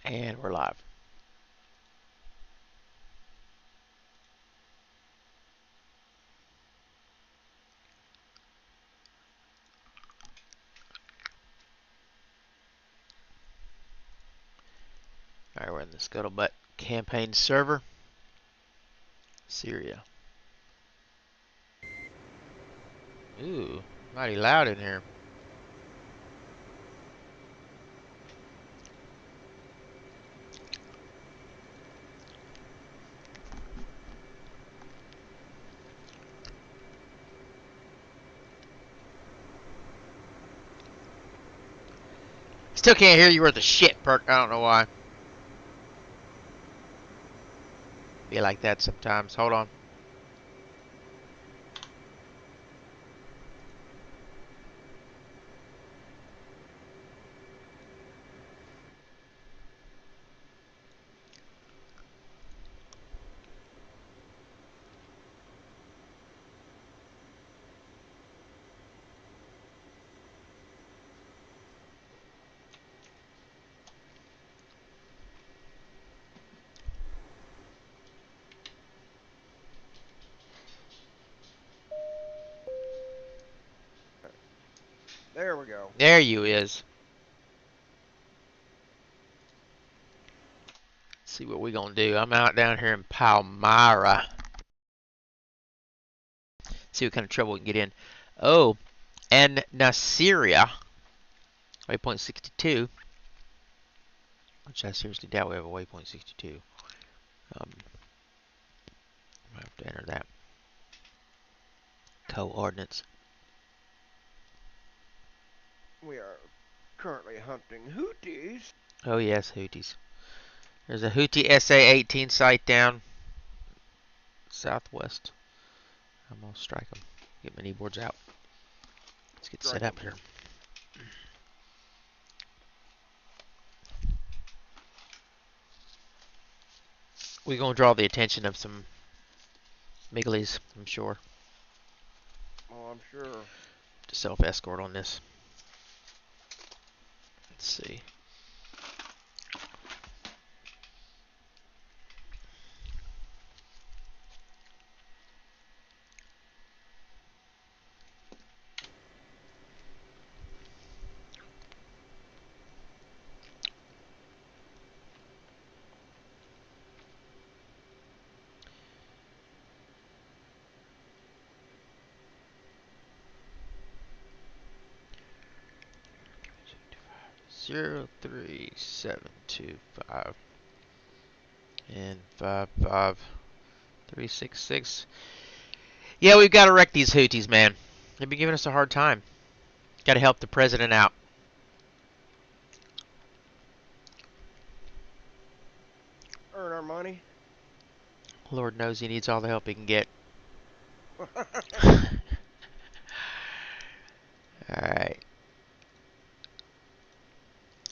And we're live. Alright, we're in the Scuttlebutt campaign server. Syria. Ooh, mighty loud in here. Still can't hear you worth a shit, Perk. I don't know why. Be like that sometimes. Hold on. There we go. There you is. Let's see what we gonna do. I'm out down here in Palmyra. See what kind of trouble we can get in. Oh, and Nasiriyah. Waypoint 62. Which I seriously doubt we have a waypoint 62. I have to enter that. Coordinates. We are currently hunting Houthis. Oh yes, Houthis. There's a Houthi SA-18 site down southwest. I'm gonna strike them. Get my kneeboards out. Let's get set up here. We're gonna draw the attention of some Migglies, I'm sure. Oh, I'm sure. To self-escort on this. Let's see. Zero 3725 and 55366. Yeah, we've got to wreck these Houthis, man. They've been giving us a hard time. Got to help the president out. Earn our money. Lord knows he needs all the help he can get. Alright.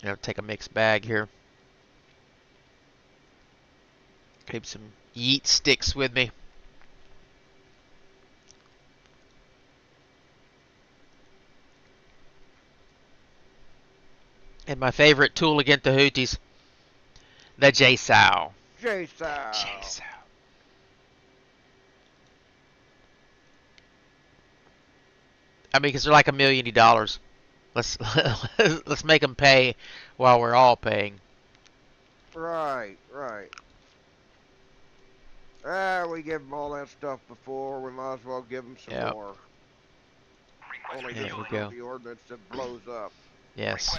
I'll take a mixed bag here. Keep some yeet sticks with me. And my favorite tool against the Houthis, the JSOW. JSOW. I mean, because they're like $1 million. Let's make them pay while we're all paying. Right. We gave them all that stuff before. We might as well give them some more. Only There this we is go. the ordnance that blows up. Yes.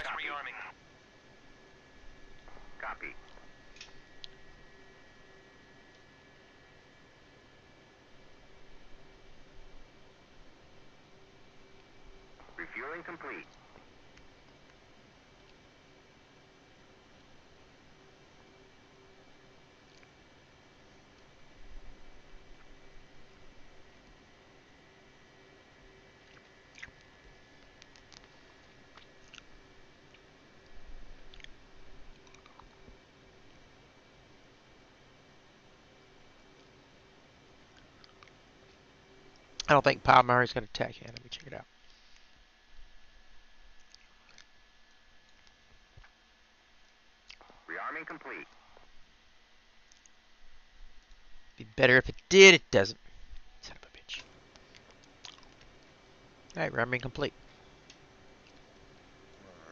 Copy. Refueling complete. I don't think Palmyra's going to attack you. Let me check it out. Be better if it did. It doesn't. Son of a bitch. Alright, ramming complete.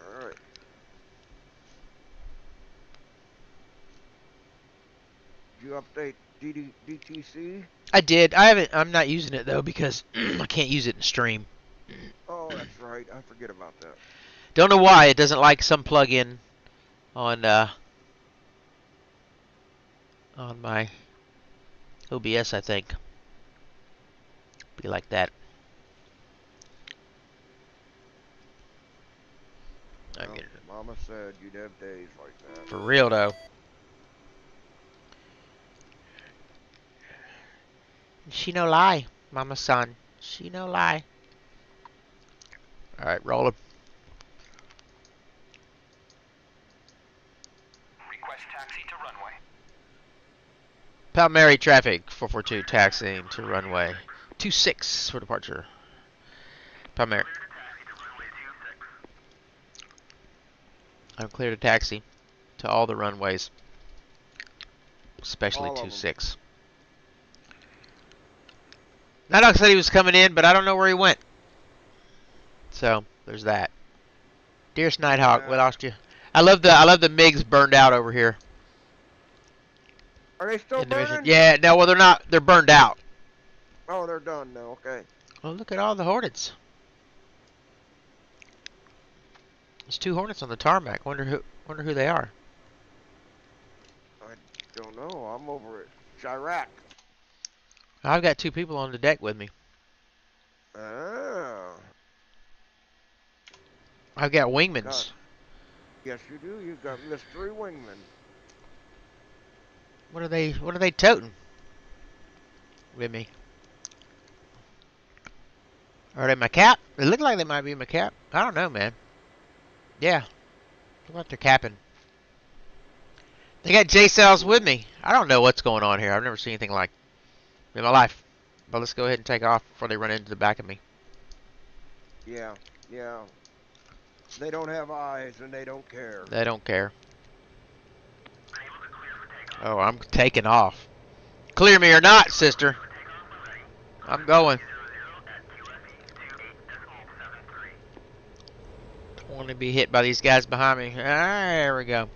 Alright. Did you update DTC? I did. I haven't. I'm not using it though because I can't use it in stream. Oh, that's right. I forget about that. Don't know why it doesn't like some plug-in on my OBS. I think be like that. I'm Well, getting it. Mama said you'd have days like that. For real though. She no lie, Mama son. She no lie. All right, roll him. Request taxi to runway. Palmary traffic 442 taxiing to runway 26 for departure. Palmary. I'm clear to taxi to all the runways, especially All of them. 26. Nighthawk said he was coming in, but I don't know where he went. So there's that. Dearest Nighthawk, we lost you. I love the MiGs burned out over here. Are they still burning? Yeah, no, well they're not. They're burned out. Oh, they're done now. Okay. Well, look at all the Hornets. There's 2 Hornets on the tarmac. Wonder who they are. I don't know. I'm over at Chirac. I've got 2 people on the deck with me. Ah. I've got wingmans. Yes, you do. You've got mystery wingmen. What are they toting with me? Are they my cap? They look like they might be my cap. I don't know, man. Yeah. Look like they're capping. They got J-cells with me. I don't know what's going on here. I've never seen anything like in my life. But let's go ahead and take off before they run into the back of me. Yeah, yeah. They don't have eyes and they don't care. They don't care. Oh, I'm taking off. Clear me or not, sister. I'm going. Don't want to be hit by these guys behind me. There we go.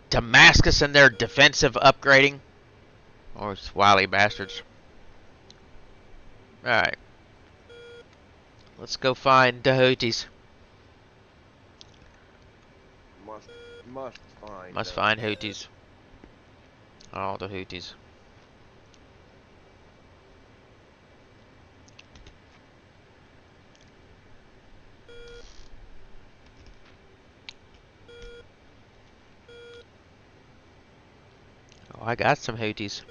Damascus and their defensive upgrading. Oh, it's wily bastards. Alright. Let's go find the Houthis. Must find Houthis. All the Houthis. Oh, I got some Houthis.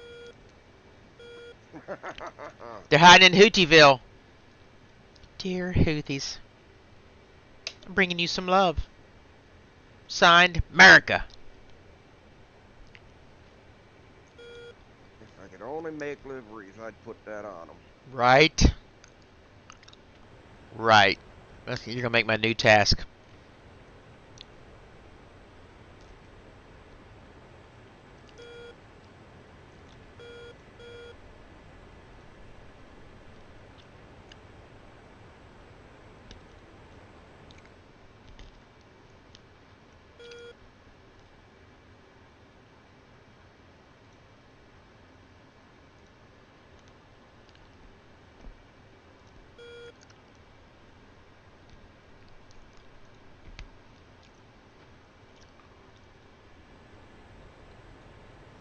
They're hiding in Houthiville. Dear Houthis, I'm bringing you some love. Signed, America. If I could only make liveries, I'd put that on them. Right. Right. You're gonna make my new task.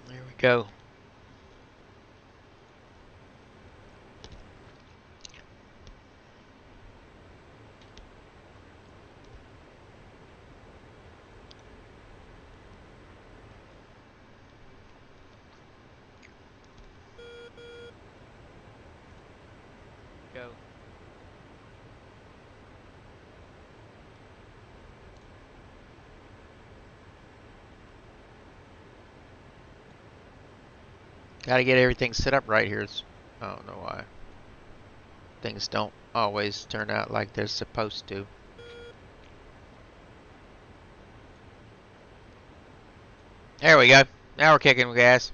There we go. Go. Gotta get everything set up right here. I don't know why. Things don't always turn out like they're supposed to. There we go. Now we're kicking gas.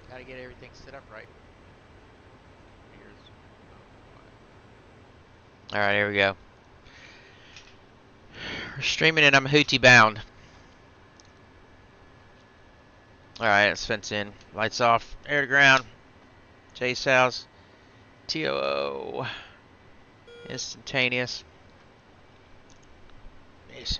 Gotta get everything set up right. Alright, here we go. We're streaming and I'm hootie bound. Alright, let's fence in. Lights off. Air to ground. Chase house. TOO. Instantaneous. Yes.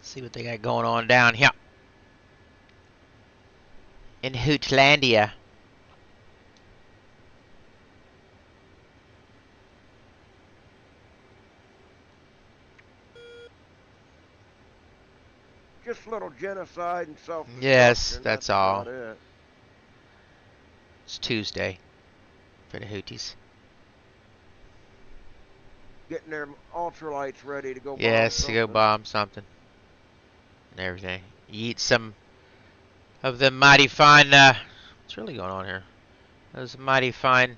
See what they got going on down here in Hootlandia. Just a little genocide and self-destruction. Yes, that's all. About it. It's Tuesday for the Houthis. Getting their ultralights ready to go. Yes, bomb to go bomb something and everything. You eat some of the mighty fine. What's really going on here? Those mighty fine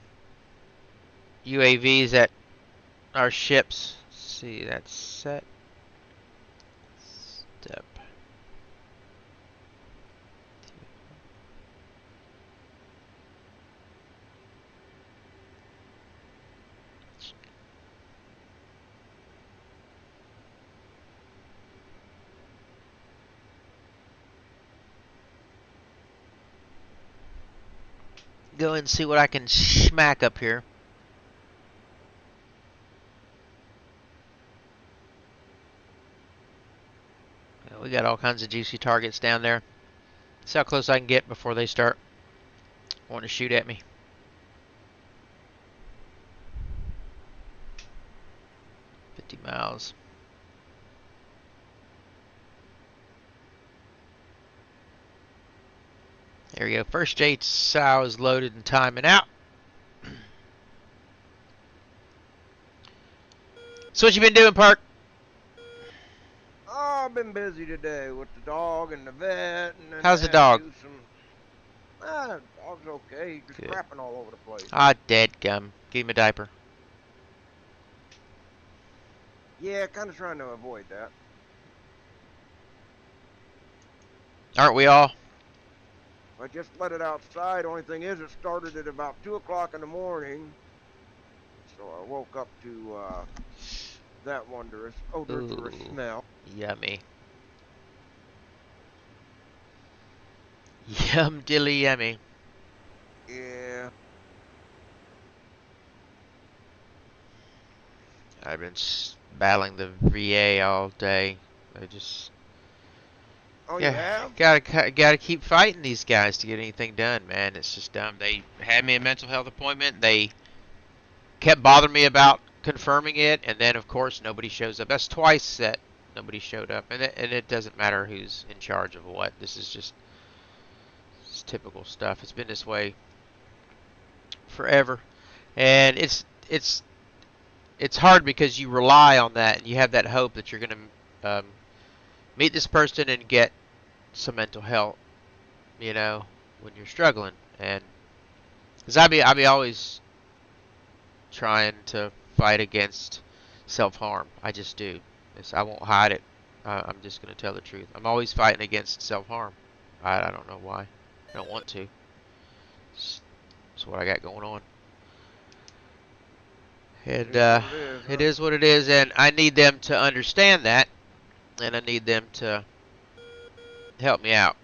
UAVs that are ships. Let's see, that's set. Step. Go and see what I can smack up here. We got all kinds of juicy targets down there. See how close I can get before they start wanting to shoot at me. Miles. There we go. First J-Sow is loaded and timing out. So what you been doing, Park? Oh, I've been busy today with the dog and the vet. And then How's the dog? Dog's okay. He's just crapping all over the place. Ah, dead gum. Give him a diaper. Yeah, kind of trying to avoid that. Aren't we all? I just let it outside. Only thing is, it started at about 2 o'clock in the morning. So I woke up to that wondrous, odoriferous smell. Yummy. Yum dilly yummy. Yeah. I've been battling the VA all day. I just... Oh, yeah? Gotta keep fighting these guys to get anything done, man. It's just dumb. They had me a mental health appointment. They kept bothering me about confirming it, and then, of course, nobody shows up. That's twice that nobody showed up, and it doesn't matter who's in charge of what. This is just typical stuff. It's been this way forever, and it's hard because you rely on that, and you have that hope that you're gonna meet this person and get some mental help, you know, when you're struggling. And because I be always trying to fight against self-harm. I just do. I won't hide it. I'm just going to tell the truth. I'm always fighting against self-harm. I don't know why. I don't want to. It's what I got going on. And it is what it is, and I need them to understand that, and I need them to help me out.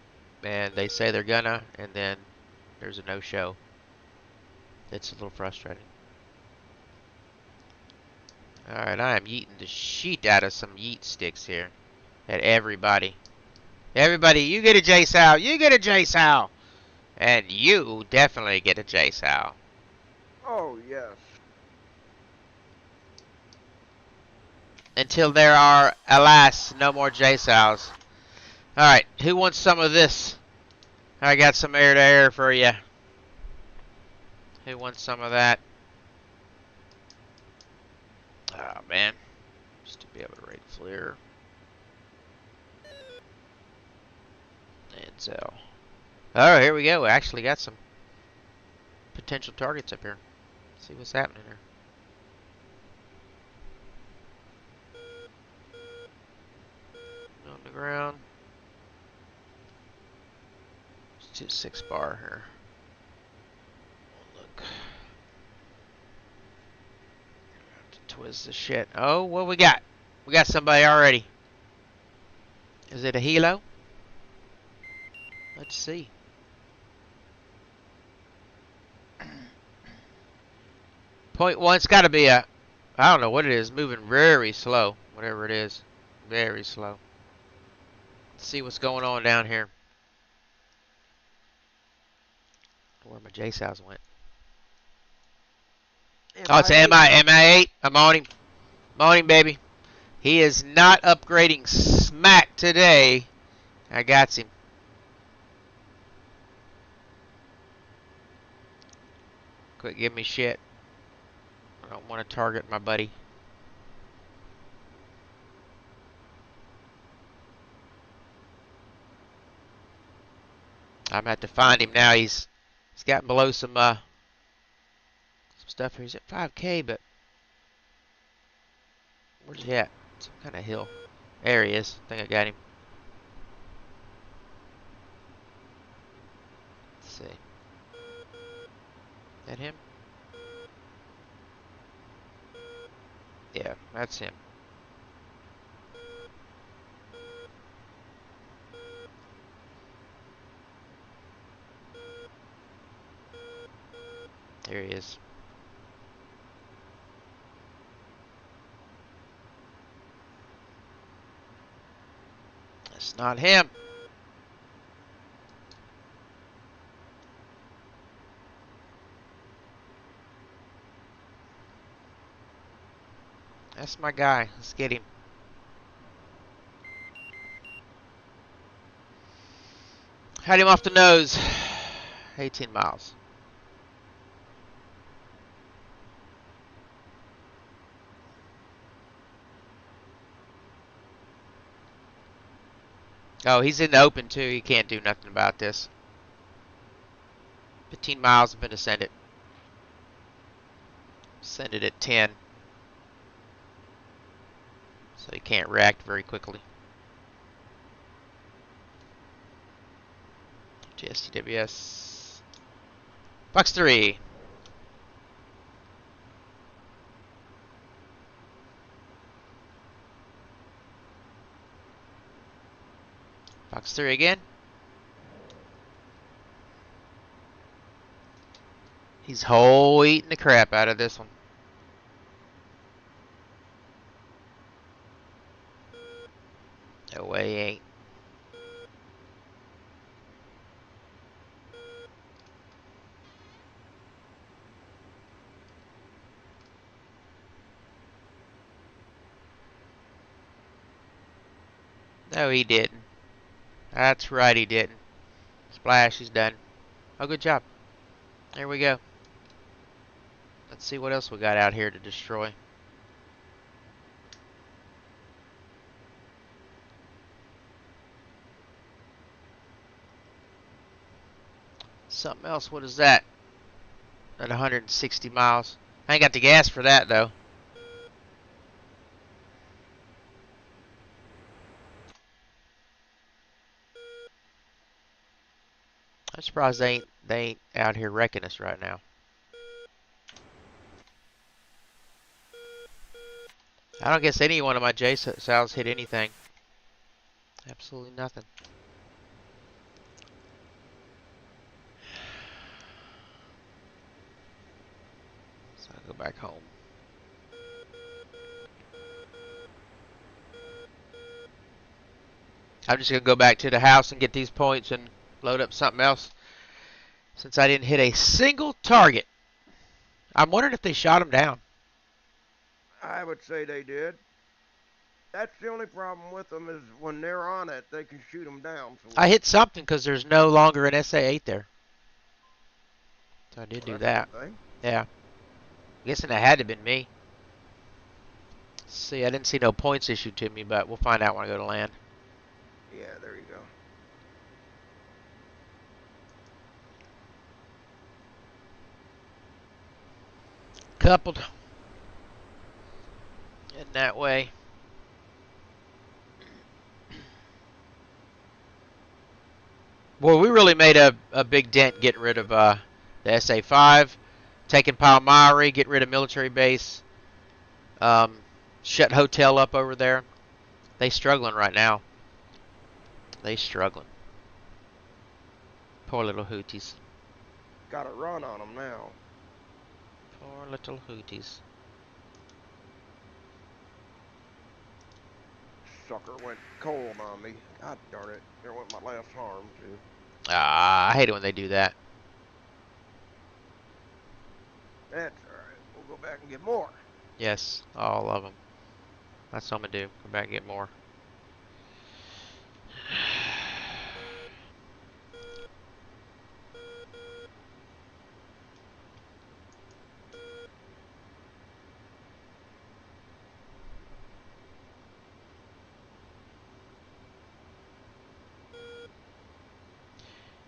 And they say they're gonna, and then there's a no-show. It's a little frustrating. Alright, I am yeeting the sheet out of some yeet sticks here at everybody. Everybody, you get a J-Sow, you get a J-Sow, and you definitely get a J-Sow. Oh, yes. Until there are, alas, no more J-Sows. Alright, who wants some of this I got some air to air for you. Who wants some of that? Oh man, just to be able to rate flare. And so, oh, here we go. We actually got some potential targets up here. Let's see what's happening here. On the ground. Let's do 6 bar here. Look. Have to twist the shit. Oh, what we got? We got somebody already. Is it a helo? Let's see. Point one's got to be a, I don't know what it is, moving very slow. Whatever it is, very slow. Let's see what's going on down here. Where my J-Sows went. Oh, it's MI8. I'm on him. I'm on him, baby. He is not upgrading smack today. I got him. Quit giving me shit. I don't want to target my buddy. I'm gonna have to find him now. He's gotten below some stuff here. He's at 5K, but where's he at? Some kind of hill. There he is. I think I got him. Let's see. Is that him? Yeah, that's him. There he is. That's not him. That's my guy. Let's get him. Had him off the nose. 18 miles. Oh, he's in the open too. He can't do nothing about this. 15 miles have been ascended. Ascended at 10. So he can't react very quickly. GSTWS. Fox 3. Fox 3 again. He's whole eating the crap out of this one. No way he ain't. No, he didn't. That's right, he didn't. Splash, he's done. Oh, good job. There we go. Let's see what else we got out here to destroy. Something else, what is that? At 160 miles. I ain't got the gas for that, though. I'm surprised they ain't out here wrecking us right now. I don't guess any one of my J-Sows hit anything. Absolutely nothing. So I'll go back home. I'm just going to go back to the house and get these points and load up something else. Since I didn't hit a single target. I'm wondering if they shot him down. I would say they did. That's the only problem with them is when they're on it, they can shoot them down. So I hit something because there's no longer an SA-8 there. So I did well, do that's a that. good thing. Yeah. Guessing that had to have been me. See, I didn't see no points issued to me, but we'll find out when I go to land. Yeah, there you go. Coupled. In that way. Well, we really made a big dent getting rid of the SA-5, taking Palmyra, getting rid of military base, shut hotel up over there. They struggling right now. They struggling. Poor little Houthis. Got a run on them now. Poor little Houthis. Sucker went cold on me. God darn it. There went my left arm, too. Ah, I hate it when they do that. That's alright. We'll go back and get more. Yes, all of them. That's what I'm going to do. Come back and get more.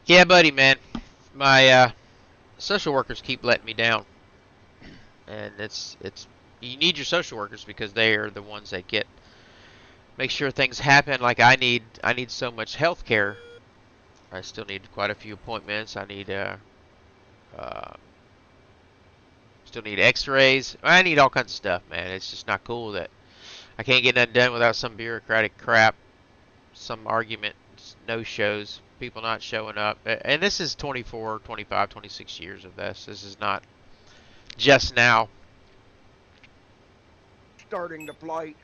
Yeah, buddy, man. My social workers keep letting me down. And it's you need your social workers because they are the ones that make sure things happen. Like I need so much health care. I still need quite a few appointments. I need uh still need x-rays. I need all kinds of stuff, man. It's just not cool that I can't get nothing done without some bureaucratic crap, some argument, no shows, people not showing up. And this is 24, 25, 26 years of this. This is not just now. Starting to plight.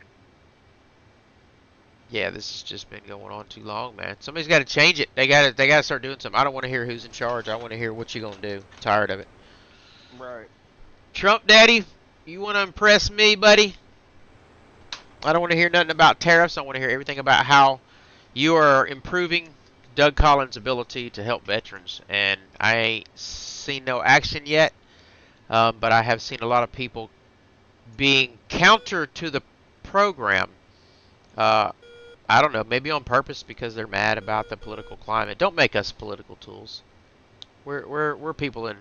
Yeah, this has just been going on too long, man. Somebody's got to change it. They got to start doing something. I don't want to hear who's in charge. I want to hear what you gonna do. I'm tired of it. Right. Trump Daddy, you want to impress me, buddy? I don't want to hear nothing about tariffs. I want to hear everything about how you are improving Doug Collins' ability to help veterans. And I ain't seen no action yet, but I have seen a lot of people being counter to the program. I don't know, maybe on purpose because they're mad about the political climate. Don't make us political tools. We're people in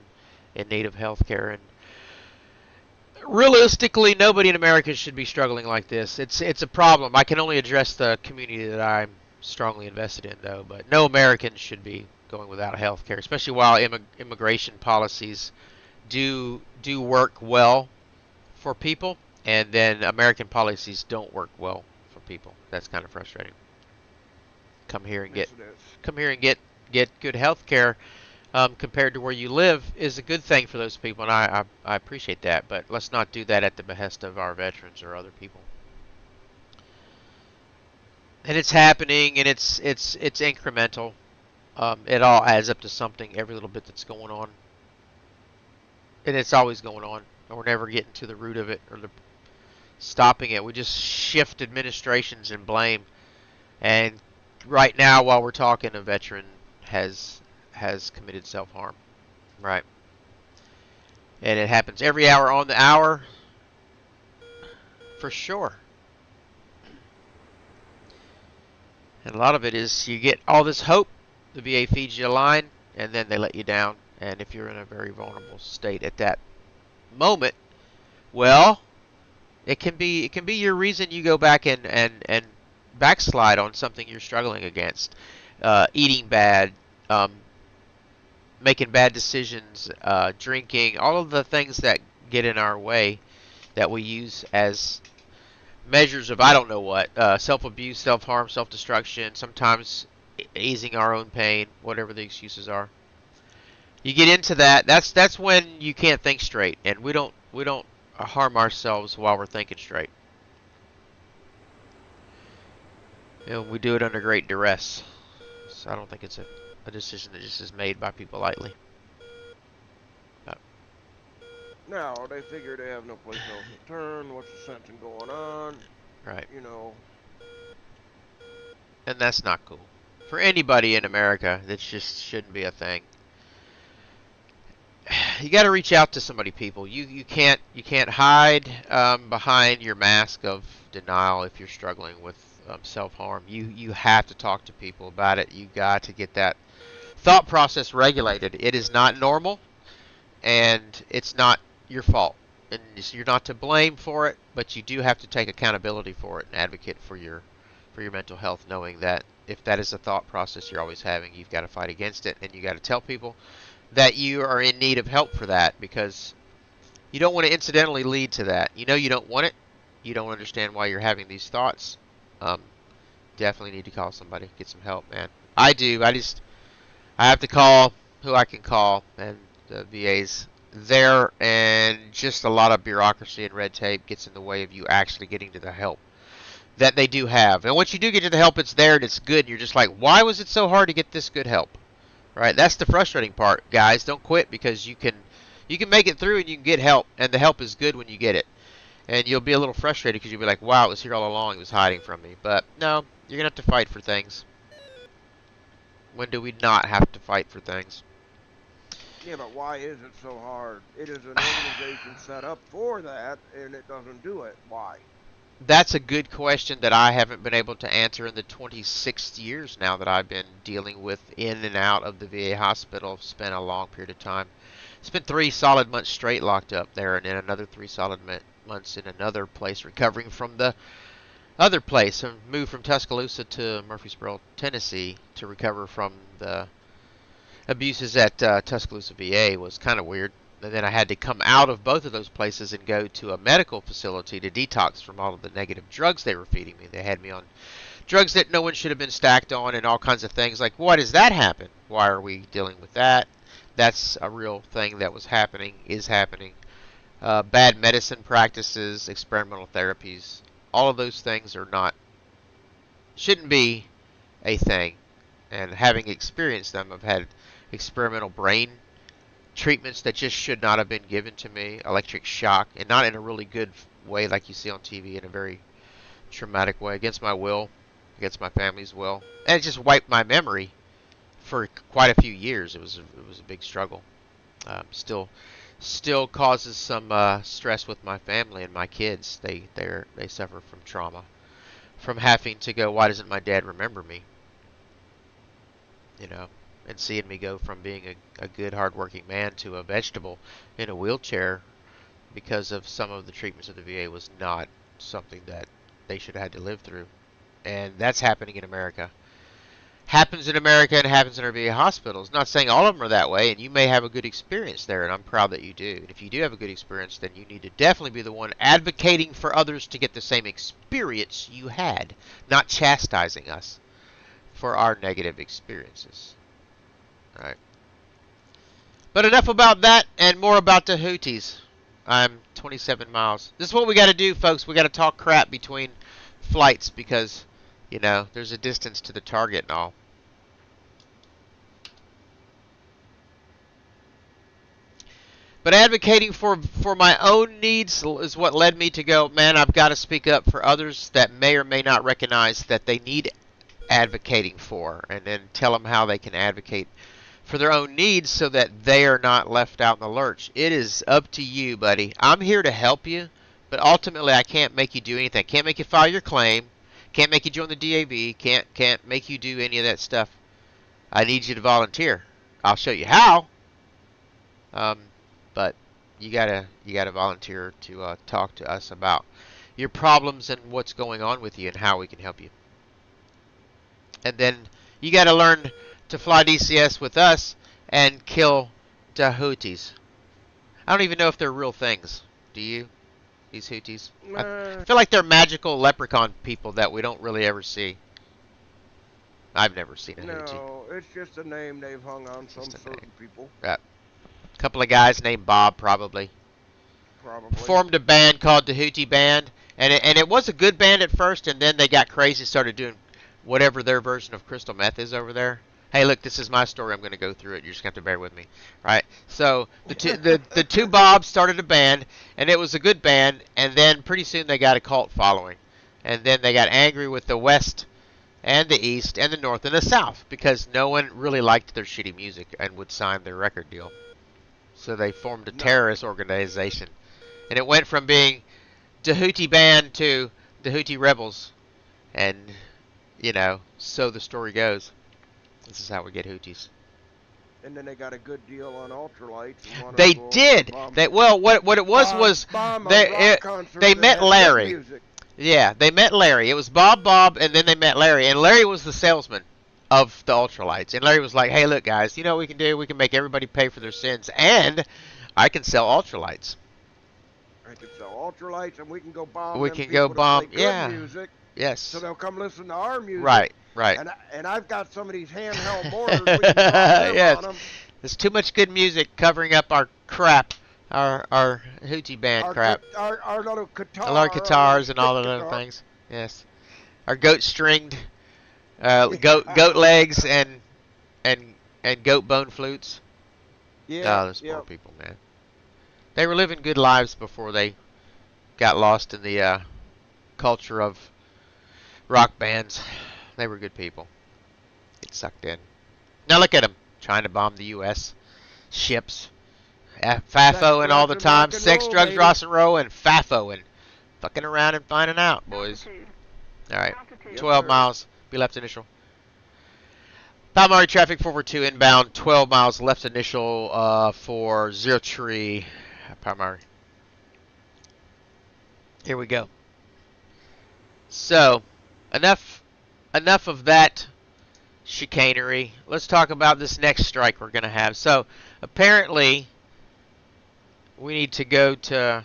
need of health care, and realistically, nobody in America should be struggling like this. It's a problem. I can only address the community that I'm strongly invested in, though. But no American should be going without health care, especially while immigration policies do work well for people, and then American policies don't work well for people. That's kind of frustrating. Come here and Yes, it is. get good health care compared to where you live is a good thing for those people, and I appreciate that. But let's not do that at the behest of our veterans or other people. And it's happening, and it's incremental. It all adds up to something. Every little bit that's going on, and it's always going on, and we're never getting to the root of it or stopping it. We just shift administrations and blame. And right now, while we're talking, a veteran has committed self-harm. Right. And it happens every hour on the hour, for sure. And a lot of it is you get all this hope, the VA feeds you a line, and then they let you down. And if you're in a very vulnerable state at that moment, well, it can be your reason you go back and backslide on something you're struggling against. Eating bad, making bad decisions, drinking, all of the things that get in our way that we use as measures of I don't know what, self-abuse, self-harm, self-destruction, sometimes easing our own pain, whatever the excuses are. You get into that, that's when you can't think straight, and we don't harm ourselves while we're thinking straight. You know, we do it under great duress. So I don't think it's a decision that just is made by people lightly. Now, they figure they have no place else to turn. What's the sense in going on? Right. You know. And that's not cool. For anybody in America, that just shouldn't be a thing. You got to reach out to somebody, people. You can't hide behind your mask of denial if you're struggling with self-harm. You have to talk to people about it. You got to get that thought process regulated. It is not normal, and it's not your fault, and you're not to blame for it. But you do have to take accountability for it and advocate for your mental health, knowing that if that is a thought process you're always having, you've got to fight against it, and you got to tell people that you are in need of help for that, because you don't want to incidentally lead to that. You know you don't want it. You don't understand why you're having these thoughts. Definitely need to call somebody, get some help, man. I do. I have to call who I can call, and the VA's there, and just a lot of bureaucracy and red tape gets in the way of you actually getting to the help that they do have. And once you do get to the help, it's there and it's good. And you're just like, why was it so hard to get this good help? Right? That's the frustrating part, guys. Don't quit, because you can make it through and you can get help, and the help is good when you get it. And you'll be a little frustrated because you'll be like, wow, it was here all along. It was hiding from me. But no, you're going to have to fight for things. When do we not have to fight for things? Yeah, but why is it so hard? It is an organization set up for that, and it doesn't do it. Why? That's a good question that I haven't been able to answer in the 26 years now that I've been dealing with in and out of the VA hospital. I've spent a long period of time. Spent 3 solid months straight locked up there, and then another 3 solid months in another place recovering from the other place. I moved from Tuscaloosa to Murfreesboro, Tennessee to recover from the abuses at Tuscaloosa VA. Was kind of weird. And then I had to come out of both of those places and go to a medical facility to detox from all of the negative drugs they were feeding me. They had me on drugs that no one should have been stacked on and all kinds of things. Like, why does that happen? Why are we dealing with that? That's a real thing that was happening, is happening. Bad medicine practices, experimental therapies, all of those things shouldn't be a thing. And having experienced them, I've had experimental brain treatments that just should not have been given to me, electric shock, and not in a really good way like you see on TV, in a very traumatic way, against my will, against my family's will. And it just wiped my memory for quite a few years. It was a big struggle. Still causes some stress with my family and my kids. They suffer from trauma, from having to go, why doesn't my dad remember me? You know, and seeing me go from being a good, hardworking man to a vegetable in a wheelchair because of some of the treatments of the VA was not something that they should have had to live through. And that's happening in America. Happens in America and happens in our VA hospitals. Not saying all of them are that way, and you may have a good experience there, and I'm proud that you do. And if you do have a good experience, then you need to definitely be the one advocating for others to get the same experience you had, not chastising us for our negative experiences. All right. But enough about that and more about the Houthis. I'm 27 miles. This is what we got to do, folks. We got to talk crap between flights because, you know, there's a distance to the target and all. But advocating for my own needs is what led me to go, man, I've got to speak up for others that may or may not recognize that they need advocating for, and then tell them how they can advocate for their own needs so that they are not left out in the lurch. It is up to you, buddy. I'm here to help you, but ultimately I can't make you do anything. Can't make you file your claim. Can't make you join the DAV. Can't make you do any of that stuff. I need you to volunteer. I'll show you how. But you gotta volunteer to talk to us about your problems and what's going on with you and how we can help you. And then you gotta learn to fly DCS with us and kill the Houthis. I don't even know if they're real things. Do you? These Houthis? I feel like they're magical leprechaun people that we don't really ever see. I've never seen a Houthi. No, it's just a name they've hung on some certain people. Right. A couple of guys named Bob, probably. Probably. Formed a band called the Houthi Band, and it was a good band at first, and then they got crazy, started doing whatever their version of crystal meth is over there. Hey, look, this is my story. I'm going to go through it. You're just going to have to bear with me, right? So the two Bobs started a band, and it was a good band, and then pretty soon they got a cult following. And then they got angry with the West and the East and the North and the South because no one really liked their shitty music and would sign their record deal. So they formed a terrorist organization. And it went from being the Houthi band to the Houthi rebels. And, you know, so the story goes. This is how we get Houthis. And then they got a good deal on ultralights. And They did. Well, what it was they met Larry. Yeah, they met Larry. It was Bob, and then they met Larry. And Larry was the salesman of the ultralights. And Larry was like, hey, look, guys, you know what we can do? We can make everybody pay for their sins. And I can sell ultralights. I can sell ultralights, and we can go bomb We them can people go bomb, that play yeah. good music. Yes. So they'll come listen to our music. Right, right. And I've got some of these handheld mortars. We can drop them yes. on them. There's too much good music covering up our crap, our Houthi band crap. Our little guitar. Our guitars and all the other things. Yes. Our goat stringed, goat legs and goat bone flutes. Yeah. Oh, those poor people, man. They were living good lives before they got lost in the culture of rock bands. They were good people. Get sucked in. Now look at them trying to bomb the U.S. ships. FAFO and all the time. Sex, drugs, rock and roll, and FAFO and fucking around and finding out, boys. All right. 12 miles. Be left initial. Palmari traffic 442 inbound. 12 miles left initial for 03 Palmari. Here we go. So, enough of that chicanery. Let's talk about this next strike we're going to have. So, apparently, we need to go to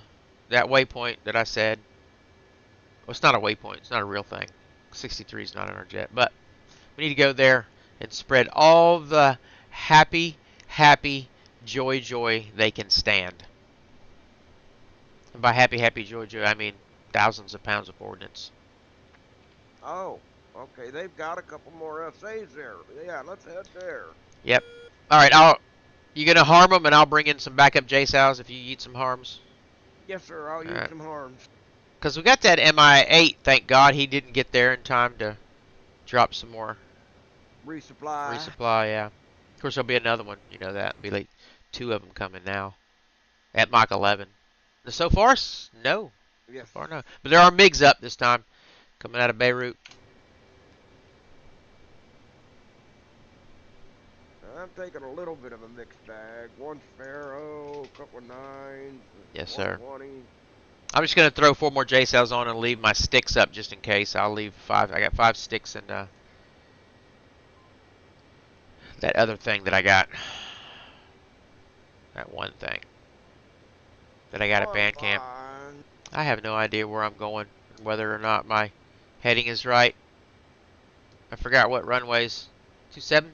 that waypoint that I said. Well, it's not a waypoint. It's not a real thing. 63 is not on our jet. But we need to go there and spread all the happy, joy they can stand. And by happy, joy, I mean thousands of pounds of ordnance. Oh, okay. They've got a couple more SAs there. Yeah, let's head there. Yep. All right. You gonna harm them, and I'll bring in some backup JSOWs if you eat some harms. Yes, sir. I'll use some harms. Because we got that MI-8. Thank God he didn't get there in time to drop some more. Resupply. Resupply, yeah. Of course, there'll be another one. You know that. Be like 2 of them coming now. At Mach 11. So far, no. Yes. So far, no. But there are MiGs up this time. Coming out of Beirut. I'm taking a little bit of a mixed bag. 1 Sparrow, a couple of 9s. Yes, sir. 120. I'm just going to throw 4 more JSOWs on and leave my sticks up just in case. I'll leave 5. I got 5 sticks and that other thing that I got. That one thing that I got at band camp. I have no idea where I'm going, whether or not my heading is right. I forgot what runways. 27?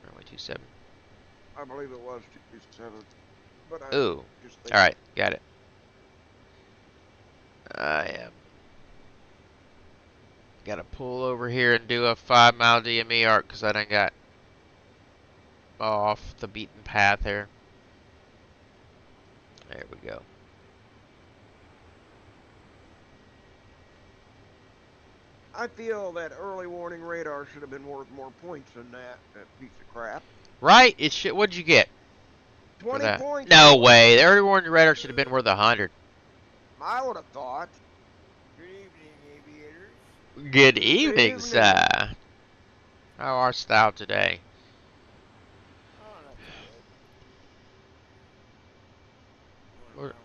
Runway 27. I believe it was 27. But Ooh. Alright, got it. I am. Gotta pull over here and do a 5-mile DME arc because I done got off the beaten path here. There we go. I feel that early warning radar should have been worth more points than that piece of crap. Right? It should. What'd you get? 20 points. No way. The early warning radar should have been worth 100. I would have thought. Good evening, aviators. Good evening, sir. How are style today? Oh, not too bad. Going around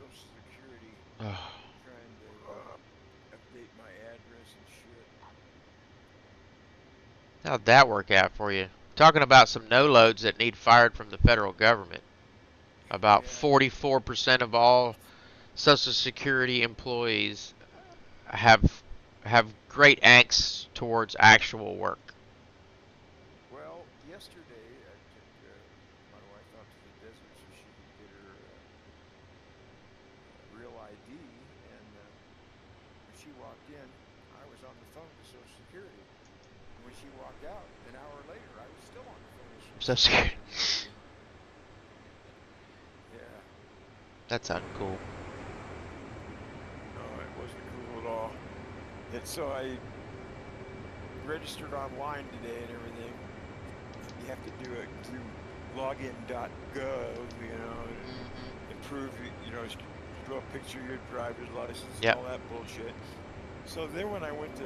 with Social Security, trying to update my address and shit. How'd that work out for you? Talking about some no-loads that need fired from the federal government. About 44% of all Social Security employees have great angst towards actual work. Well, yesterday I took my wife out to the desert so she could get her real ID, and when she walked in, I was on the phone to Social Security. And when she walked out, an hour later, I was still on the phone to Social Security. Yeah. That's uncool. No, And so I registered online today and everything. You have to do it through login.gov, you know, and prove, you know, show a picture of your driver's license Yep. and all that bullshit. So then when I went to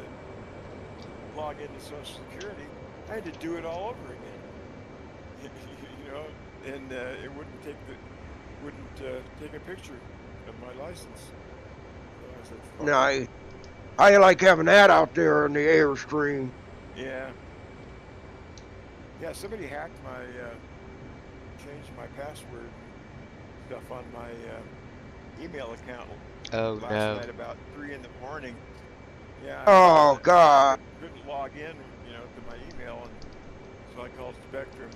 log into Social Security, I had to do it all over again. You know, and it wouldn't take a picture of my license. So I said, fuck Now, it. how you like having that out there in the airstream? Yeah. Yeah, somebody hacked my, changed my password and stuff on my email account Oh last no. night about 3 in the morning. Yeah. Oh, God. Couldn't log in, you know, to my email, and so I called Spectrum,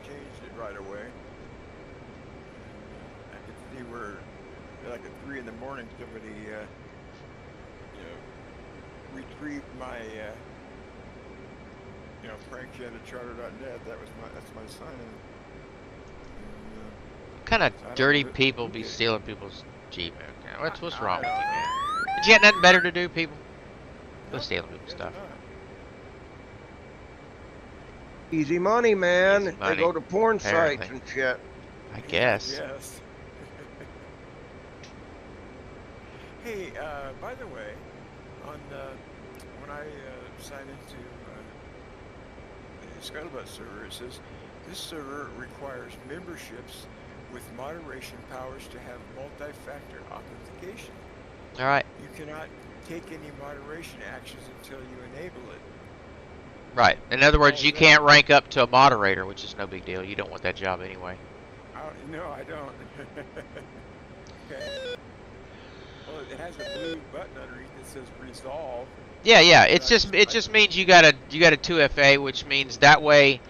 changed it right away. I could see where, like at 3 in the morning, somebody, you know, retrieved my, you know, prankchat@charter.net. That's my sign-in. What kind of So I don't dirty know people who be did it. stealing people's Gmail accounts? What's I wrong with don't you, man? know. But you got nothing better to do, people? Go No, stealing people's guess stuff. not. Easy money, man. Easy They money, go to porn apparently. sites and shit. I Yeah, guess. yes. Hey, by the way, on when I sign into the Scuttlebutt server, it says this server requires memberships with moderation powers to have multi-factor authentication. All right. You cannot take any moderation actions until you enable it. Right. In other words, How's you that? can't rank up to a moderator, which is no big deal. You don't want that job anyway. No, I don't. Okay. Well, it has a blue button underneath that says resolve. Yeah, yeah. But It just means you got a 2FA, which means that way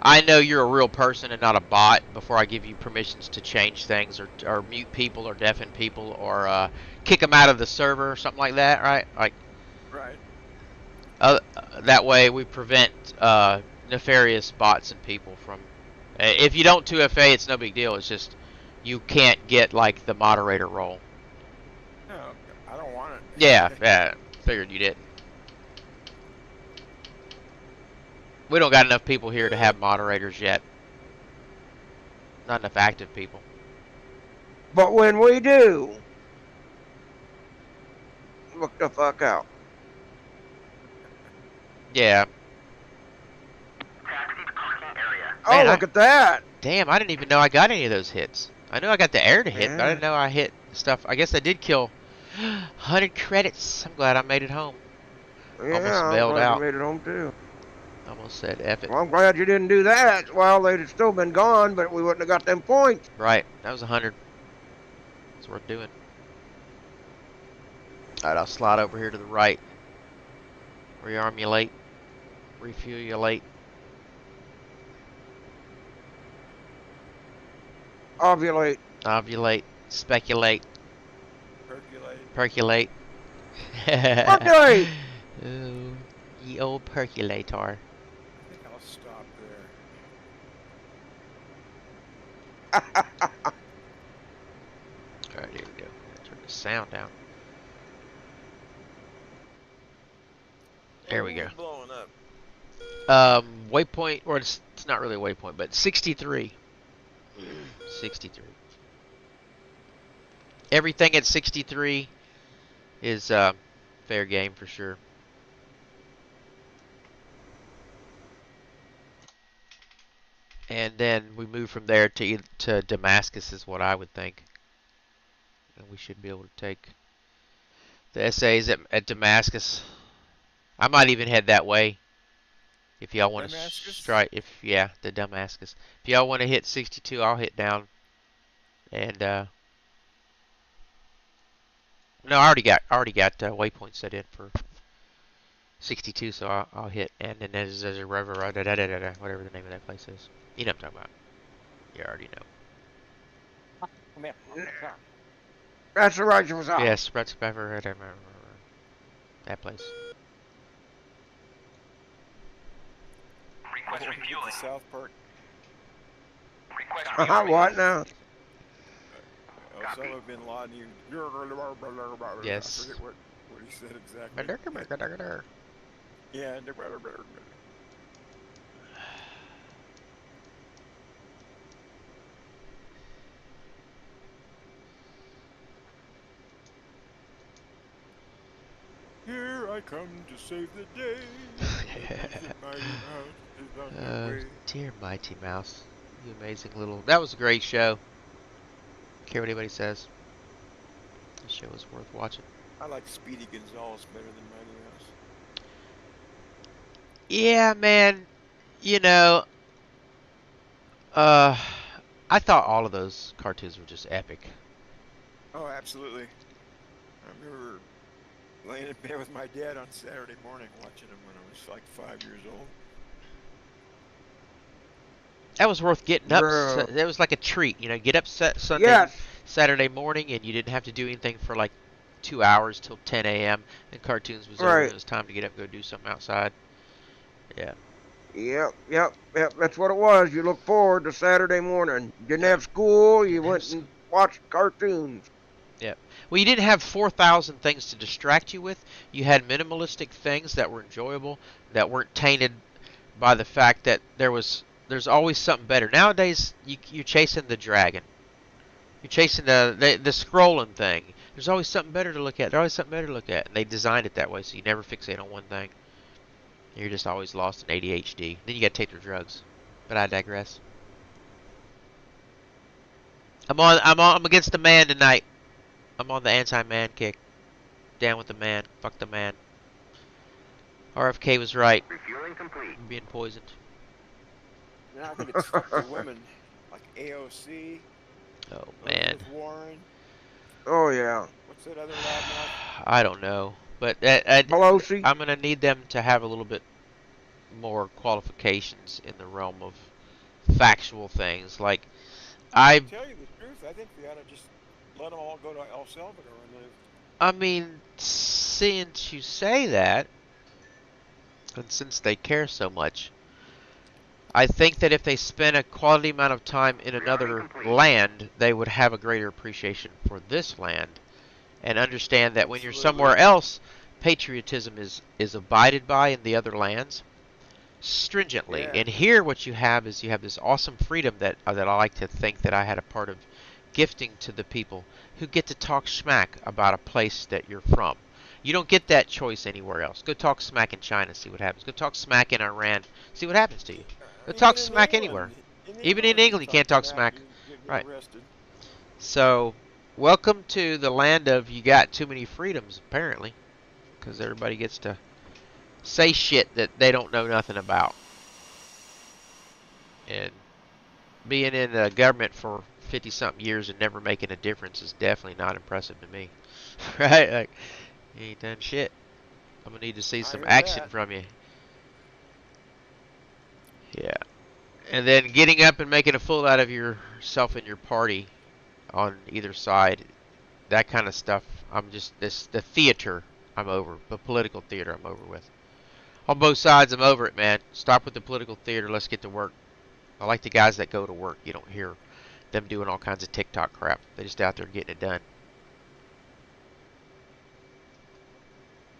I know you're a real person and not a bot before I give you permissions to change things or mute people or deafen people or kick them out of the server or something like that, right? Like right. that way we prevent nefarious bots and people from. If you don't 2FA, it's no big deal. It's just you can't get like the moderator role. No, I don't want it. Yeah, yeah. Figured you didn't. We don't got enough people here to have moderators yet. Not enough active people. But when we do, look the fuck out. Yeah. Taxi to parking area. Oh, Man, look at that. Damn, I didn't even know I got any of those hits. I knew I got the air to hit, but I Yeah. didn't know I hit stuff. I guess I did kill 100 credits. I'm glad I made it home. Yeah, Almost I'm bailed glad out. you made it home, too. Almost said F it. Well, I'm glad you didn't do that. Well, they'd have still been gone, but we wouldn't have got them points. Right, that was 100. It's worth doing. Alright, I'll slide over here to the right. Rearmulate. Refuelulate. Ovulate. Ovulate. Speculate. Percolate. Percolate. Percolate! Ooh, ye old percolator. I think I'll stop there. Alright, here we go. Turn the sound down. There we go. Blowing up. Waypoint, or it's not really a waypoint, but 63. 63. Everything at 63 is fair game for sure. And then we move from there to Damascus is what I would think. And we should be able to take the essays at Damascus. I might even head that way if y'all want to strike. The Damascus. If y'all want to hit 62, I'll hit down. And no, I already got waypoint set in for 62, so I'll hit. And then there's a whatever the name of that place is. You know what I'm talking about. You already know. That's the right was out. Yes, that place. Request refueling. South Park. Request Uh-huh, refueling. what now? Osama bin Laden. Yes. I forget what he said exactly. Yeah. Here I come to save the day. The Mighty Mouse is on the way. Dear Mighty Mouse. You amazing little... That was a great show. Care what anybody says. The show was worth watching. I like Speedy Gonzales better than Mighty Mouse. Yeah, man. You know, I thought all of those cartoons were just epic. Oh, absolutely. I remember laying in bed with my dad on Saturday morning watching them when I was like 5 years old. That was worth getting up. Bro. That was like a treat, you know. Get up Sunday, Saturday morning, and you didn't have to do anything for like 2 hours till 10 a.m. And cartoons was over. Right. And it was time to get up and go do something outside. Yeah. Yep. That's what it was. You look forward to Saturday morning. You didn't have school. You went and watched cartoons. Yeah. Well, you didn't have 4,000 things to distract you with. You had minimalistic things that were enjoyable, that weren't tainted by the fact that there's always something better. Nowadays, you're chasing the dragon. You're chasing the scrolling thing. There's always something better to look at. There's always something better to look at. And they designed it that way, so you never fixate on one thing. You're just always lost in ADHD. Then you got to take their drugs. But I digress. I'm against the man tonight. I'm on the anti-man kick. Down with the man. Fuck the man. RFK was right. Refueling complete. I'm being poisoned. Now I think it's fuck the women, like AOC. Oh man. Elizabeth Warren. Oh yeah. What's that other loudmouth? I don't know, but Pelosi. I'm gonna need them to have a little bit more qualifications in the realm of factual things. Like To tell you the truth, I think we ought to just let them all go to El Salvador and live. I mean, since you say that, and since they care so much, I think that if they spend a quality amount of time in another land, they would have a greater appreciation for this land and understand that when you're somewhere else, patriotism is abided by in the other lands stringently. Yeah. And here what you have is you have this awesome freedom that I like to think that I had a part of gifting to the people who get to talk smack about a place that you're from. You don't get that choice anywhere else. Go talk smack in China, see what happens. Go talk smack in Iran, see what happens to you. Go talk smack anywhere. Even in England, you can't talk smack. Right. So, welcome to the land of you got too many freedoms, apparently. Because everybody gets to say shit that they don't know nothing about. And being in the government for 50-something years and never making a difference is definitely not impressive to me. Right? Like, you ain't done shit. I'm going to need to see some action from you. Yeah. And then getting up and making a fool out of yourself and your party on either side, that kind of stuff, the theater, I'm over. The political theater, I'm over with. On both sides, I'm over it, man. Stop with the political theater. Let's get to work. I like the guys that go to work. You don't hear them doing all kinds of TikTok crap. They're just out there getting it done.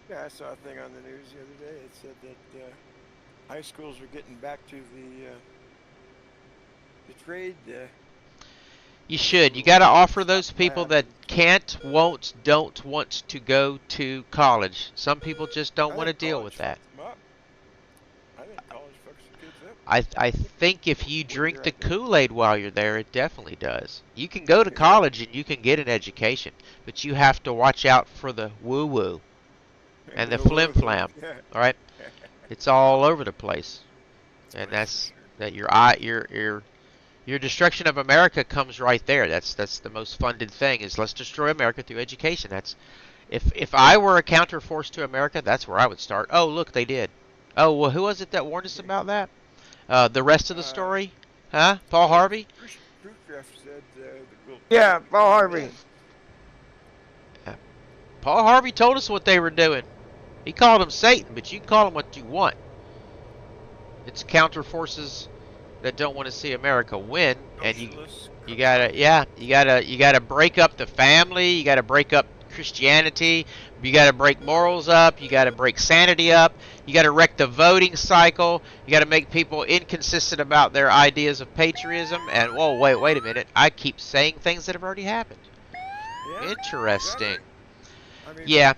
Yeah, I saw a thing on the news the other day. It said that high schools are getting back to the trade. You should. You got to offer those people that can't, won't, don't want to go to college. Some people just don't want to deal with that. I think college fucks the kids up. I think if you drink the Kool-Aid while you're there, it definitely does. You can go to college and you can get an education, but you have to watch out for the woo-woo and the flim-flam. All right, it's all over the place, and that's that your destruction of America comes right there. That's the most funded thing is let's destroy America through education. That's if I were a counterforce to America, that's where I would start. Oh, look, they did. Oh, well, who was it that warned us about that? The rest of the story? Huh? Paul Harvey? Yeah, Paul Harvey. Paul Harvey told us what they were doing. He called them Satan, but you can call them what you want. It's counterforces that don't want to see America win, and you gotta break up the family. You gotta break up Christianity. You got to break morals up. You got to break sanity up. You got to wreck the voting cycle. You got to make people inconsistent about their ideas of patriotism. And whoa, wait a minute. I keep saying things that have already happened. Yeah, Interesting. exactly. I mean, Yeah.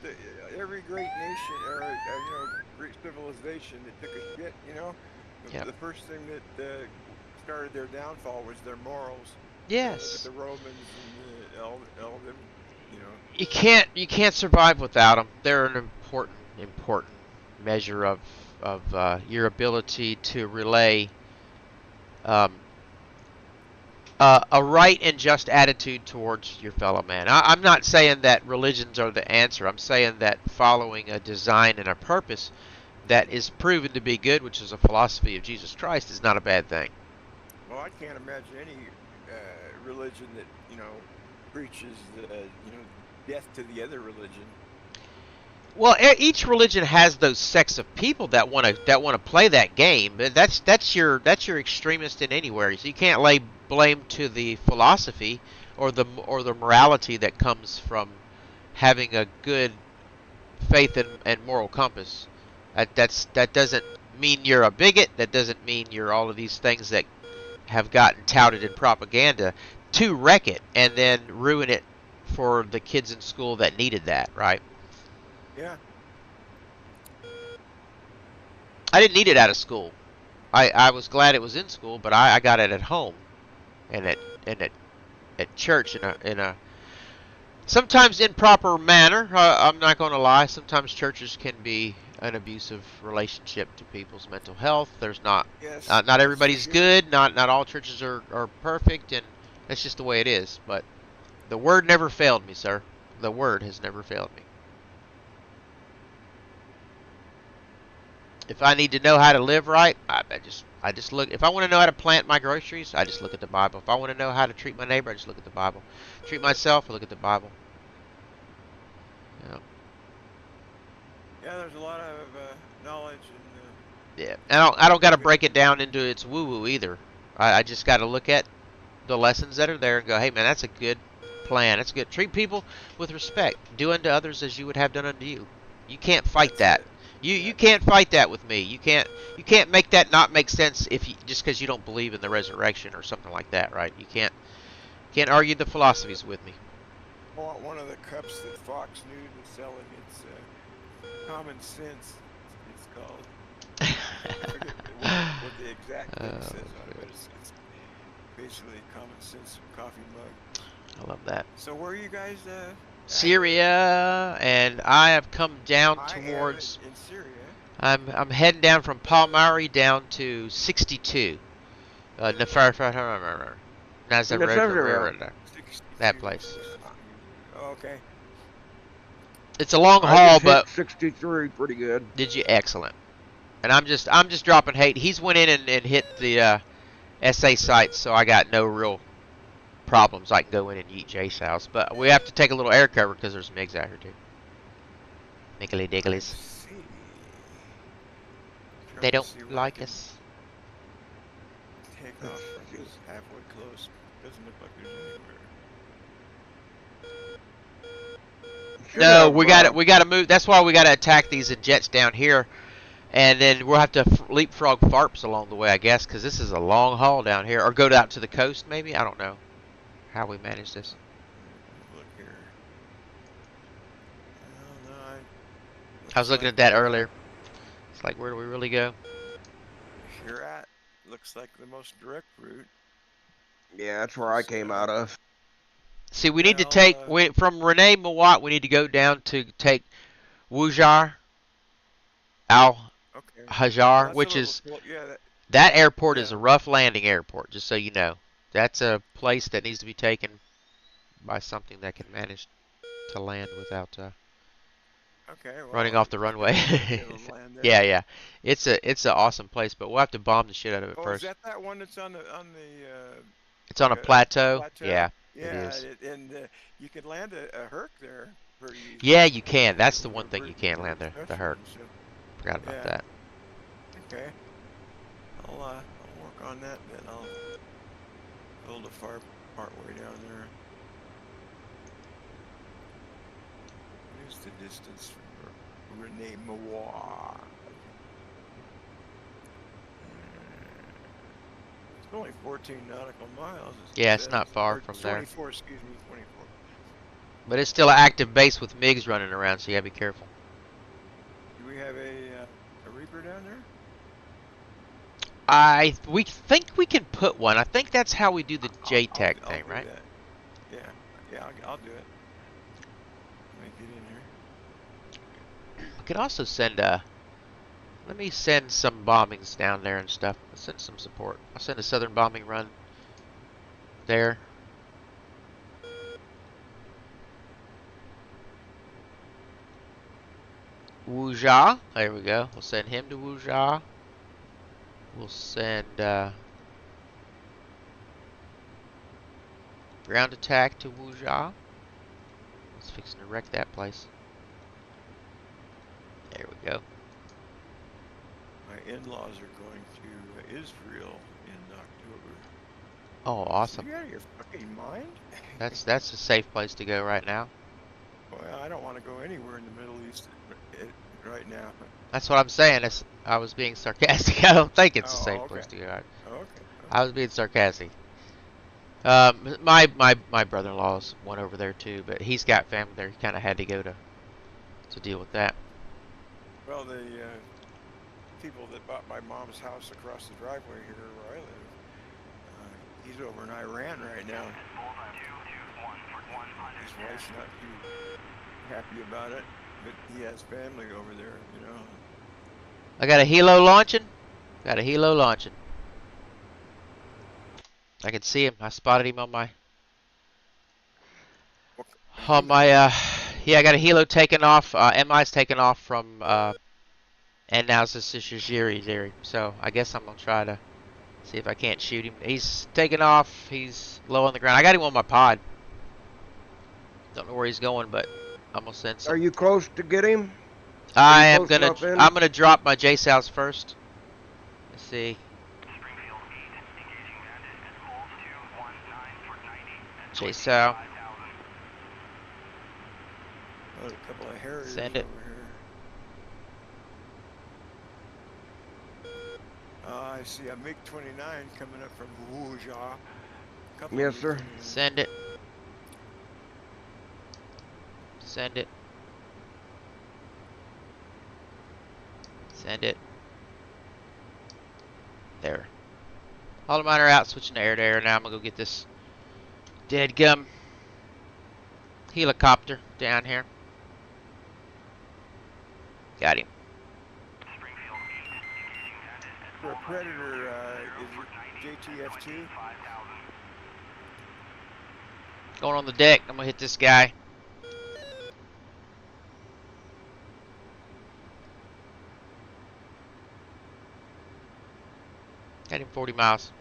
every great nation or great civilization that took a shit, Yep. the first thing that started their downfall was their morals. Look at Yes. the Romans and all of them. You can't survive without them. They're an important measure of your ability to relay um, a right and just attitude towards your fellow man. I'm not saying that religions are the answer. I'm saying that following a design and a purpose that is proven to be good, which is a philosophy of Jesus Christ, is not a bad thing. Well, I can't imagine any religion that preaches death to the other religion. Well, each religion has those sects of people that want to play that game. But that's your extremist in anywhere. So you can't lay blame to the philosophy or the morality that comes from having a good faith and moral compass. That doesn't mean you're a bigot. That doesn't mean you're all of these things that have gotten touted in propaganda to wreck it and then ruin it for the kids in school that needed that, right? Yeah. I didn't need it out of school. I was glad it was in school, but I got it at home and at church in a sometimes improper manner. I'm not going to lie. Sometimes churches can be an abusive relationship to people's mental health. There's not Yes. not everybody's good. Not all churches are perfect, and that's just the way it is. But the word never failed me, sir. The word has never failed me. If I need to know how to live right, I just look. If I want to know how to plant my groceries, I just look at the Bible. If I want to know how to treat my neighbor, I just look at the Bible. Treat myself, I look at the Bible. Yeah. Yeah, there's a lot of knowledge and. Yeah. I don't got to break it down into its woo woo either. I just got to look at the lessons that are there and go, hey man, that's a good plan. That's good. Treat people with respect. Do unto others as you would have done unto you. You can't fight that. You can't fight that with me. You can't make that not make sense if you just because you don't believe in the resurrection or something like that, right? You can't argue the philosophies with me. Well, one of the cups that Fox News is selling, it's Common Sense. It's called. I forget what the exact thing says on it, but it's basically Common Sense coffee mug. I love that. So where are you guys? Syria, and I have come down towards. In Syria. I'm heading down from Palmyra down to 62. That place. Okay. It's a long haul, but 63 pretty good. Did you? Excellent. And I'm just dropping hate. He's went in and hit the SA sites, so I got no real problems. I can go in and eat Jace house, but we have to take a little air cover because there's MiGs out here too. Niggly digglies. They don't like us. Take off from this halfway close. Doesn't look like there's anywhere. No, we got to move. That's why we got to attack these jets down here, and then we'll have to leapfrog FARPs along the way, I guess, because this is a long haul down here, or go out to the coast maybe. I don't know how we manage this. Look here. Well, no, I was looking at that earlier. It's like, where do we really go? If you're at, looks like the most direct route. Yeah, that's where I came out of. See, we need to take from Rene Mawat. We need to go down to take Wujar, Al Hajar, which is that airport is a rough landing airport. Just so you know, that's a place that needs to be taken by something that can manage to land without running off the runway. Yeah. It's an awesome place, but we'll have to bomb the shit out of it first. Is that one that's on the? It's on a plateau. Yeah. Yeah, it is. And you can land a Herc there pretty easy. Yeah, you can. That's the one thing you can't land there, the Herc. Forgot about that. Okay. I'll work on that, then I'll build a far part way down there. is the distance from Rene Mawar? It's only 14 nautical miles. Yeah, it's not far or from there. 24, excuse me, 24. But it's still an active base with MiGs running around, so you gotta be careful. Do we have a Reaper down there? We think we can put one. I think that's how we do the JTAC I'll thing, do right? that. Yeah, I'll do it. Let me get in here. I could also send let me send some bombings down there and stuff. I'll send some support. I'll send a southern bombing run there. Wuja. There we go. We'll send him to Wuja. We'll send ground attack to Wuja. It's fixing to wreck that place. There we go. My in-laws are going to Israel in October. Oh, awesome. You out of your fucking mind? That's a safe place to go right now. Well, I don't want to go anywhere in the Middle East right now. That's what I'm saying. I was being sarcastic. I don't think it's a safe okay. place to go. Okay. I was being sarcastic. My brother-in-law's went over there too, but he's got family there. He kind of had to go to deal with that. Well, the people that bought my mom's house across the driveway here where I live, he's over in Iran right now. His wife's not too happy about it, but he has family over there, you know. I got a helo launching. I can see him. I spotted him on my yeah, I got a helo taken off. MI's taken off from and now it's just Shajiri's area. So I guess I'm gonna try to see if I can't shoot him. He's taken off. He's low on the ground. I got him on my pod. Don't know where he's going, but I'm gonna send some. Are you close to get him? I'm gonna drop my JSOWs first. Let's see. JSOW. Oh, a couple of Harriers Send it. over here. I see a MiG-29 coming up from Wuja. Yes, sir. Send it. Send it. Send it. There. All of mine are out, switching to air to air. Now I'm gonna go get this dead gum helicopter down here. Got him. For a Predator, is it JTF2? Going on the deck. I'm gonna hit this guy. Got him 40 miles.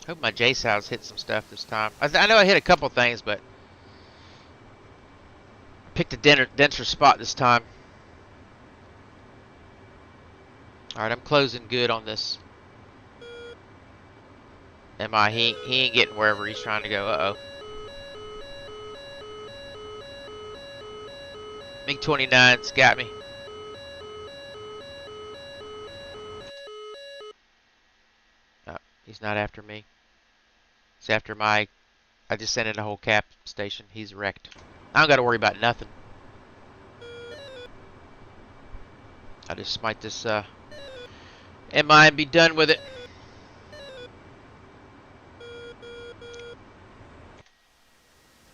Hope my JSOWs hit some stuff this time. I know I hit a couple things, but picked a denser spot this time. Alright, I'm closing good on this. MI, he ain't getting wherever he's trying to go. Uh-oh. MiG-29's got me. Oh, he's not after me. He's after my... I just sent in a whole cap station. He's wrecked. I don't got to worry about nothing. I just smite this MI and be done with it.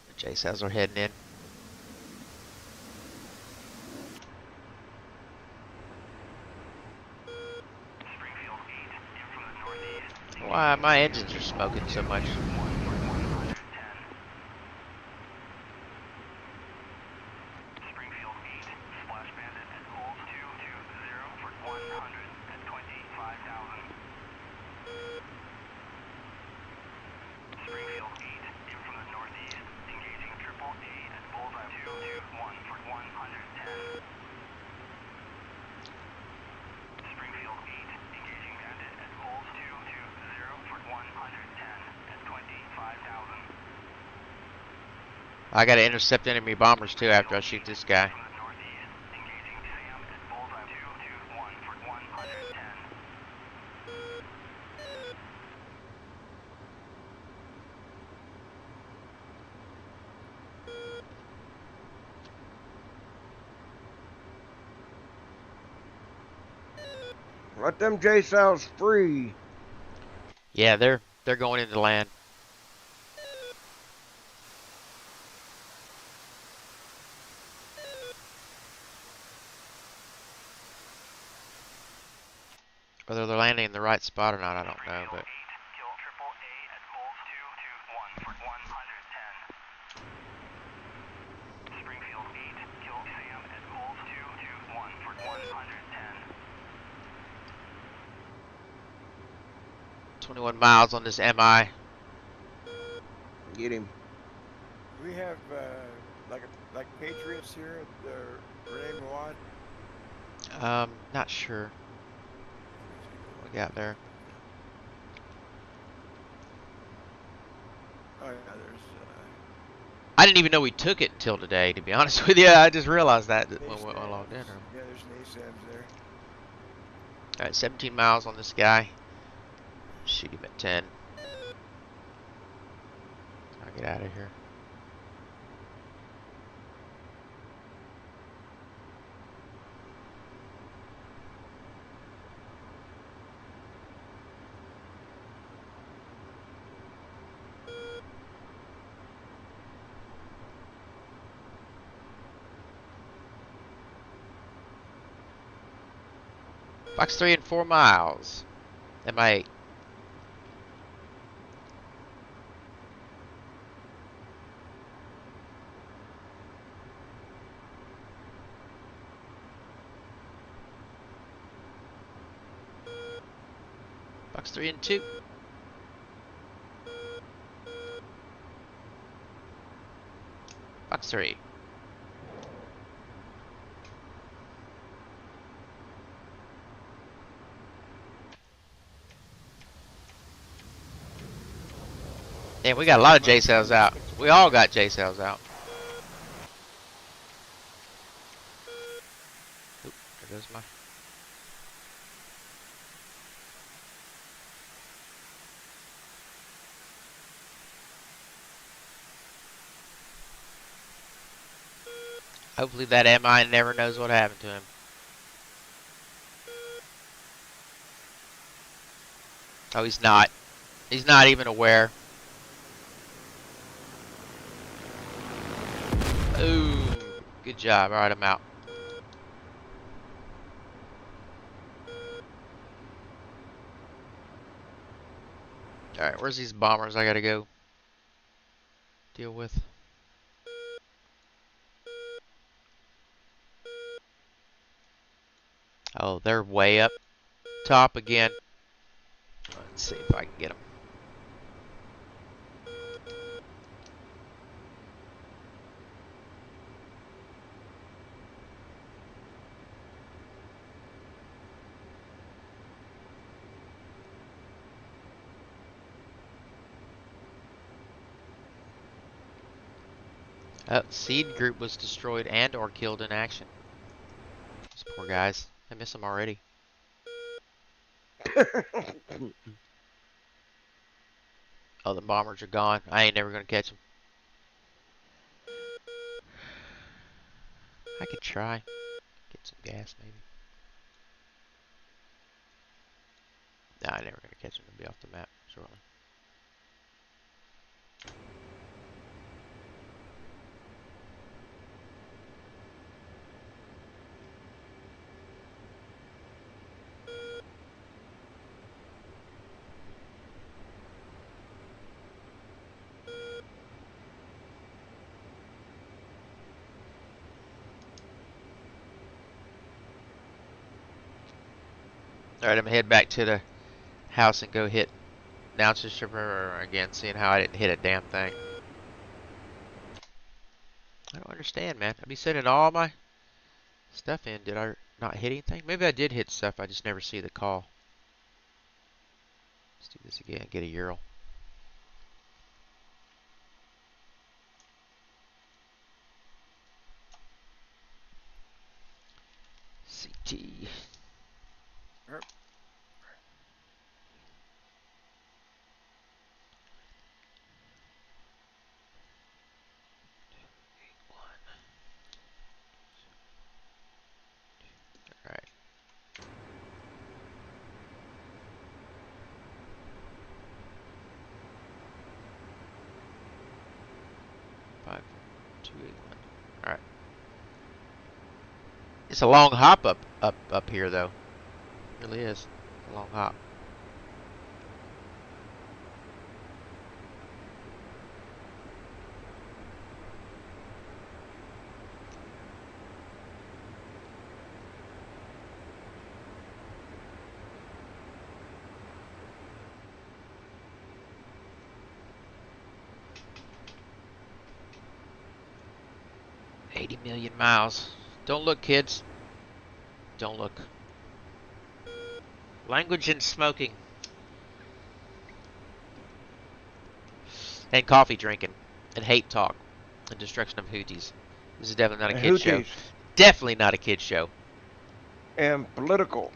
The JSOWs are heading in. Why my engines are smoking so much? I gotta intercept enemy bombers too after I shoot this guy. Let them J-cells free. Yeah, they're going into land. Whether they're landing in the right spot or not, I don't know, but Springfield 8, kill Sam at Coles 221 for 110. 21 miles on this MI. Get him. We have like Patriots here at the Rene Mawad. Not sure what we got there. Oh yeah, there's I didn't even know we took it until today, to be honest with you. I just realized that when we logged in. Yeah, there's an ASAMs there. Alright, 17 miles on this guy. Shoot him at 10. I'll get out of here. Fox 3 and 4 miles. MI8. Fox 3 and 2. Fox 3. Damn, we got a lot of J cells out. We all got J cells out. Oop, there goes my. Hopefully that MI never knows what happened to him. Oh, he's not. He's not even aware. Ooh, good job. Alright, I'm out. Alright, where's these bombers I gotta go deal with? Oh, they're way up top again. Let's see if I can get them. Oh, Seed Group was destroyed and or killed in action. These poor guys. I miss them already. Oh, the bombers are gone. I ain't never gonna catch them. I could try. Get some gas, maybe. Nah, I'm never gonna catch them. They'll be off the map shortly. Alright, I'm gonna head back to the house and go hit announcer stripper again, seeing how I didn't hit a damn thing. I don't understand, man. I'd be sending all my stuff in. Did I not hit anything? Maybe I did hit stuff. I just never see the call. Let's do this again. Get a Ural. T. Yep. All right. Five, 281. All right. It's a long hop up here though. It really is a long hop. $80 million miles. Don't look, kids. Don't look. Language and smoking. And coffee drinking. And hate talk. And destruction of Houthis. This is definitely not a kid's show. Houthis. Definitely not a kid's show. And political.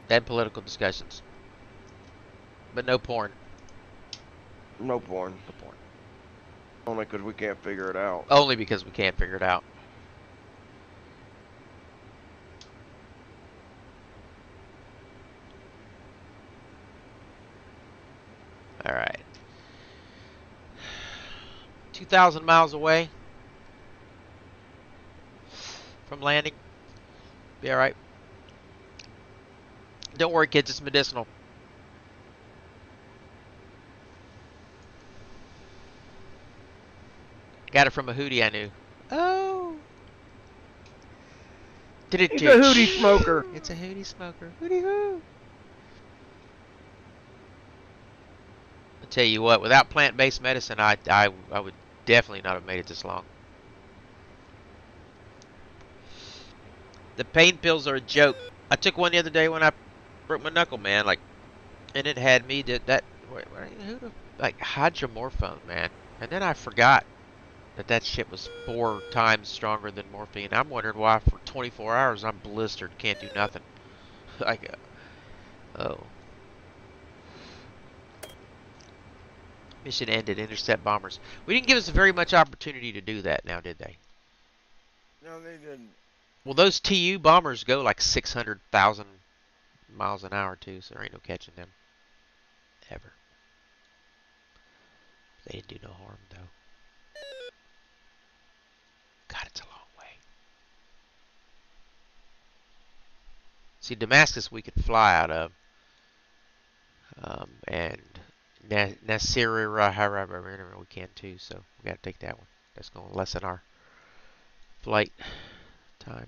And political discussions. But no porn. No porn. No porn. Only because we can't figure it out. Only because we can't figure it out. Alright. 2,000 miles away from landing. Be alright. Don't worry, kids, it's medicinal. Got it from a Houthi I knew. Oh. Did it He's do? a Houthi smoker. It's a Houthi smoker. Hootie hoo. I'll tell you what, without plant-based medicine, I would definitely not have made it this long. The pain pills are a joke. I took one the other day when I broke my knuckle, man. Like, and it had me like hydromorphone, man. And then I forgot that shit was 4 times stronger than morphine. I'm wondering why for 24 hours I'm blistered, can't do nothing. Like, oh. Mission ended. Intercept bombers. We didn't give us very much opportunity to do that now, did they? No, they didn't. Well, those TU bombers go like 600,000 miles an hour too, so there ain't no catching them. Ever. They didn't do no harm though. God, it's a long way. See, Damascus we could fly out of. And Nasiriyah we can too, so we gotta take that one. That's gonna lessen our flight time.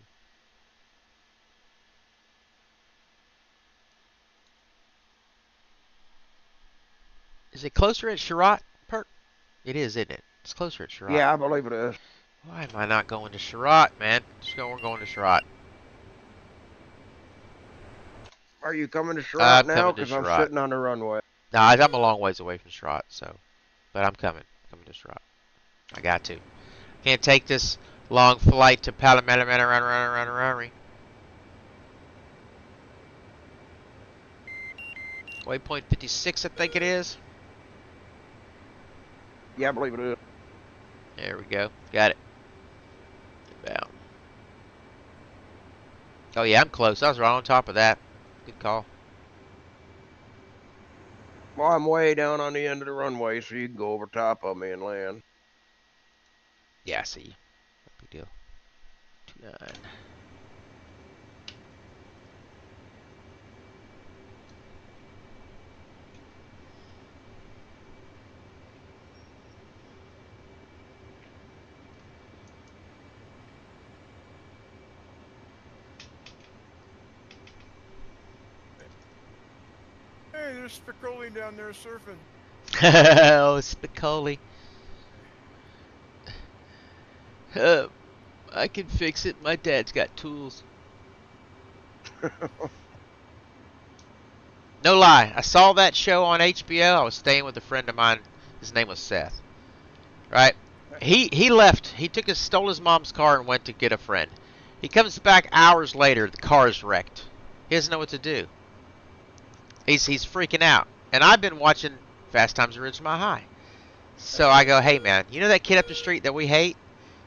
Is it closer at Sharat, Perk? It is, isn't it? It's closer at Sharat. Yeah, I believe it is. Why am I not going to Sharat, man? We're going to Sharat. Are you coming to I'm Sharat now? coming to Because I'm Sharat. sitting on the runway. No, I'm a long ways away from Sharat, so. But I'm coming to Sharat. I got to. Can't take this long flight to Palomar. Waypoint 56, I think it is. Yeah, I believe it is. There we go. Got it. Inbound. Oh yeah, I'm close. I was right on top of that. Good call. Well, I'm way down on the end of the runway, so you can go over top of me and land. Yeah, I see you. No big deal. 29. Hey, there's Spicoli down there surfing. Oh, Spicoli. I can fix it. My dad's got tools. No lie. I saw that show on HBO. I was staying with a friend of mine. His name was Seth. Right? He left. He stole his mom's car and went to get a friend. He comes back hours later. The car is wrecked. He doesn't know what to do. He's freaking out. And I've been watching Fast Times at Ridgemont High. So I go, hey man, you know that kid up the street that we hate?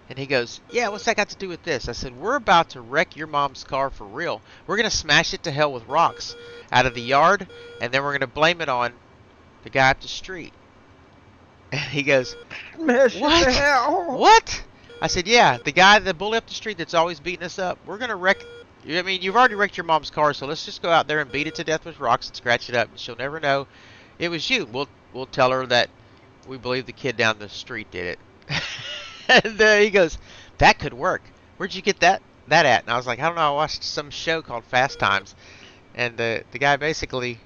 And he goes, yeah, what's that got to do with this? I said, we're about to wreck your mom's car for real. We're going to smash it to hell with rocks out of the yard, and then we're going to blame it on the guy up the street. And he goes, Smash it what? to hell. What? I said, yeah, the bully up the street that's always beating us up. We're going to wreck. I mean, you've already wrecked your mom's car, so let's just go out there and beat it to death with rocks and scratch it up, and she'll never know it was you. We'll tell her that we believe the kid down the street did it. And he goes, that could work. Where'd you get that at? And I was like, I don't know. I watched some show called Fast Times, and the guy basically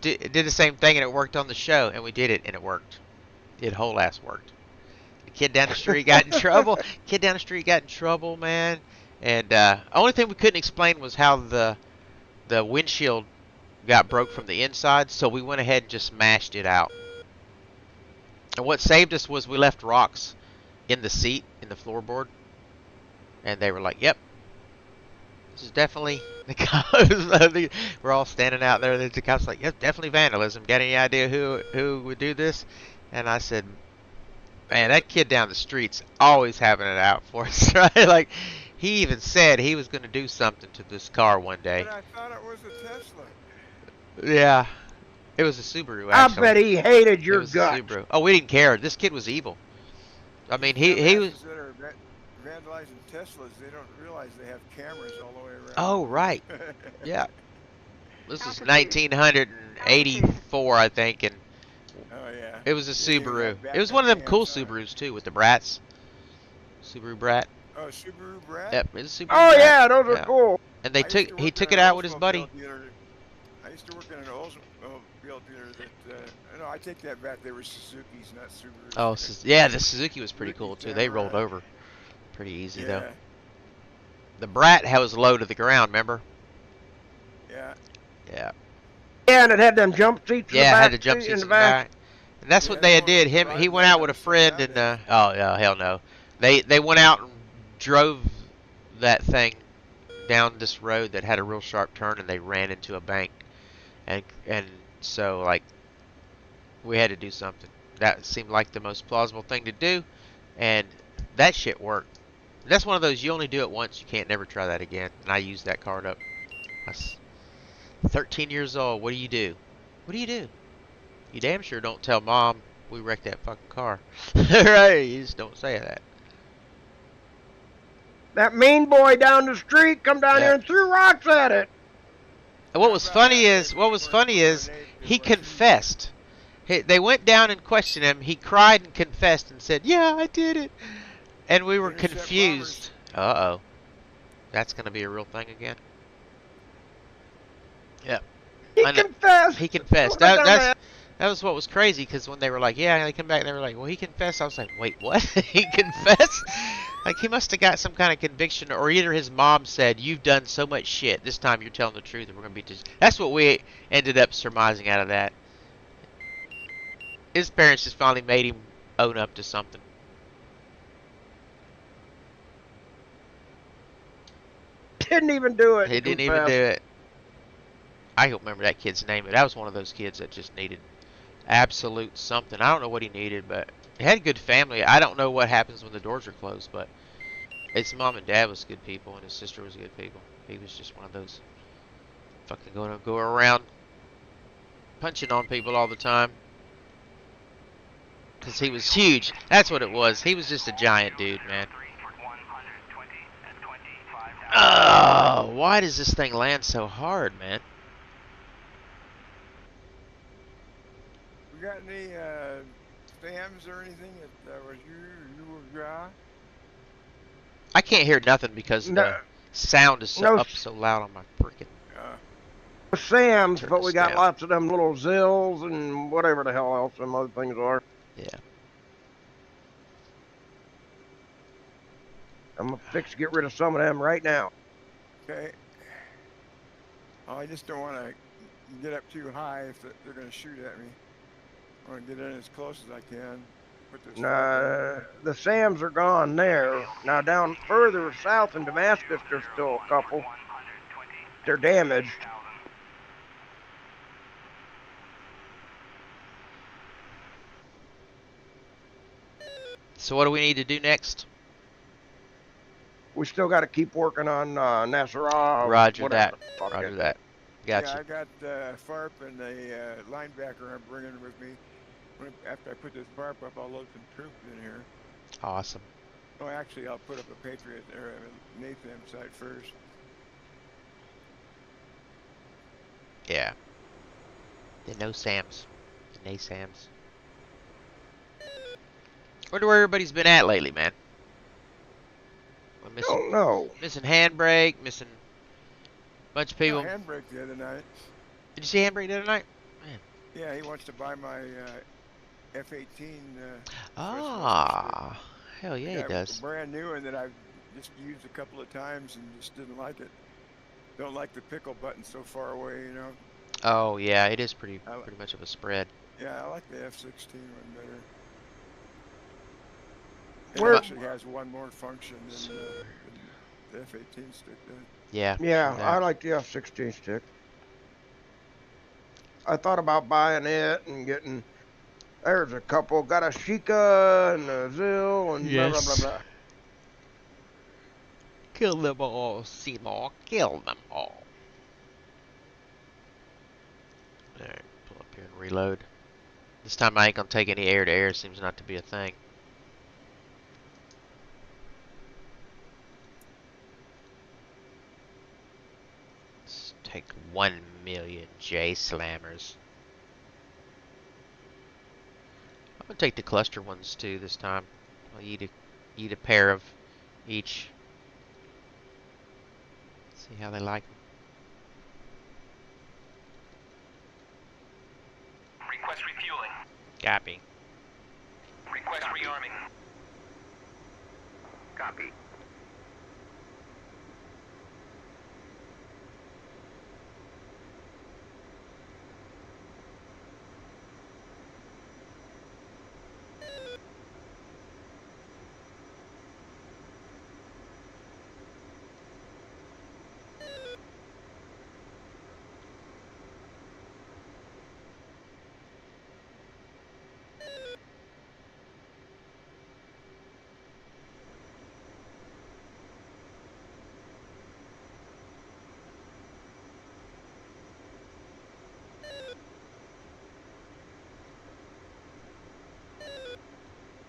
did the same thing, and it worked on the show, and we did it, and it worked. It whole ass worked. The kid down the street got in trouble. Kid down the street got in trouble, man. And only thing we couldn't explain was how the windshield got broke from the inside, so we went ahead and just smashed it out. And what saved us was we left rocks in the seat, in the floorboard, and they were like, yep, this is definitely the cops. We're all standing out there, and the cops like, yep, definitely vandalism. Got any idea who would do this? And I said, man, that kid down the street's always having it out for us, right? Like, he even said he was going to do something to this car one day. But I thought it was a Tesla. Yeah, it was a Subaru, I actually. bet he hated It your was a guts. Subaru. Oh, we didn't care. This kid was evil. I mean, he was... That are vandalizing Teslas, they don't realize they have cameras all the way around. Oh, right. Yeah. This is 1984, I think, and Oh, yeah. it was a Yeah, you Subaru. got It was one of them cool backup cams on it. Subarus, too, with the brats. Subaru Brat. Oh, Subaru Brat? Yep, it's a Subaru Oh Brat. yeah, those are Yeah. cool. And I used to he work took in it an out with his Oldsmobile buddy. dealer. I used to work in an Oldsmobile dealer that, no, I take that back. They were Suzuki's, not Subarus. Oh, yeah, the Suzuki was pretty Suzuki cool, too. They rolled Samurai. over pretty easy, Yeah, though. The Brat was low to the ground, remember? yeah. Yeah. Yeah, and it had them jump seats in Yeah, the back. had the jump seat seats in the back. And that's what they did. He went out with a friend, and oh yeah, hell no. They went out and drove that thing down this road that had a real sharp turn, and they ran into a bank, and so like we had to do something. That seemed like the most plausible thing to do, and that shit worked. That's one of those, you only do it once, you can't never try that again. And I used that card up. I was 13 years old. What do you do? What do you do? You damn sure don't tell mom we wrecked that fucking car. Right? You just don't say that. That mean boy down the street come down here and threw rocks at it. And what was funny is he confessed. They went down and questioned him. He cried and confessed and said, "Yeah, I did it." And we were Intercept confused. Uh-oh. That's going to be a real thing again. Yeah. He I know. confessed. He confessed. That was what was crazy, because when they were like, yeah, they come back and they were like, well, he confessed. I was like, wait, what? He confessed? Like, he must have got some kind of conviction, or either his mom said, you've done so much shit. This time you're telling the truth, and we're going to beat this. That's what we ended up surmising out of that. His parents just finally made him own up to something. Didn't even do it. He didn't even do it. I don't remember that kid's name, but that was one of those kids that just needed absolute something. I don't know what he needed, but he had a good family. I don't know what happens when the doors are closed, but his mom and dad was good people, and his sister was good people. He was just one of those fucking go around punching on people all the time. Because he was huge. That's what it was. He was just a giant dude, man. Oh, why does this thing land so hard, man? We got any spams or anything that was you or Ja? I can't hear nothing because the sound is so up so loud on my freaking... Sam's, Turn but this we got down. lots of them little Zills and whatever the hell else some other things are. Yeah. I'm gonna fix to get rid of some of them right now. Okay. Oh, I just don't want to get up too high if they're going to shoot at me. I want to get in as close as I can. put this far down. The Sams are gone there. Now down further south in Damascus, there's still a couple. They're damaged. So what do we need to do next? We still got to keep working on Nasrallah. Roger whatever that. the fuck Roger it- that. Yeah, Gotcha. I got FARP and a linebacker I'm bringing with me. After I put this FARP up, I'll load some troops in here. Awesome. Oh, actually, I'll put up a Patriot or a Nathan site first. Yeah. The no Sams. The nay Sams. Wonder where everybody's been at lately, man. We're Don't know. missing Handbrake, missing a bunch of No, people. Handbrake the other night. Did you see Handbrake the other night? Man. Yeah, he wants to buy my F-18. Ah, hell yeah, he A does. brand new one that I've just used a couple of times and just didn't like it. Don't like the pickle button so far away, you know. Oh yeah, it is pretty I- much of a spread. Yeah, I like the F-16 one better. Where- It actually has one more function than the F-18 stick does. Yeah. Yeah, true I that. like the F-16 stick. I thought about buying it and getting. There's a couple. Got a Sheikah and a Zill and blah blah blah Yes. blah. Kill them all, Seymour. Kill them all. Alright, pull up here and reload. This time I ain't gonna take any air to air. Seems not to be a thing. Let's take 1,000,000 J slammers. I'm gonna take the cluster ones too this time. I'll eat a pair of each. See how they like them. Request refueling. Copy. Request rearming. Copy.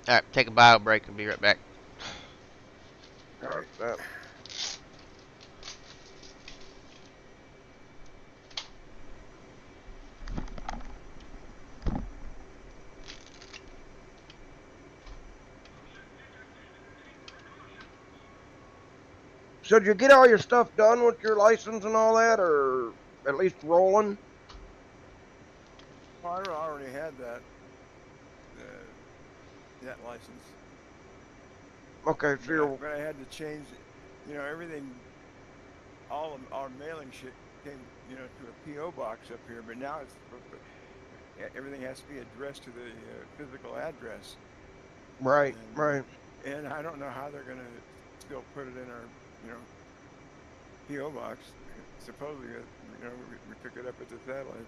Alright, take a bio break and be right back. Got that. So did you get all your stuff done with your license and all that, or at least rolling? Oh, I already had that license. Okay, so you're But I had to change, you know, everything. All of our mailing shit came, you know, to a PO box up here. But now everything has to be addressed to the physical address. right, And, right. And I don't know how they're gonna still put it in our, you know, PO box. Supposedly, you know, we pick it up at the satellite.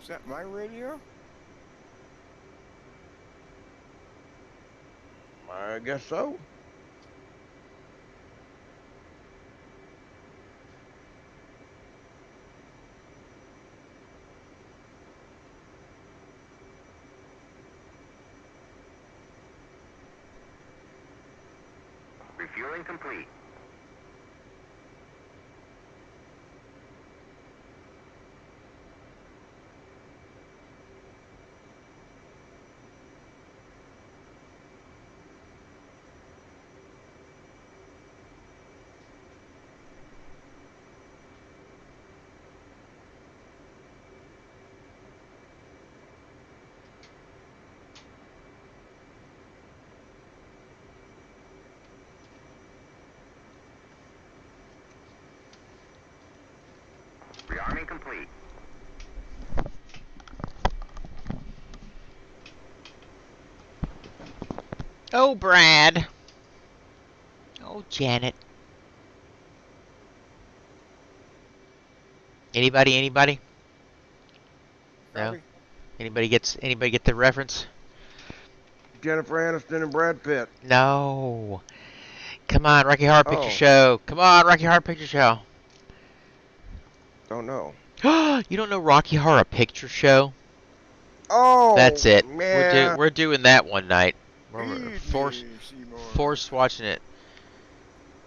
Is that my radio? I guess so. Refueling complete. complete. Oh, Brad. Oh, Janet. Anybody? Anybody? No. Copy. Anybody get the reference? Jennifer Aniston and Brad Pitt. No. Come on, Rocky Horror Picture Oh, Show. Come on, Rocky Horror Picture Show. don't know. You don't know Rocky Horror Picture Show? Oh, That's it. yeah. We're doing that one night. We're Feed force me, Seymour. watching it.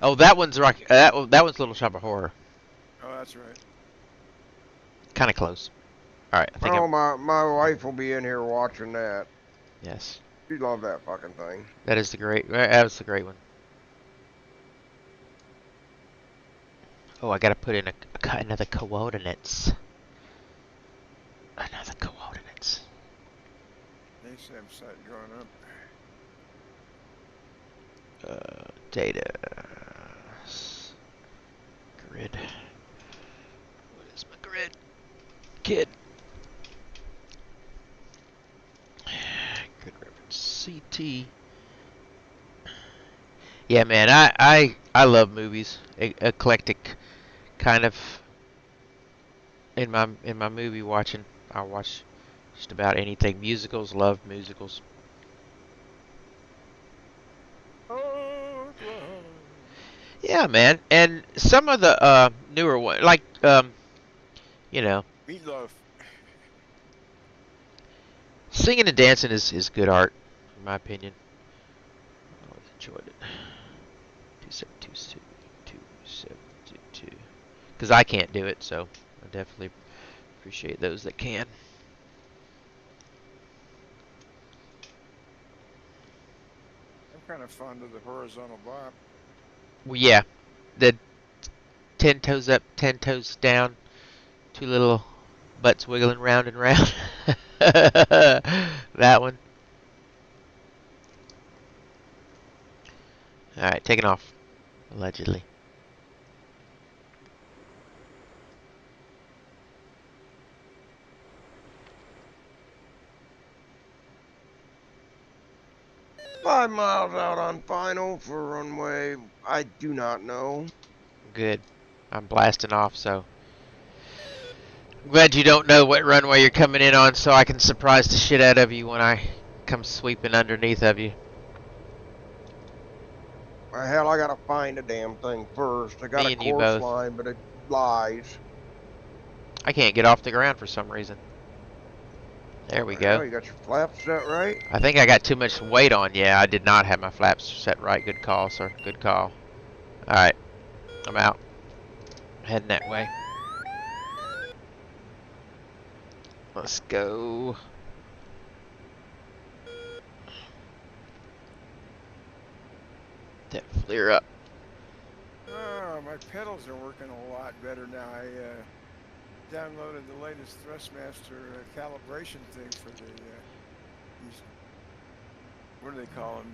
Oh, that one's Rocky. That one's Little Shop of Horror. Oh, that's right. Kind of close. All right, I think Oh, I'm. my wife will be in here watching that. Yes, She loves that fucking thing. that is the great. That was the great one. Oh, I gotta put in another coordinates. Another coordinates. Nice site going up. Data. Grid. What is my grid? Kid. Grid reference. CT. Yeah, man, I love movies. Eclectic kind of in my movie watching. I watch just about anything. Musicals, love musicals. Oh, Yeah, man. And some of the newer ones, like you know, Meatloaf. singing and dancing is good art, in my opinion. I always enjoyed it. 2722. Because I can't do it, so I definitely appreciate those that can. I'm kind of fond of the horizontal bop. Well, yeah, the 10 toes up, 10 toes down, two little butts wiggling round and round. That one. Alright, taking off. Allegedly. $5 miles out on final for runway. I do not know. Good. I'm blasting off, so. I'm glad you don't know what runway you're coming in on, so I can surprise the shit out of you when I come sweeping underneath of you. Well, hell, I gotta find a damn thing first. I got Me a and you course both. line, but it lies. I can't get off the ground for some reason. There we Hell, go. you got your flaps set right? I think I got too much weight on. Yeah, I did not have my flaps set right. Good call, sir. Good call. Alright. I'm out. Heading that way. Let's go. That flare up. Oh, my pedals are working a lot better now. I downloaded the latest Thrustmaster calibration thing for the these, what do they call them?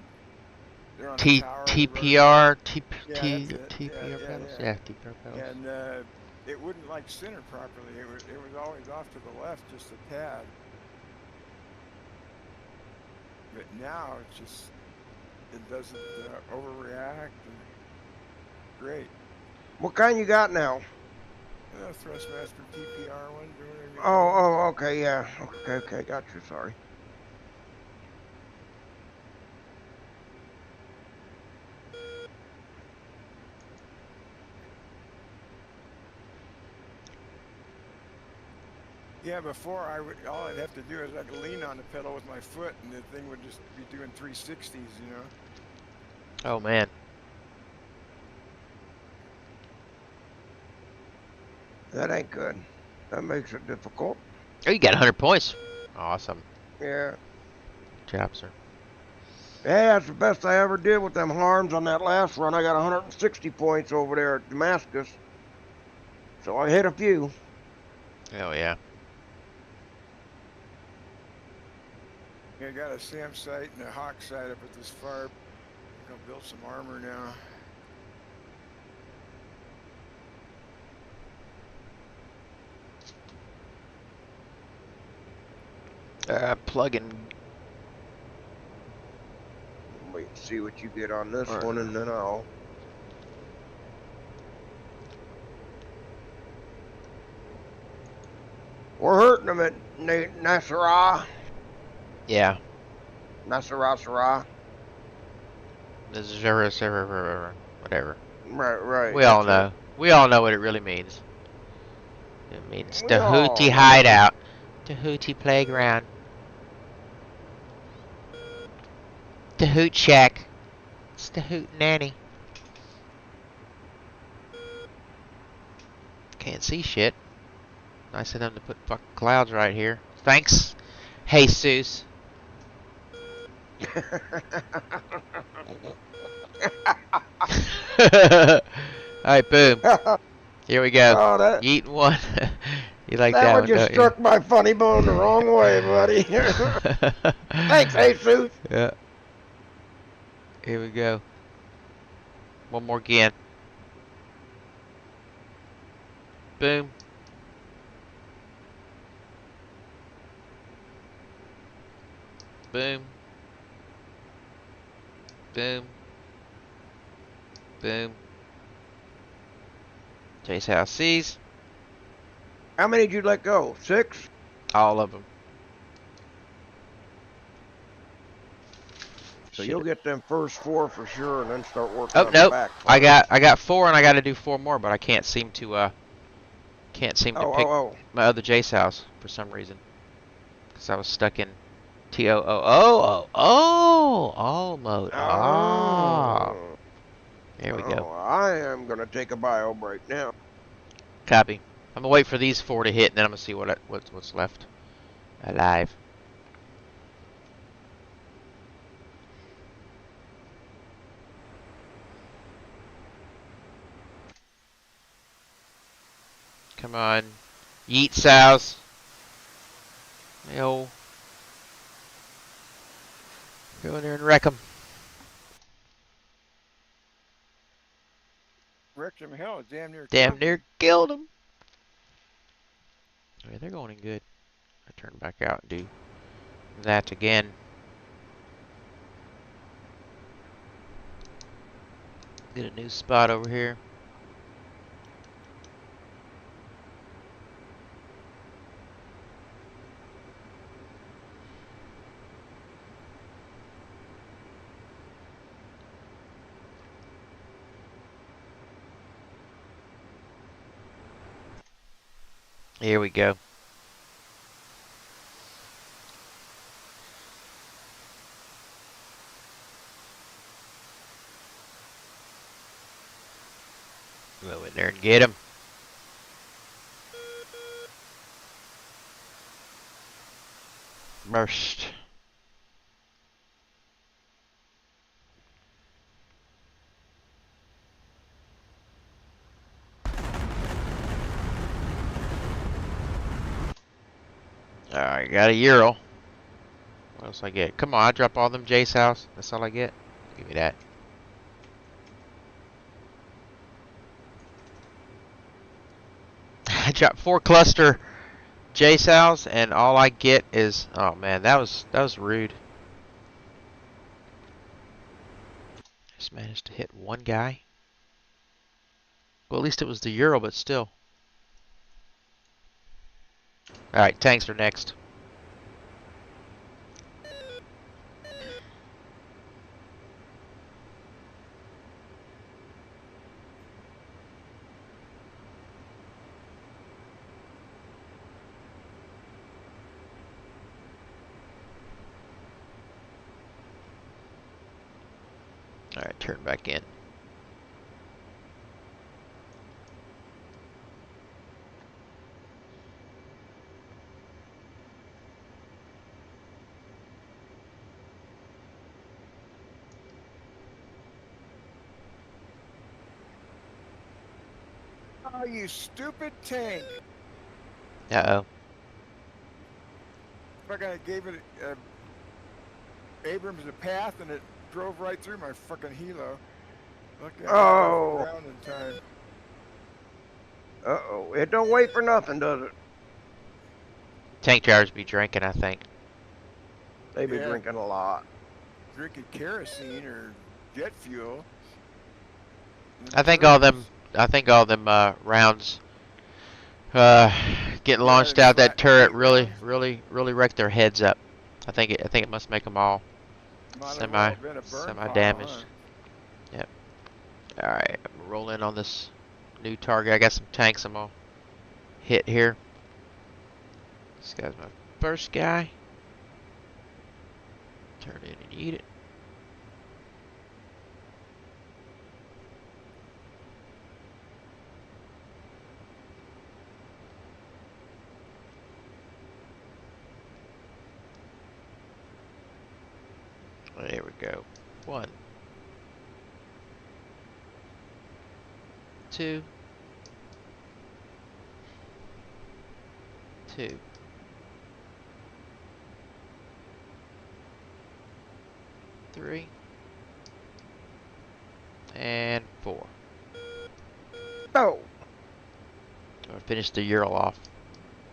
They're on a tower. TPR, Yeah, that's it. TPR Yeah, pedals. yeah. Yeah, TPR pedals. And it wouldn't like center properly. It was always off to the left, just a tad. But now it's just it doesn't overreact. And great. What kind you got now? Thrustmaster TPR one. Oh, okay, yeah. Okay, got you, sorry. Yeah, before all I'd have to do is I'd lean on the pedal with my foot, and the thing would just be doing 360s, you know. Oh man. That ain't good. That makes it difficult. Oh, you got 100 points. Awesome. Yeah. Good job, sir. Yeah, that's the best I ever did with them harms on that last run. I got 160 points over there at Damascus. So I hit a few. Oh yeah. I got a SAM sight and a Hawk sight up at this farm. I'll build some armor now. Plug-in. Wait and see what you get on this Alright. one, and then I'll. We're hurting them at Nasserah. Yeah. Nasserah. Whatever. Right. We all that's know. it. We all know what it really means. It means We the all Hootie know. hideout. The Hootie playground. The Hoot shack. It's the Hoot nanny. Can't see shit. Nice of them to put fucking clouds right here. Thanks, Jesus. Alright, boom. Here we go. Oh, that Yeeting one. You like that that one one, just don't struck my funny bone the wrong way, buddy. you? Thanks, Jesus. Yeah. Here we go. One more again. Boom. Boom. Boom. Boom. Chase House sees. How many did you let go? 6? All of them. So you'll get them first 4 for sure, and then start working Oh on the nope. back. I got 4 and I got to do 4 more, but I can't seem to pick my other Jace house for some reason. Because I was stuck in all mode. Oh. There we go. I am gonna take a bio break now. Copy. I'm gonna wait for these 4 to hit, and then I'm gonna see what's left alive. Come on, yeet sows. Yo, go in there and wreck them. Wrecked him, hell, damn near. Damn near killed them. Okay, they're going in good. I turn back out and do that again. Get a new spot over here. Here we go. Go in there and get him. Burst. Alright, got a Euro. What else I get? Come on, I drop all them Jace house. That's all I get. Give me that. I dropped 4 cluster Jace house, and all I get is, oh man, that was rude. Just managed to hit one guy. Well, at least it was the Euro, but still. Alright, tanks are next. Alright, turn back in. Oh, you stupid tank! Uh-oh. Fucking I gave it Abrams a path, and it drove right through my fucking helo. Lucky I got off the ground in time. Uh-oh. It don't wait for nothing, does it? Tank drivers be drinking, I think. They be Yeah. drinking a lot. Drinking kerosene or jet fuel. I think all them rounds getting launched out that turret really wrecked their heads up. I think it must make them all Might have well been a burn pile, huh? damaged. Yep. All right, I'm rolling on this new target. I got some tanks I'm gonna hit here. This guy's my first guy. Turn in and eat it. There we go. 1, 2, 2, 3, and 4. Oh, I'll finish the Ural off.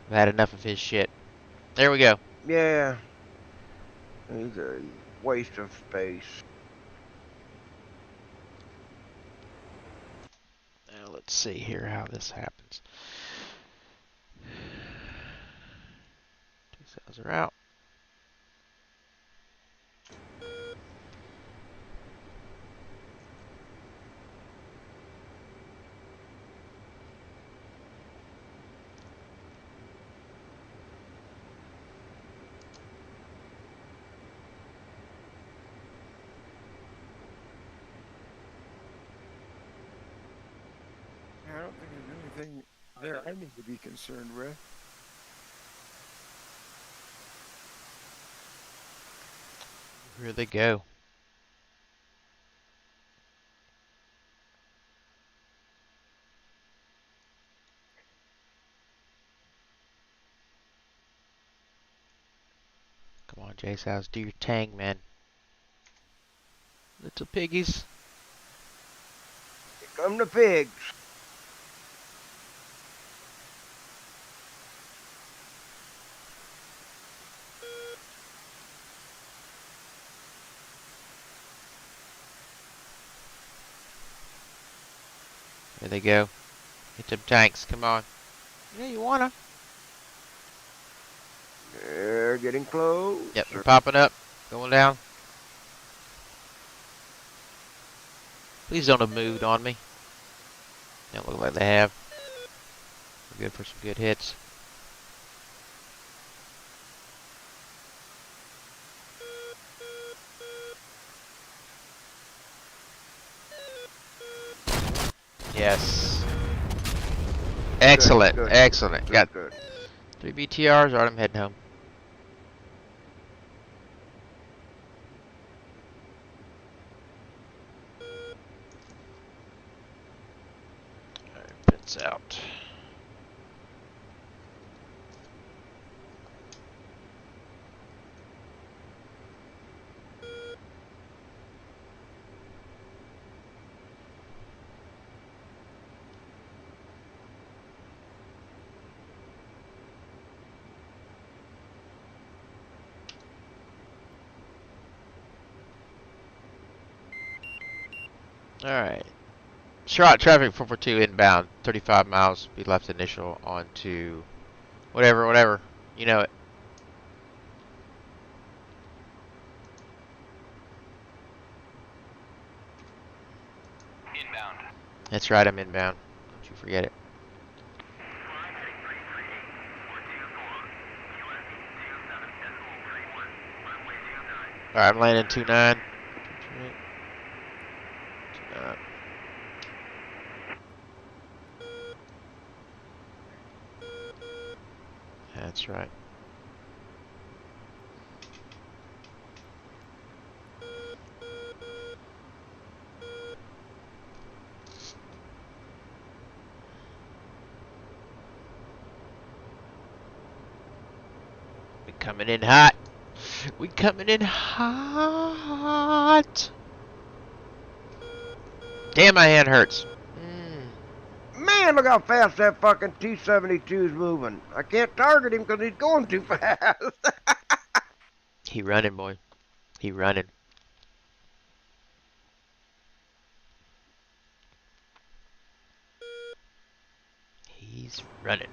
I've had enough of his shit. There we go. yeah. He's a waste of space. Now let's see here how this happens. 2 cells are out. I don't think there's anything there I need to be concerned with. Here they go. Come on, Jace House, do your tang, man. Little piggies. Here come the pigs. There they go. Hit them tanks, come on. Yeah, you wanna. They're getting close. Yep, they're popping up. Going down. Please don't have moved on me. Don't look like they have. We're good for some good hits. Yes. Excellent, Good, good, excellent. good, Got good. 3 BTRs. Alright, I'm heading home. Alright, fence out. Alright. Charlotte traffic 442 inbound. 35 miles. Be left initial onto whatever. You know it. Inbound. That's right, I'm inbound. Don't you forget it. Alright, I'm landing 29. 29. That's right. We coming in hot. We coming in hot. Damn, my hand hurts. Man, look how fast that fucking T-72 is moving. I can't target him because he's going too fast. He running, boy. He running. He's running.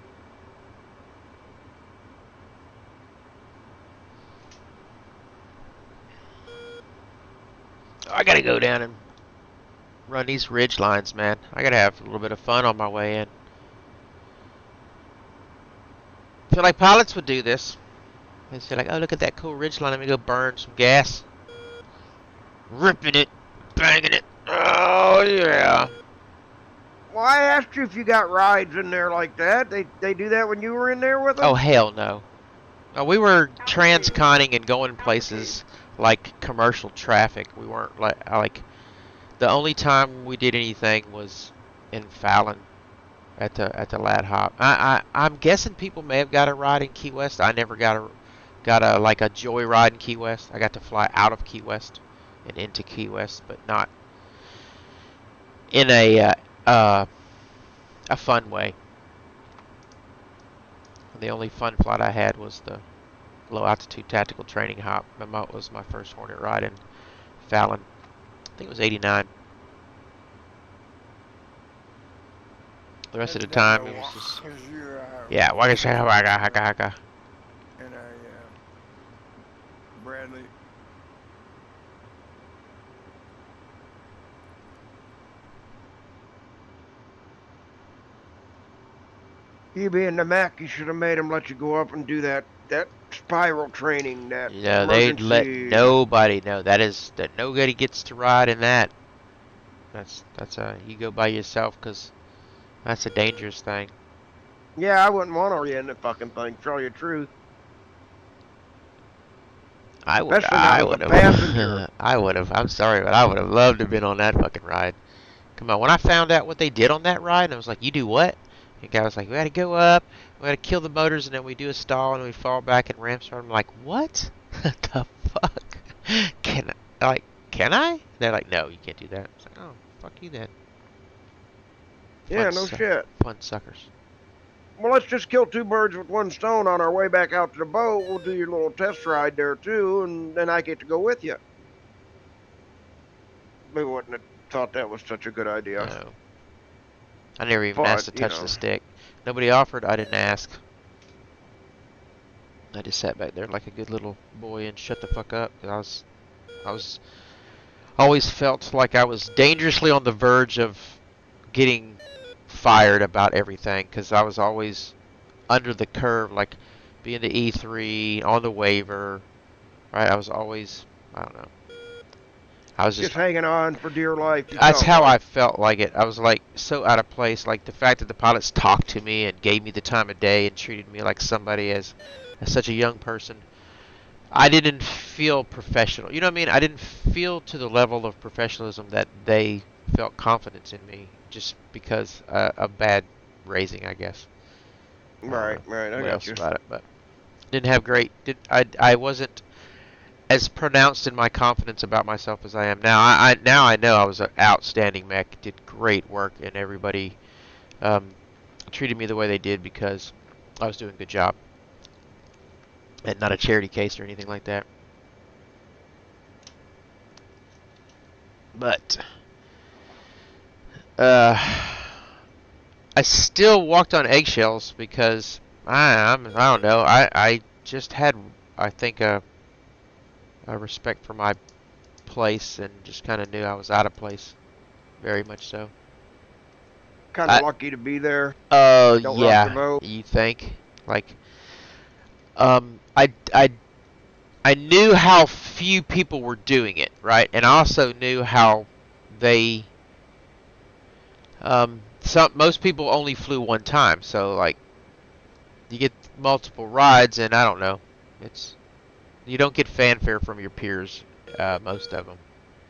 I gotta go down and run these ridge lines, man. I gotta have a little bit of fun on my way in. I feel like pilots would do this. They say like, oh, look at that cool ridge line. Let me go burn some gas. Ripping it. Banging it. Oh, yeah. Well, I asked you if you got rides in there like that. They do that when you were in there with them? Oh, hell no. We were transconning and going places like commercial traffic. We weren't like the only time we did anything was in Fallon at the Lad Hop. I'm guessing people may have got a ride in Key West. I never got a like a joy ride in Key West. I got to fly out of Key West and into Key West, but not in a fun way. The only fun flight I had was the low altitude tactical training hop. That was my first Hornet ride in Fallon. I think it was '89. The rest of the time it was just yeah, waka shaka waka haka haka. And Bradley. You being the Mac, you should have made them let you go up and do that spiral training. That Yeah, they'd let nobody know. That nobody gets to ride in that. That's you go by yourself because that's a dangerous thing. Yeah, I wouldn't want to in the fucking thing. To tell you the truth. I would have. I would have. I'm sorry, but I would have loved to have been on that fucking ride. Come on, when I found out what they did on that ride, I was like, "You do what?" And the guy was like, "We got to go up, we got to kill the motors, and then we do a stall, and we fall back and ramp start." I'm like, "What? What the fuck? Can I?" And they're like, "No, you can't do that." I was like, "Oh, fuck you then." Yeah, no shit. Fun suckers. Well, let's just kill two birds with one stone on our way back out to the boat. We'll do your little test ride there too, and then I get to go with you. We wouldn't have thought that was such a good idea. No. I never even asked to touch the stick. Nobody offered, I didn't ask. I just sat back there like a good little boy and shut the fuck up. I was always felt like I was dangerously on the verge of getting fired about everything because I was always under the curve, like being the E3 on the waiver, right? I was always, I don't know. I was just hanging on for dear life. That's how I felt like it. I was like so out of place. Like the fact that the pilots talked to me and gave me the time of day and treated me like somebody as such a young person. I didn't feel professional. You know what I mean? I didn't feel to the level of professionalism that they felt confidence in me just because of bad raising, I guess. Right. I got you. About it, but didn't have great. I wasn't as pronounced in my confidence about myself as I am now. Now I know I was an outstanding mech. Did great work, and everybody treated me the way they did because I was doing a good job, and not a charity case or anything like that. But I still walked on eggshells because I don't know. I just had, I think, a respect for my place and just kind of knew I was out of place, very much so. Kind of lucky to be there. Oh yeah, you think? Like, I knew how few people were doing it, right? And I also knew how they, most people only flew one time, so like, you get multiple rides, and I don't know, you don't get fanfare from your peers. Most of them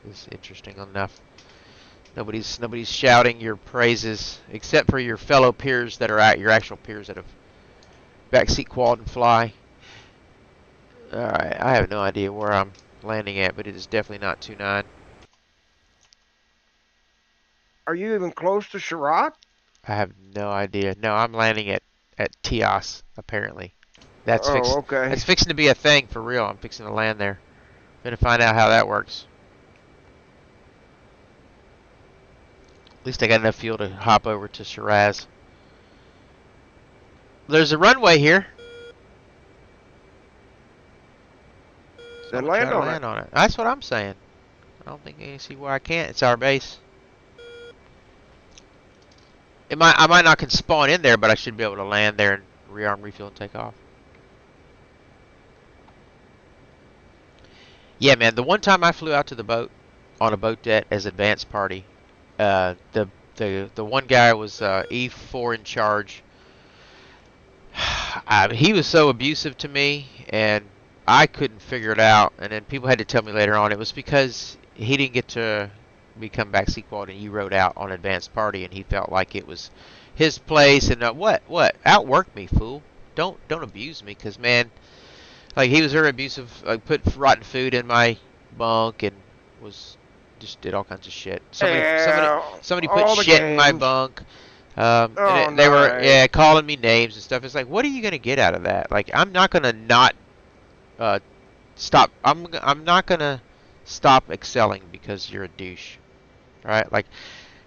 is interesting enough. Nobody's shouting your praises except for your fellow peers that are your actual peers that have backseat quad and fly. All right, I have no idea where I'm landing at, but it is definitely not 29. Are you even close to Sherrod? I have no idea. No, I'm landing at Tias apparently. Oh, okay. That's fixing to be a thing for real. I'm fixing to land there. Gonna find out how that works. At least I got enough fuel to hop over to Shiraz. There's a runway here. So Then I'm gonna try to land land on it. That's what I'm saying. I don't think I can see why I can't. It's our base. I might not can spawn in there, but I should be able to land there and rearm, refuel, and take off. Yeah, man. The one time I flew out to the boat on a boat deck as advance party, the one guy was E4 in charge. He was so abusive to me, and I couldn't figure it out. And then people had to tell me later on it was because he didn't get to become backseat quad, and he rode out on advanced party, and he felt like it was his place. And what outwork me, fool. Don't abuse me, because man, like, he was very abusive. Like, put rotten food in my bunk and just did all kinds of shit. Somebody put shit in my bunk. They were calling me names and stuff. It's like, what are you gonna get out of that? Like, I'm not gonna not stop. I'm not gonna stop excelling because you're a douche, right? Like,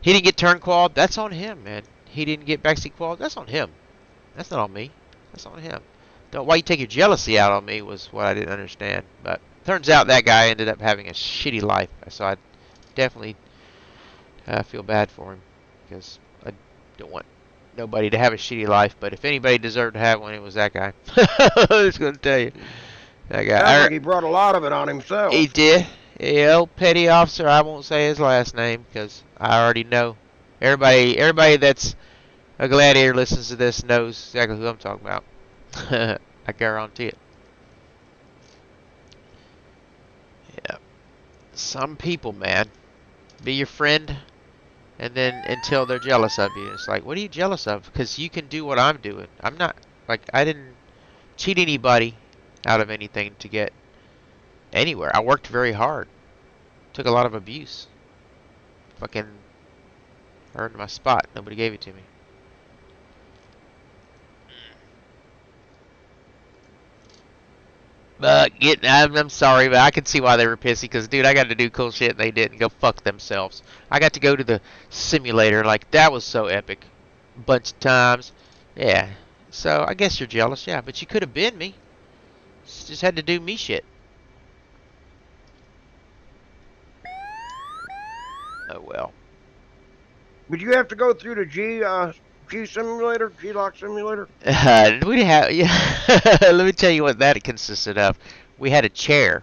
he didn't get turn quad. That's on him, man. He didn't get backseat quad. That's on him. That's not on me. That's on him. Why you take your jealousy out on me was what I didn't understand. But turns out that guy ended up having a shitty life. So I definitely feel bad for him, because I don't want nobody to have a shitty life. But if anybody deserved to have one, it was that guy. I was going to tell you. That guy. Sounds like he brought a lot of it on himself. He did. Yeah, old petty officer. I won't say his last name because I already know. Everybody that's a gladiator listens to this knows exactly who I'm talking about. I guarantee it. Yeah. Some people, man, be your friend, and then until they're jealous of you. It's like, what are you jealous of? Because you can do what I'm doing. I'm not, like, I didn't cheat anybody out of anything to get anywhere. I worked very hard. Took a lot of abuse. Fucking earned my spot. Nobody gave it to me. I'm sorry, but I can see why they were pissy. Because, dude, I got to do cool shit and they didn't. Go fuck themselves. I got to go to the simulator. Like, that was so epic. Bunch of times. Yeah. So, I guess you're jealous. Yeah, but you could have been me. Just had to do me shit. Oh, well. Would you have to go through the G simulator, G-Lock simulator? We have, yeah. Let me tell you what that consisted of. We had a chair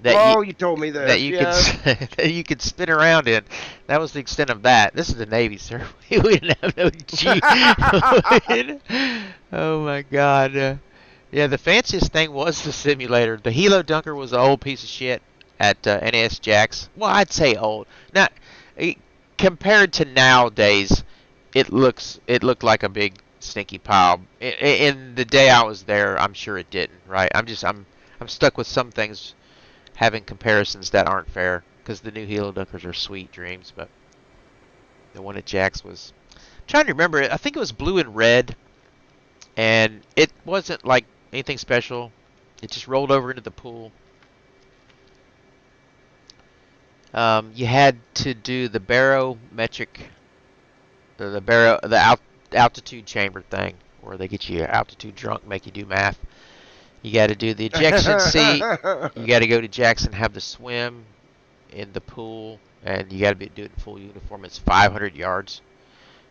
that you told me that. That you could spin around in. That was the extent of that. This is the Navy, sir. We didn't have no G. Oh my God. Yeah, the fanciest thing was the simulator. The Helo Dunker was an old piece of shit at NAS Jax. Well, I'd say old. Now, compared to nowadays, it looked like a big stinky pile. In the day I was there, I'm sure it didn't. Right? I'm stuck with some things having comparisons that aren't fair, because the new Helo Dunkers are sweet dreams, but the one at Jax was. I'm trying to remember it. I think it was blue and red, and it wasn't like anything special. It just rolled over into the pool. You had to do the barometric, the altitude chamber thing, where they get you altitude drunk, make you do math. You got to do the ejection seat. You got to go to Jackson, have the swim in the pool, and you got to do it in full uniform. It's 500 yards,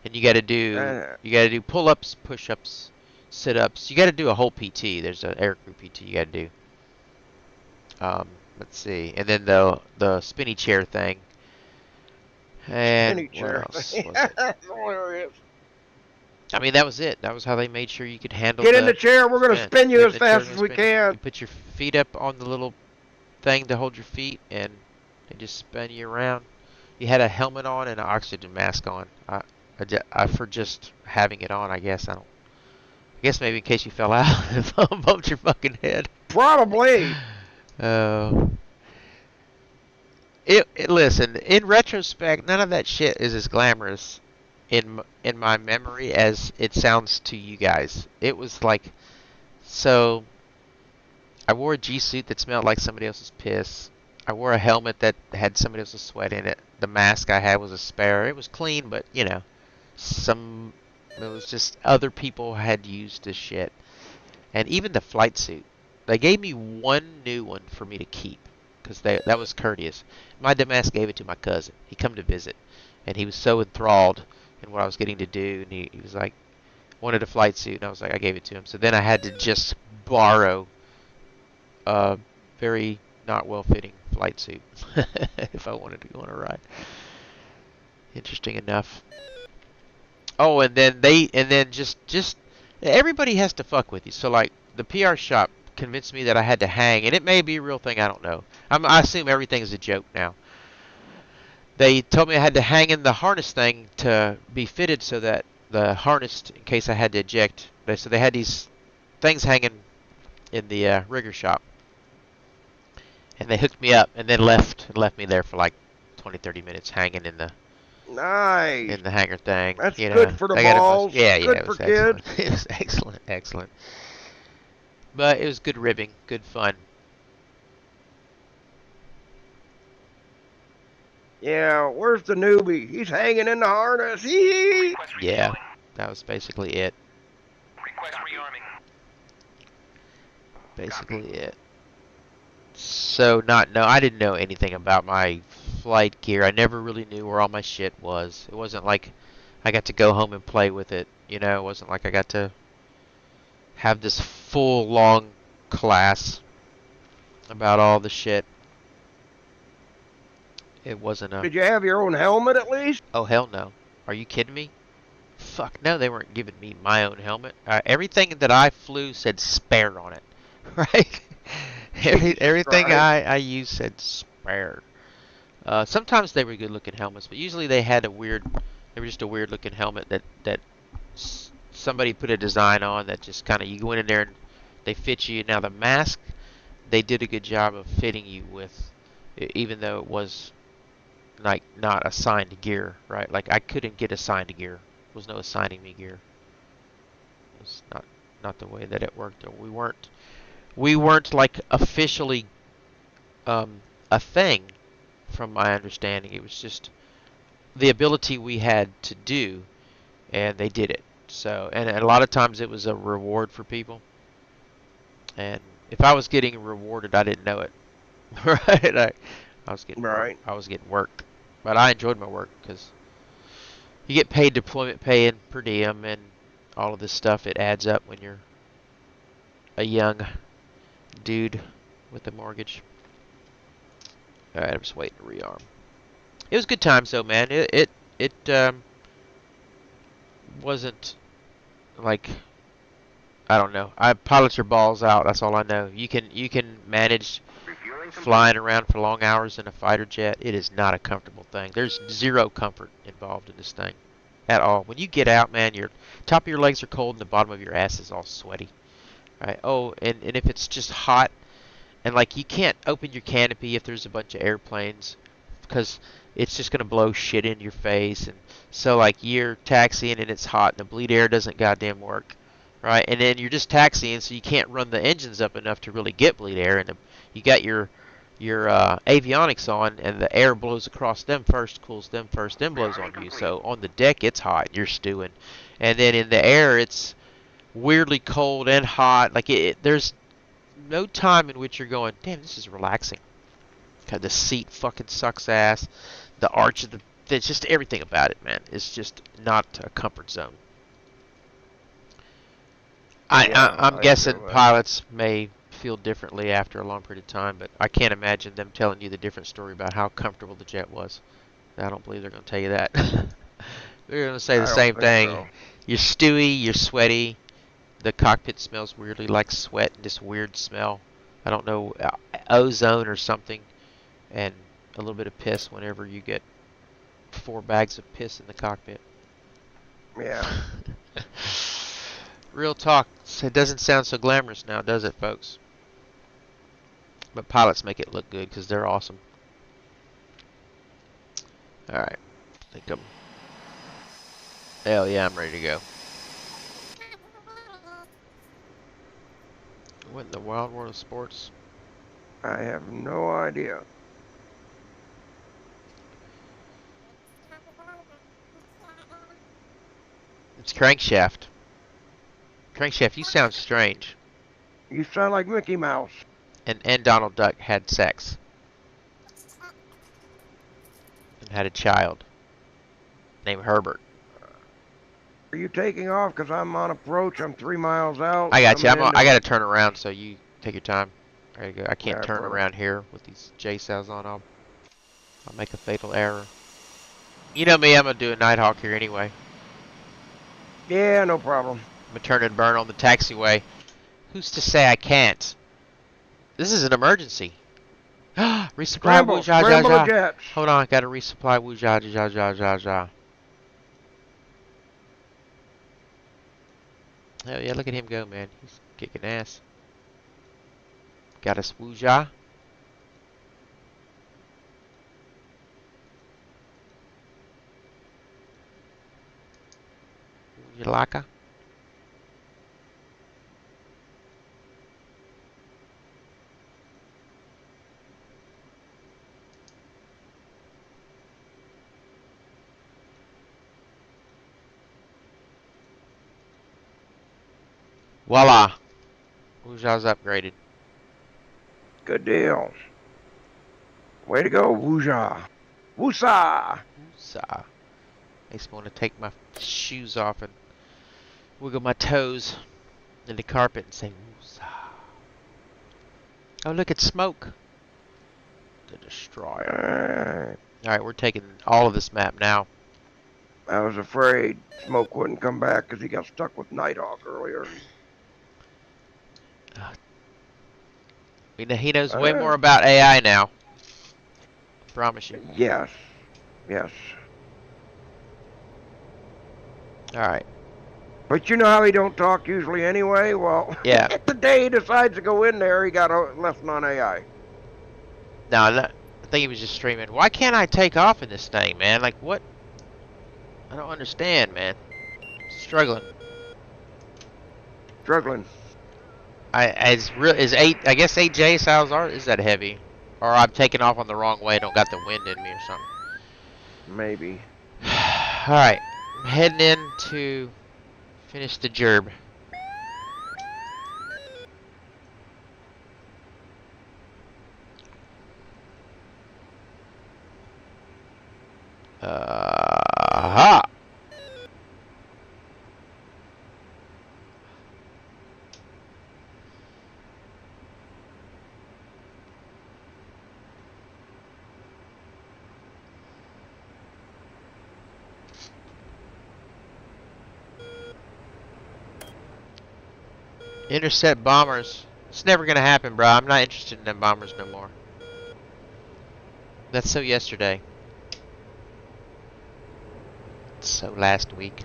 and you got to do pull-ups, push-ups, sit-ups. You got to do a whole PT. There's an aircrew PT you got to do. Let's see, and then the spinny chair thing. And Spinny chair. What else was it? Hilarious. I mean, that was it. That was how they made sure you could handle. Get in the chair. We're going to spin you as fast as we You can. put your feet up on the little thing to hold your feet, and they just spin you around. You had a helmet on and an oxygen mask on. I for just having it on, I guess. I guess maybe in case you fell out and bumped your fucking head. Probably. Listen, in retrospect, none of that shit is as glamorous in my memory as it sounds to you guys. It was like So I wore a G-suit that smelled like somebody else's piss. I wore a helmet that had somebody else's sweat in it. The mask I had was a spare. It was clean, but you know, it was just other people had used this shit. And even the flight suit, they gave me one new one for me to keep because that was courteous. My dumbass gave it to my cousin. He come to visit, and he was so enthralled in what I was getting to do, and he was like, wanted a flight suit, and I was like, I gave it to him. So then I had to just borrow a very not well-fitting flight suit if I wanted to go on a ride. Interesting enough. Oh, and then just everybody has to fuck with you. So like the PR shop convinced me that I had to hang, and it may be a real thing. I don't know. I assume everything is a joke now. They told me I had to hang in the harness thing to be fitted so that the harness, in case I had to eject. So they had these things hanging in the rigger shop, and they hooked me up and then left me there for like 20-30 minutes hanging in the Nice. hangar thing. That's you know. good for the They got a bunch- balls. Yeah, Good it for was kids. excellent. It was excellent, excellent. But it was good ribbing, good fun. Yeah, where's the newbie? He's hanging in the harness. Hee. Request Yeah, refueling. that was basically it. Request rearming. Basically it. So I didn't know anything about my flight gear. I never really knew where all my shit was. It wasn't like I got to go home and play with it. You know, it wasn't like I got to have this full long class about all the shit. It wasn't a. Did you have your own helmet at least? Oh hell no! Are you kidding me? Fuck no! They weren't giving me my own helmet. Everything that I flew said spare on it, right? Everything Christ. I used said spare. Sometimes they were good looking helmets, but usually they had a weird. They were just a weird looking helmet that somebody put a design on that just kind of you go in there and they fit you. Now the mask, they did a good job of fitting you with, even though it was like not assigned gear, right? Like I couldn't get assigned gear. There was no assigning me gear. It was not the way that it worked. Or we weren't like officially a thing, from my understanding. It was just the ability we had to do, and they did it. So, and a lot of times it was a reward for people. And if I was getting rewarded, I didn't know it. Right? I was getting Right. I was getting worked, but I enjoyed my work because you get paid deployment pay and per diem and all of this stuff. It adds up when you're a young dude with a mortgage. All right, I'm just waiting to rearm. It was good times though, man. It wasn't like I don't know. I pilot your balls out. That's all I know. You can manage Refueling complete. flying around for long hours in a fighter jet. It is not a comfortable thing. There's zero comfort involved in this thing at all. When you get out, man, your top of your legs are cold and the bottom of your ass is all sweaty. Right? Oh, and if it's just hot and like you can't open your canopy if there's a bunch of airplanes because it's just gonna blow shit in your face. And so like you're taxiing and it's hot and the bleed air doesn't goddamn work. Right, and then you're just taxiing, so you can't run the engines up enough to really get bleed air, and you got your avionics on, and the air blows across them first, cools them first, then blows on you. So on the deck, it's hot, you're stewing, and then in the air, it's weirdly cold and hot. Like there's no time in which you're going, damn, this is relaxing. God, the seat fucking sucks ass. The arch of it's just everything about it, man. It's just not a comfort zone. I'm I guessing feel that. pilots may feel differently after a long period of time, but I can't imagine them telling you the different story about how comfortable the jet was. I don't believe they're going to tell you that. They're going to say the I don't same think thing. so. You're stewy, you're sweaty. The cockpit smells weirdly like sweat and this weird smell. I don't know, ozone or something, and a little bit of piss whenever you get 4 bags of piss in the cockpit. Yeah. Real talk. It doesn't sound so glamorous now, does it, folks? But pilots make it look good because they're awesome. Alright. I think I'm... Hell yeah, I'm ready to go. What in the wild world of sports? I have no idea. It's Crankshaft. Crankshaft, you sound strange. You sound like Mickey Mouse. And Donald Duck had sex and had a child named Herbert. Are you taking off? Because I'm on approach. I'm 3 miles out. I got you. coming I into- got to turn around, so you take your time. There you go. I can't Yeah, turn brother. around here with these J cells on. I'll make a fatal error. You know me. I'm gonna do a Nighthawk here anyway. Yeah, no problem. I'm gonna turn and burn on the taxiway. Who's to say I can't? This is an emergency. Resupply Scramble, woo ja ja scramble the ja. jets. Hold on, gotta resupply woo ja ja ja ja ja. Hell yeah, look at him go, man. He's kicking ass. Got us woo ja. Woo-ja-laka. Voila. Woo ja's upgraded. Good deal. Way to go, Wooja. Woosa. Woosah. Makes me want to take my shoes off and wiggle my toes in the carpet and say woosah. Oh, look, it's smoke. The destroyer. Alright, we're taking all of this map now. I was afraid Smoke wouldn't come back because he got stuck with Nighthawk earlier. He knows way more about AI now. I promise you. Yes. Yes. Alright. But you know how he don't talk usually anyway? Well, Yeah. the day he decides to go in there, he got left on AI. No, I think he was just streaming. Why can't I take off in this thing, man? Like, what? I don't understand, man. Struggling. Struggling. I guess 8J styles are, is that heavy? Or I'm taking off on the wrong way, don't got the wind in me or something. Maybe. Alright. I'm heading in to finish the gerb. Ha! Intercept bombers. It's never gonna happen, bro. I'm not interested in them bombers no more. That's so yesterday. So last week.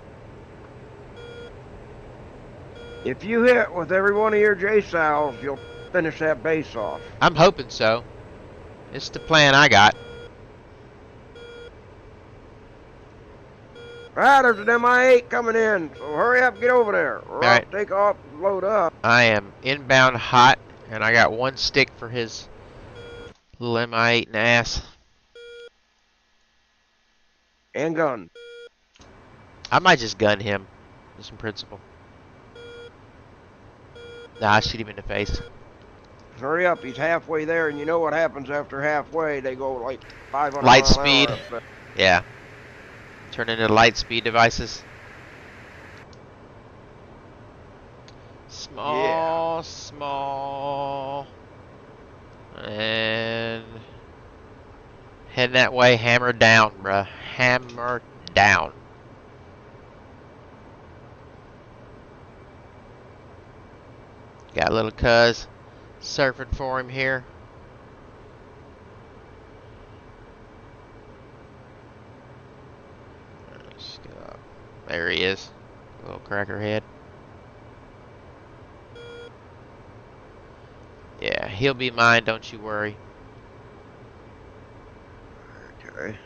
If you hit with every one of your J-Sows, you'll finish that base off. I'm hoping so. It's the plan I got. Ah, there's an MI8 coming in, so hurry up, get over there. Or I'll Alright. take off and load up. I am inbound hot, and I got one stick for his little MI8 and ass. And gun. I might just gun him. Just in principle. Nah, I shoot him in the face. Hurry up, he's halfway there, and you know what happens after halfway. They go like 500 Light mile an speed. hour. Yeah. Turn into light speed devices. Small, small. And heading that way, hammer down, bruh. Hammer down. Got a little cuz surfing for him here. There he is. Little crackerhead. Yeah, he'll be mine, don't you worry. Okay.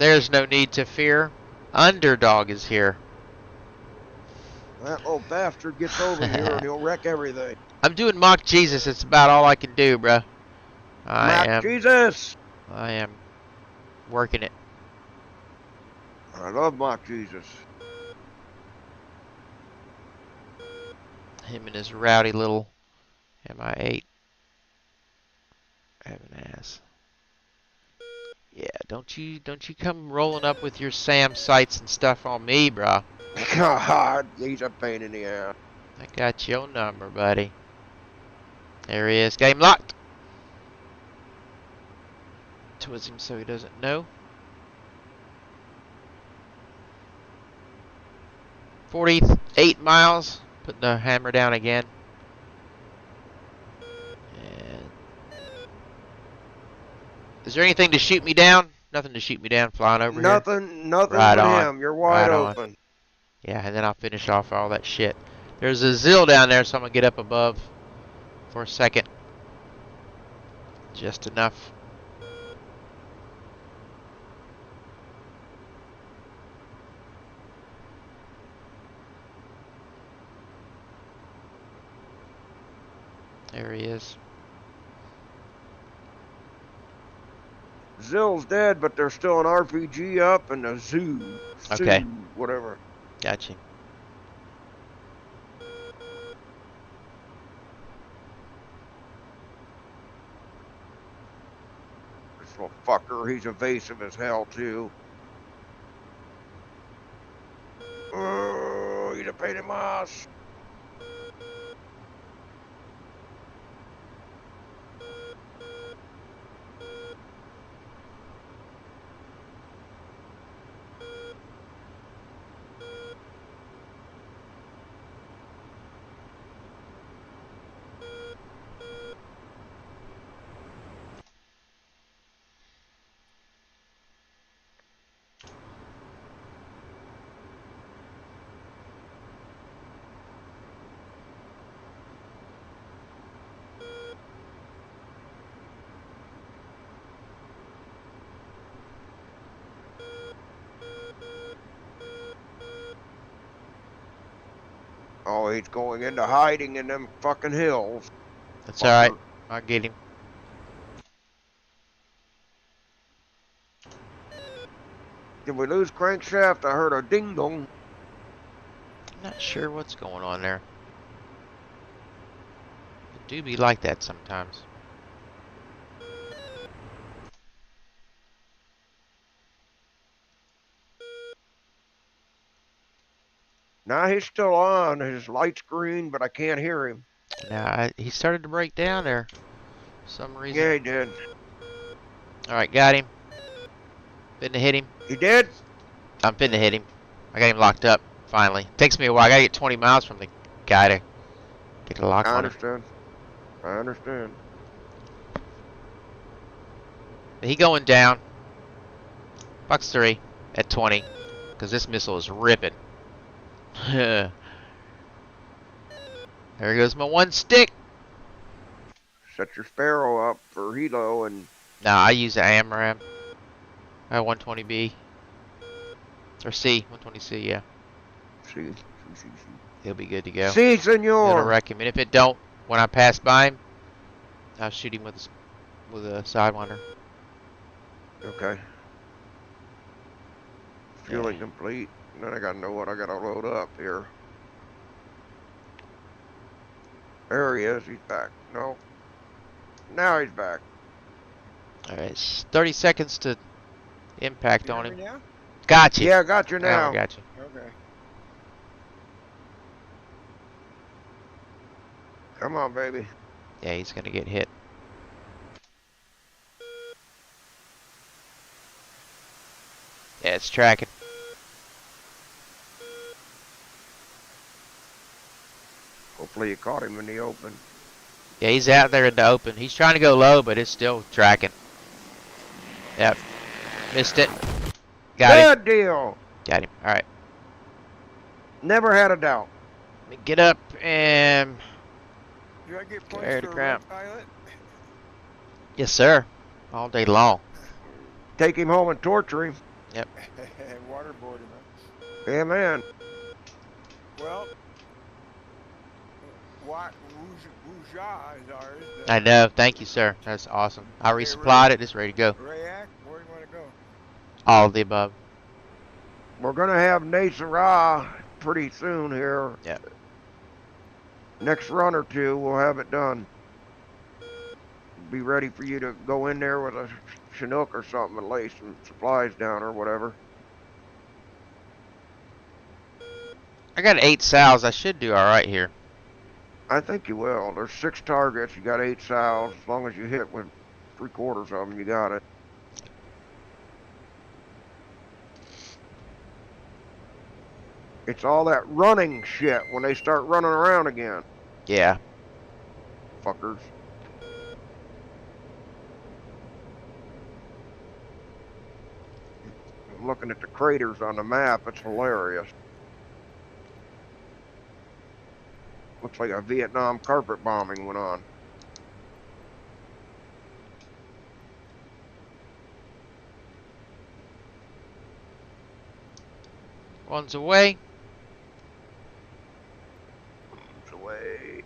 There's no need to fear. Underdog is here. That little bastard gets over here and he'll wreck everything. I'm doing mock Jesus. It's about all I can do, bruh. Mock Jesus! I am working it. I love mock Jesus. Him and his rowdy little MI8. Have an ass. Yeah, don't you come rolling up with your SAM sights and stuff on me, bruh. God, he's a pain in the ass. I got your number, buddy. There he is. Game locked. Towards him so he doesn't know. 48 miles. Putting the hammer down again. And is there anything to shoot me down? Nothing to shoot me down flying over here. Nothing Right but on. him. You're wide Right on. open. Yeah, and then I'll finish off all that shit. There's a ZIL down there, so I'm gonna get up above for a second. Just enough. There he is. Zill's dead, but there's still an RPG up and a zoo. Okay. Whatever. Gotcha. This little fucker, he's evasive as hell, too. Oh, he's a pain in my ass. Oh, he's going into hiding in them fucking hills. That's alright. I'll get him. Did we lose crankshaft? I heard a ding dong. I'm not sure what's going on there. It do be like that sometimes. Now he's still on. His light's green, but I can't hear him. Now, he started to break down there for some reason. Yeah, he did. Alright, got him. Finna hit him. He did? I'm finna hit him. I got him locked up, finally. Takes me a while. I gotta get 20 miles from the guy to get a lock I on him. understand. I understand. He going down. Box 3 at 20. Because this missile is ripping. There goes my one stick. Set your Sparrow up for helo and Nah, I use the AMRAM. I have 120B. Or C. 120C, yeah. see. He'll be good to go. See, It'll senor. wreck him. And if it don't, when I pass by him, I'll shoot him with a Sidewinder. Okay. Fueling complete. And then I gotta know what I gotta load up here. There he is. He's back. No. Now he's back. Alright, it's 30 seconds to impact You on hear him. me now? Gotcha. Yeah, I got you Now now. I got you. Okay. Come on, baby. Yeah, he's gonna get hit. Yeah, it's tracking. Hopefully you caught him in the open. Yeah, he's out there in the open. He's trying to go low, but it's still tracking. Yep. Missed it. Got him. Good deal. Got him. Alright. Never had a doubt. Let me get up and... Do I get Air points to for a crap. red pilot? Yes, sir. All day long. Take him home and torture him. Yep. Waterboarding, huh? Yeah, man. Well, what Wuja is ours. I know. Thank you, sir. That's awesome. I Hey, Ray, resupplied it. It's ready to go. Rayak, where do you want to go? All of the above. We're gonna have Nasara pretty soon here. Yep. Next run or two, we'll have it done. Be ready for you to go in there with a Chinook or something and lay some supplies down or whatever. I got 8 sows. I should do all right here. I think you will. There's 6 targets. You got 8 sows. As long as you hit with 3/4 of them, you got it. It's all that running shit when they start running around again. Yeah. Fuckers. I'm looking at the craters on the map. It's hilarious. Looks like a Vietnam carpet bombing went on. One's away. It's away.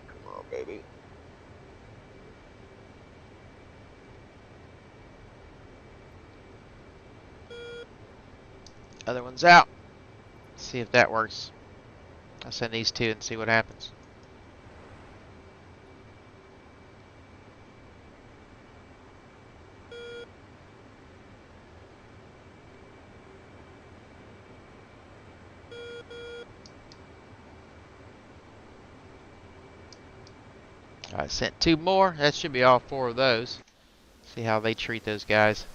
Come on, baby. Other one's out. See if that works. I'll send these 2 and see what happens. I sent 2 more. That should be all 4 of those. See how they treat those guys.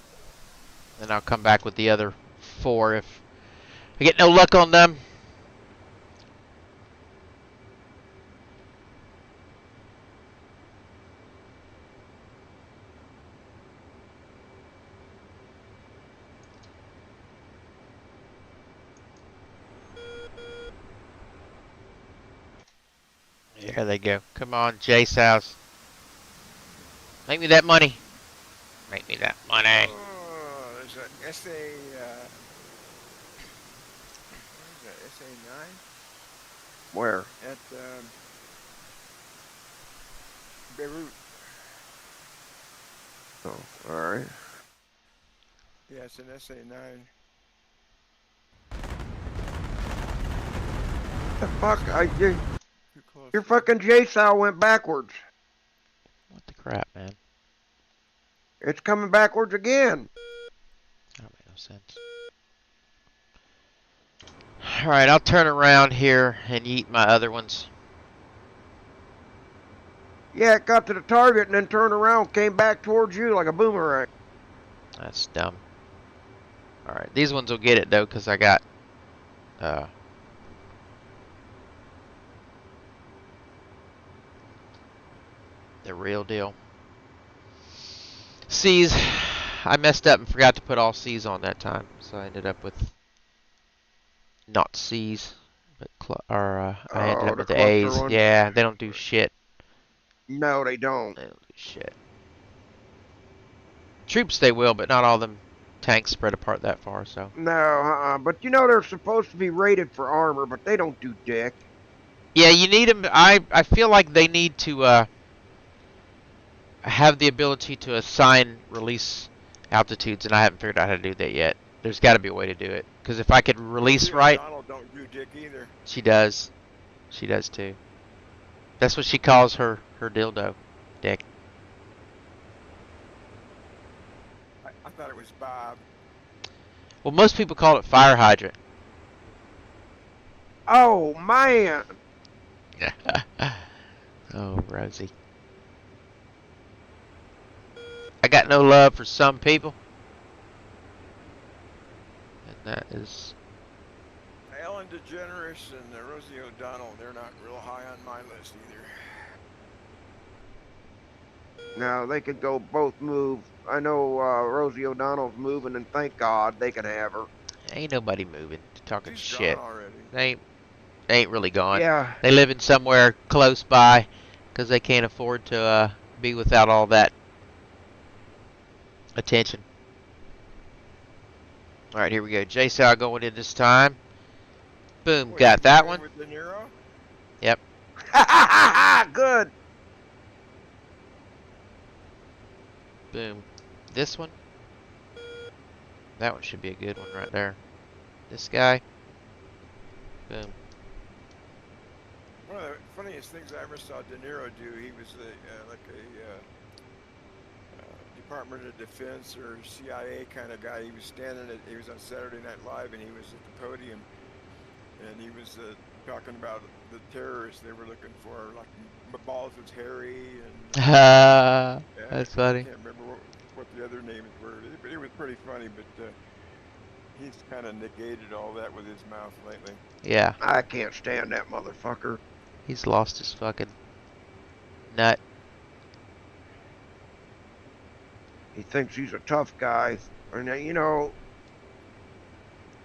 Then I'll come back with the other 4 if I get no luck on them. There they go. Come on, Jace House. Make me that money. Make me that money. Oh, there's an SA. What is that? SA9 Where? at Beirut. Oh, alright. Yeah, it's an SA9. The fuck? Too close. Your fucking JSOW went backwards. What the crap, man? It's coming backwards again. That made no sense. Alright, I'll turn around here and eat my other ones. Yeah, it got to the target and then turned around, came back towards you like a boomerang. That's dumb. Alright, these ones will get it though, because I got the real deal. C's, I messed up and forgot to put all C's on that time, so I ended up with not C's, but I ended up with the A's. Ones? Yeah, they don't do shit. No, they don't. They don't do shit. Troops they will, but not all them tanks spread apart that far. So No, but you know they're supposed to be rated for armor, but they don't do dick. yeah, you need them. I feel like they need to have the ability to assign release altitudes, and I haven't figured out how to do that yet. There's got to be a way to do it, because if I could release right, Donald don't do dick either. she does. She does too. That's what she calls her dildo, dick. I thought it was Bob. Well, most people call it fire hydrant. Oh man. Oh, Rosie. I got no love for some people. And that is... Ellen DeGeneres and Rosie O'Donnell, they're not real high on my list either. No, they could go both move. I know Rosie O'Donnell's moving, and thank God they can have her. Ain't nobody moving. Talking She's shit. gone already. They ain't really gone. Yeah. They live in somewhere close by because they can't afford to be without all that attention. All right, here we go. J-Sal going in this time. Boom, What, got you that win one. with De Niro? Yep. Good. Boom. This one. That one should be a good one right there. This guy. Boom. One of the funniest things I ever saw De Niro do, he was like a Department of Defense or CIA kind of guy. He was he was on Saturday Night Live, and he was at the podium, and he was talking about the terrorists they were looking for, like Balls was Harry, and That's I funny. can't remember what the other names were. It was pretty funny, but he's kind of negated all that with his mouth lately. Yeah. I can't stand that motherfucker. He's lost his fucking nut. He thinks he's a tough guy. And, you know,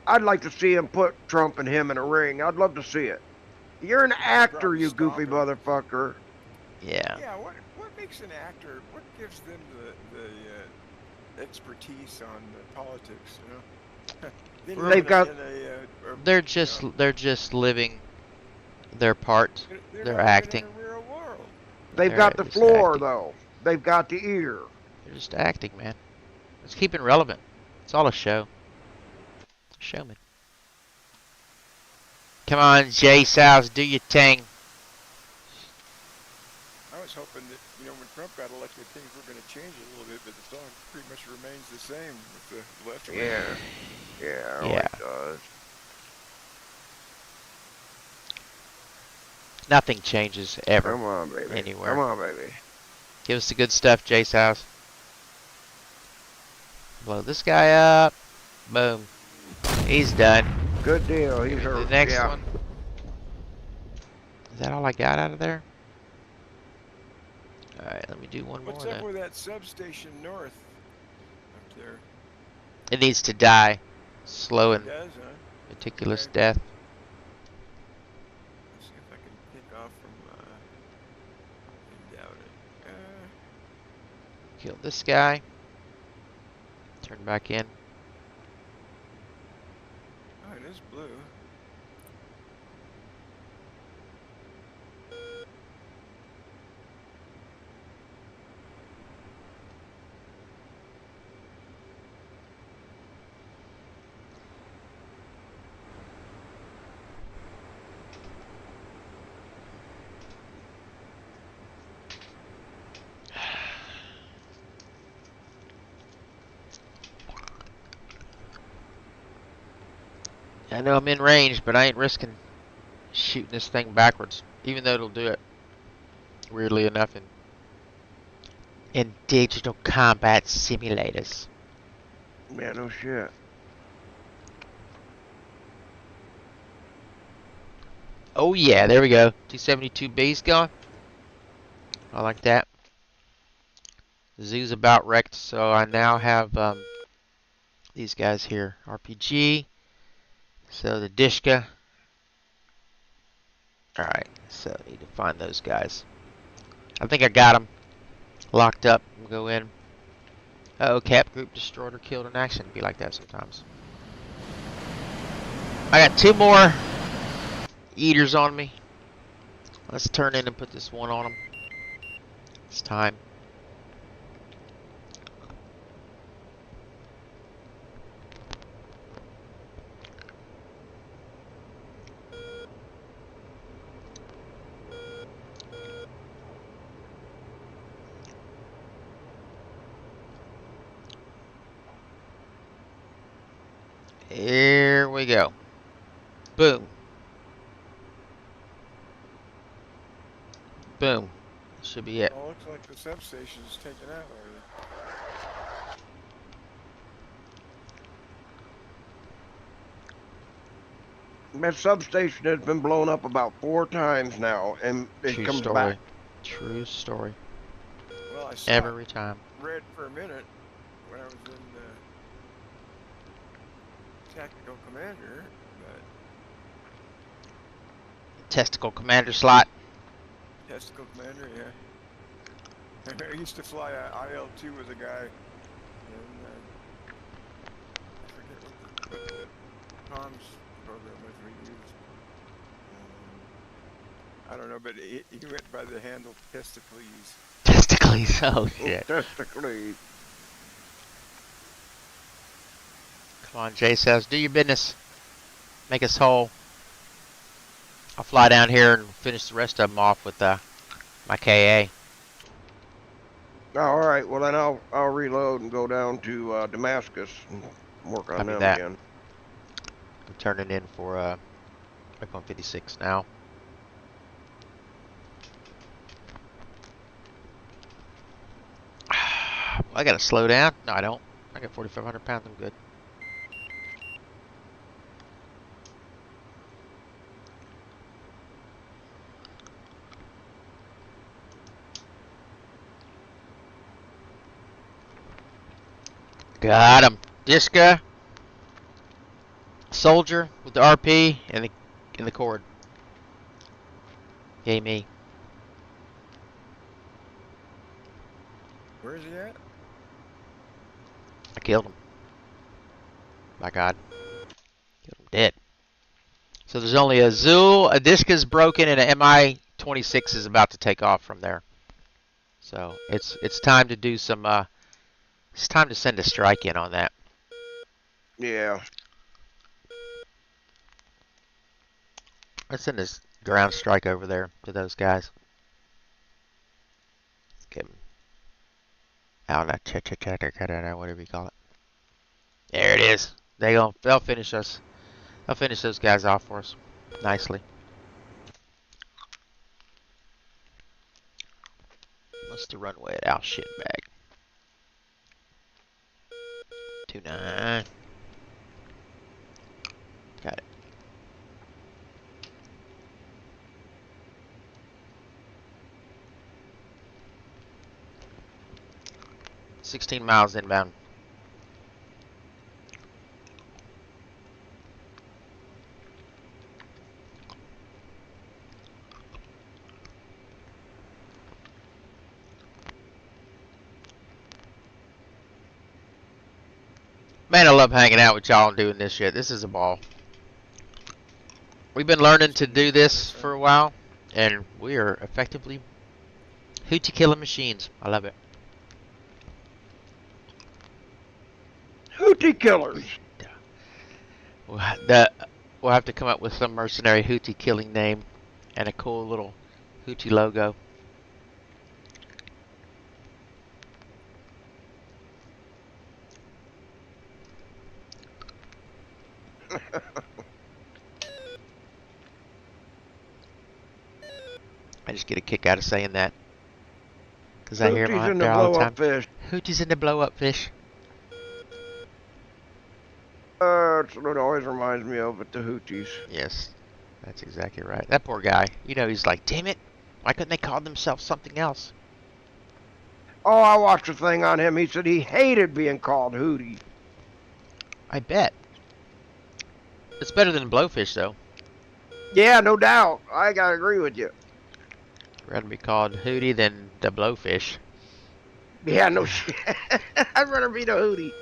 I'd like to see him put Trump and him in a ring. I'd love to see it. You're an actor, Probably you stomp goofy him. motherfucker. Yeah. Yeah, what makes an actor? What gives them the expertise on politics? You know, they live They've got- They're just living their part. they're they're not even acting. in the real world. They've They're got the just floor, acting. though. They've got the ear. They're just acting, man. It's keeping relevant. It's all a show. Showman. Come on, J Sows, do your thing. I was hoping that when Trump got elected, things were going to change a little bit, but the song pretty much remains the same with the left wing. Yeah. Yeah, Yeah. it does. Nothing changes ever. Come on, baby. Anywhere. Come on, baby. Give us the good stuff, J Sows. Blow this guy up. Boom. He's done. Good deal. He's The hurt. next yeah. one. Is that all I got out of there? Alright, let me do one What's more up then. with that substation north up there? It needs to die. Slow It and does, huh? meticulous Okay. death. Let's see if I can pick off from doubt it. Kill this guy. Turn back in. Oh, it is blue. I know I'm in range, but I ain't risking shooting this thing backwards. Even though it'll do it, weirdly enough, in digital combat simulators. Man, no shit. Oh yeah, there we go. 272B's gone. I like that. The zoo's about wrecked, so I now have these guys here. RPG. So the Dishka. Alright, so I need to find those guys. I think I got them locked up. We'll go in. Uh-oh, cap group destroyed or killed in action. It'd be like that sometimes. I got 2 more eaters on me. Let's turn in and put this one on them. It's time. Here we go. Boom. Boom. Should be it. Oh, looks like the substation's taken out already. That substation has been blown up about 4 times now, and it True comes story. back. True story. Well, I saw Every time. red for a minute when I was in Tactical Commander, but Testicle commander slot. Tactical Commander, yeah. I used to fly a IL-2 with a guy, and I forget what Tom's program with we used. I don't know, but he went by the handle Testicles. Testicles. Oh shit. Testically. Come on, Jay says, do your business. Make us whole. I'll fly down here and finish the rest of them off with my KA. All right. Well, then I'll reload and go down to Damascus and work on Copy them that. again. I'm turning in for Waypoint 56 now. I gotta slow down. No, I don't. I got 4,500 pounds. I'm good. Got him. Disca. Soldier with the RP and the cord. Yay me. Where is he at? I killed him. My God. Killed him dead. So there's only a Zool, a Disca's broken, and an MI-26 is about to take off from there. So it's time to do some it's time to send a strike in on that. Yeah. Let's send this ground strike over there to those guys. Let's get them out of that whatever you call it. There it is. They'll finish us. They'll finish those guys off for us nicely. What's the runway at Al shit bag? 29. Got it. $16 miles inbound. Man, I love hanging out with y'all and doing this shit. This is a ball. We've been learning to do this for a while, and we are effectively hoochie killing machines. I love it. Hootie killers. We'll have to come up with some mercenary hootie killing name and a cool little hootie logo. I just get a kick out of saying that because I hear Hootie's them in the out there all the blow time. up fish. Hootie's in the blow up fish. That's what it always reminds me of at the Hooties. Yes, that's exactly right. That poor guy. You know, he's like, damn it. Why couldn't they call themselves something else? Oh, I watched a thing on him. He said he hated being called Hootie. I bet. It's better than blowfish, though. Yeah, no doubt. I gotta agree with you. Rather be called Hootie than the blowfish. Yeah, no shit. I'd rather be the Hootie.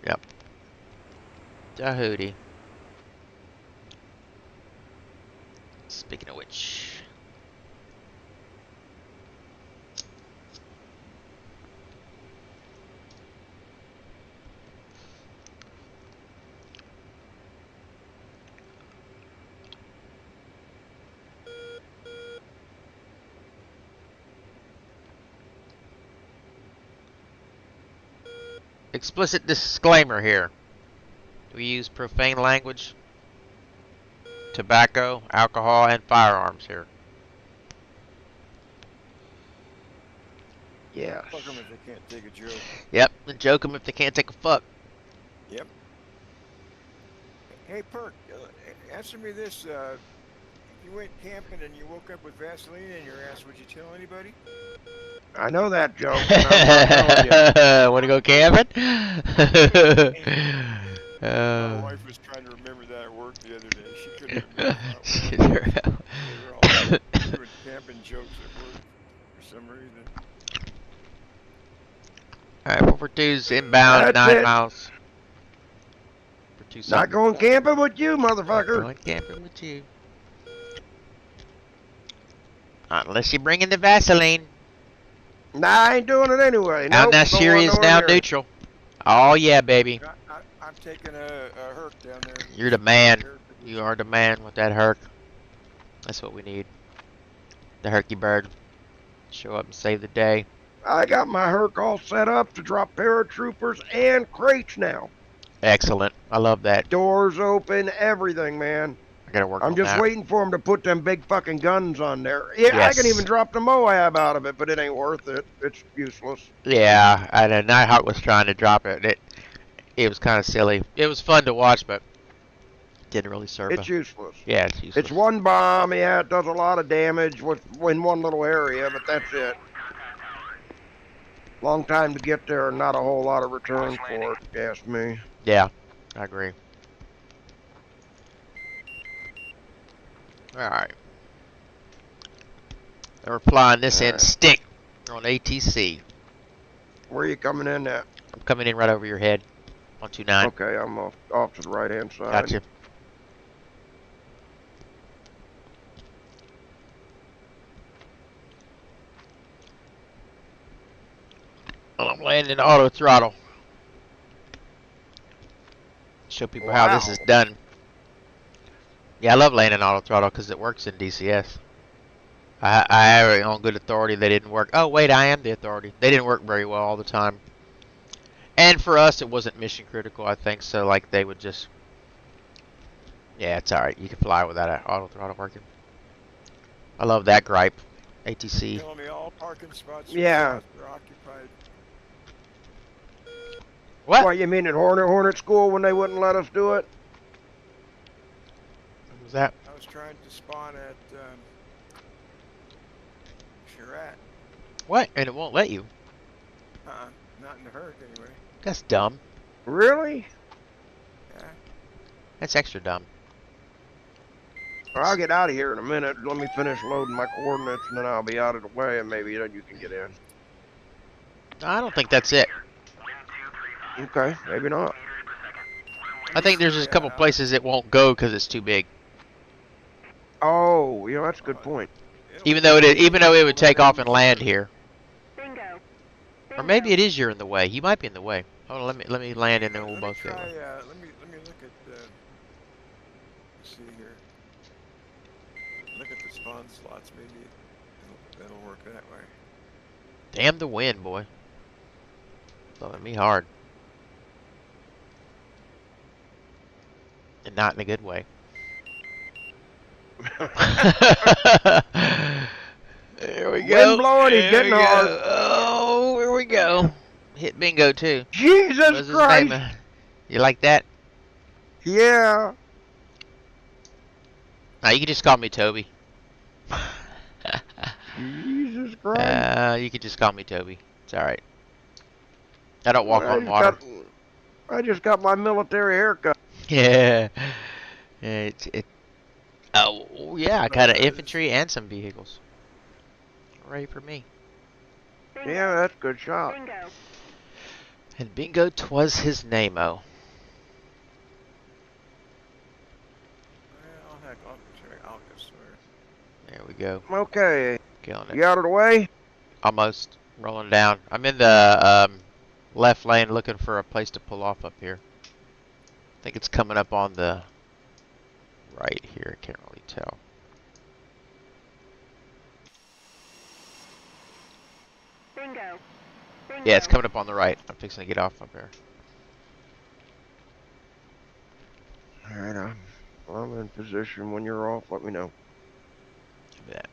Yep. The Hootie. Speaking of which. Explicit disclaimer here. We use profane language, tobacco, alcohol, and firearms here. Yeah. Fuck them if they can't take a joke. Yep, and joke them if they can't take a fuck. Yep. Hey, Perk, answer me this. If you went camping and you woke up with Vaseline in your ass, would you tell anybody? I know that joke. And I'm not telling you. Want to go camping? My wife was trying to remember that at work the other day. She couldn't remember that one. They were all doing camping jokes at work for some reason. Alright, 442's inbound, That's 9 it. miles. For 2 Not something. going camping with you, motherfucker. Going camping with you. Unless you bring in the Vaseline. Nah, I ain't doing it anyway. Now Nope, don't Nasiri want is nowhere now near it. neutral. Oh yeah, baby. I'm taking a herc down there. You're the man. You are the man with that herc. That's what we need. The herky bird. Show up and save the day. I got my Herc all set up to drop paratroopers and crates now. Excellent. I love that. Doors open, everything, man. I gotta work I'm on just that. waiting for them to put them big fucking guns on there. Yeah, I can Yes. even drop the Moab out of it, but it ain't worth it. It's useless. Yeah, and Nighthawk was trying to drop it. It was kind of silly. It was fun to watch, but didn't really serve. It's useless. Yeah, it's useless. It's one bomb. Yeah, it does a lot of damage in one little area, but that's it. Long time to get there and not a whole lot of return for it, if you ask me. Yeah, I agree. Alright. And we're flying this Alright. instinct on ATC. Where are you coming in at? I'm coming in right over your head. 129. Okay, I'm off to the right-hand side. Gotcha. I'm landing auto throttle. Show people how this is done. Yeah, I love landing auto throttle because it works in DCS. I have it on good authority. They didn't work. Oh wait, I am the authority. They didn't work very well all the time. And for us, it wasn't mission critical. I think so. Like they would just. Yeah, it's all right. You can fly without auto throttle working. I love that gripe. ATC. Telling me all parking spots Yeah. are occupied. What You mean at Hornet School when they wouldn't let us do it? was that? I was trying to spawn at Chirat. What? And it won't let you. Not in the herc anyway. That's dumb. Really? Yeah. That's extra dumb. Well, I'll get out of here in a minute. Let me finish loading my coordinates, and then I'll be out of the way, and maybe then you can get in. I don't think that's it. Okay, maybe not. I think there's just a couple places it won't go because it's too big. Oh, yeah, that's a good point. Even though it would take off and land here. Bingo. Or maybe it is you're in the way. You might be in the way. Hold on, let me land and then we'll Let both me go. try, let me look at let's see here. Look at the spawn slots. Maybe that'll work that way. Damn the wind, boy. Blowing me hard. And not in a good way. There we go. Wind blowing, he's There getting we go. hard. Oh, here we go. Hit bingo too. Jesus What's his Christ! name? You like that? Yeah. Now you can just call me Towbie. Jesus Christ. You can just call me Towbie. It's alright. I don't walk on water. I just got my military haircut. Yeah. Oh yeah, I got an infantry and some vehicles. Ready for me. Bingo. Yeah, that's a good shot. Bingo. And bingo, 'twas his name-o. Well, heck, I'll go swear. There we go. Okay, Killing it. you out of the way? Almost. Rolling down. I'm in the left lane looking for a place to pull off up here. I think it's coming up on the right here. I can't really tell. Bingo. Bingo. Yeah, it's coming up on the right. I'm fixing to get off up here. Alright, I'm in position. When you're off, let me know. Give me that.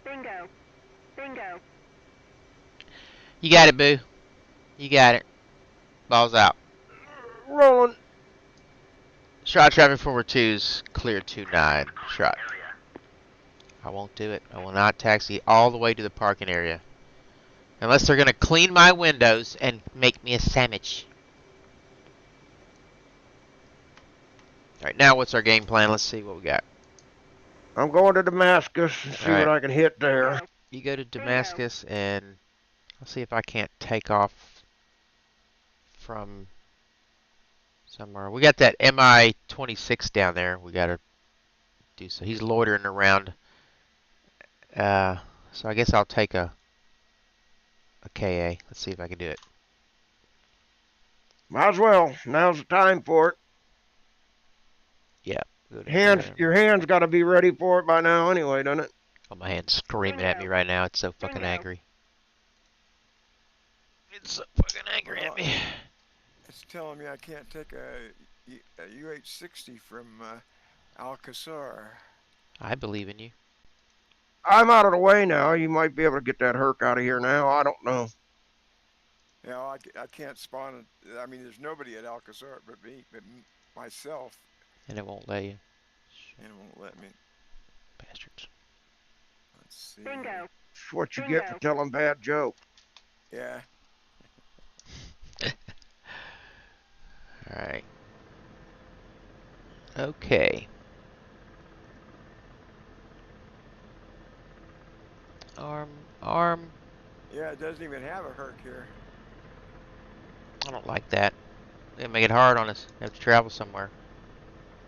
Bingo. Bingo. You got it, boo. You got it. Ball's out. Rolling. Shot traffic forward 2's clear 29. Shot. I won't do it. I will not taxi all the way to the parking area. Unless they're gonna clean my windows and make me a sandwich. Alright, now what's our game plan? Let's see what we got. I'm going to Damascus and see what Alright. I can hit there. You go to Damascus and I'll see if I can't take off from somewhere. We got that MI-26 down there. We gotta do so. He's loitering around. So I guess I'll take a KA. Let's see if I can do it. Might as well. Now's the time for it. Yeah. Good. Your hands got to be ready for it by now anyway, doesn't it? Oh, my hand's screaming at me right now. It's so fucking angry. It's so fucking angry at me. It's telling me I can't take a UH-60 from Alcazar. I believe in you. I'm out of the way now. You might be able to get that Herc out of here now. I don't know. You know, I can't spawn. I mean, there's nobody at Alcazar but myself. And it won't let you. And it won't let me. Bastards. Let's see. Bingo. That's what you get for telling bad jokes. Yeah. Alright. Okay. Arm. Yeah, it doesn't even have a Herc here. I don't like that. They make it hard on us. We have to travel somewhere.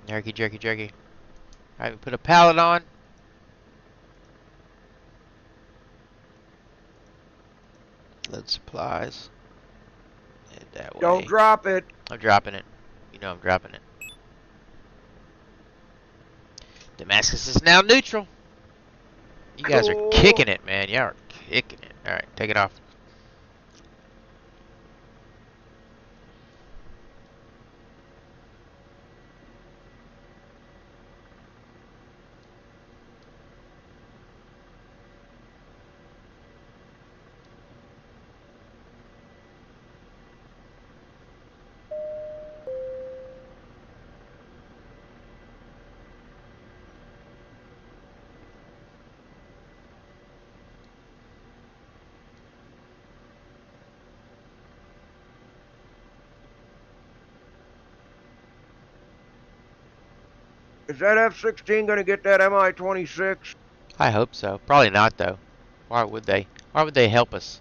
Jerky. I haven't put a pallet on. Load supplies. Head that way. Don't drop it. I'm dropping it. You know I'm dropping it. Damascus is now neutral. You guys are Cool. kicking it, man. Y'all are kicking it. Alright, take it off. Is that F-16 going to get that Mi-26? I hope so. Probably not, though. Why would they? Why would they help us?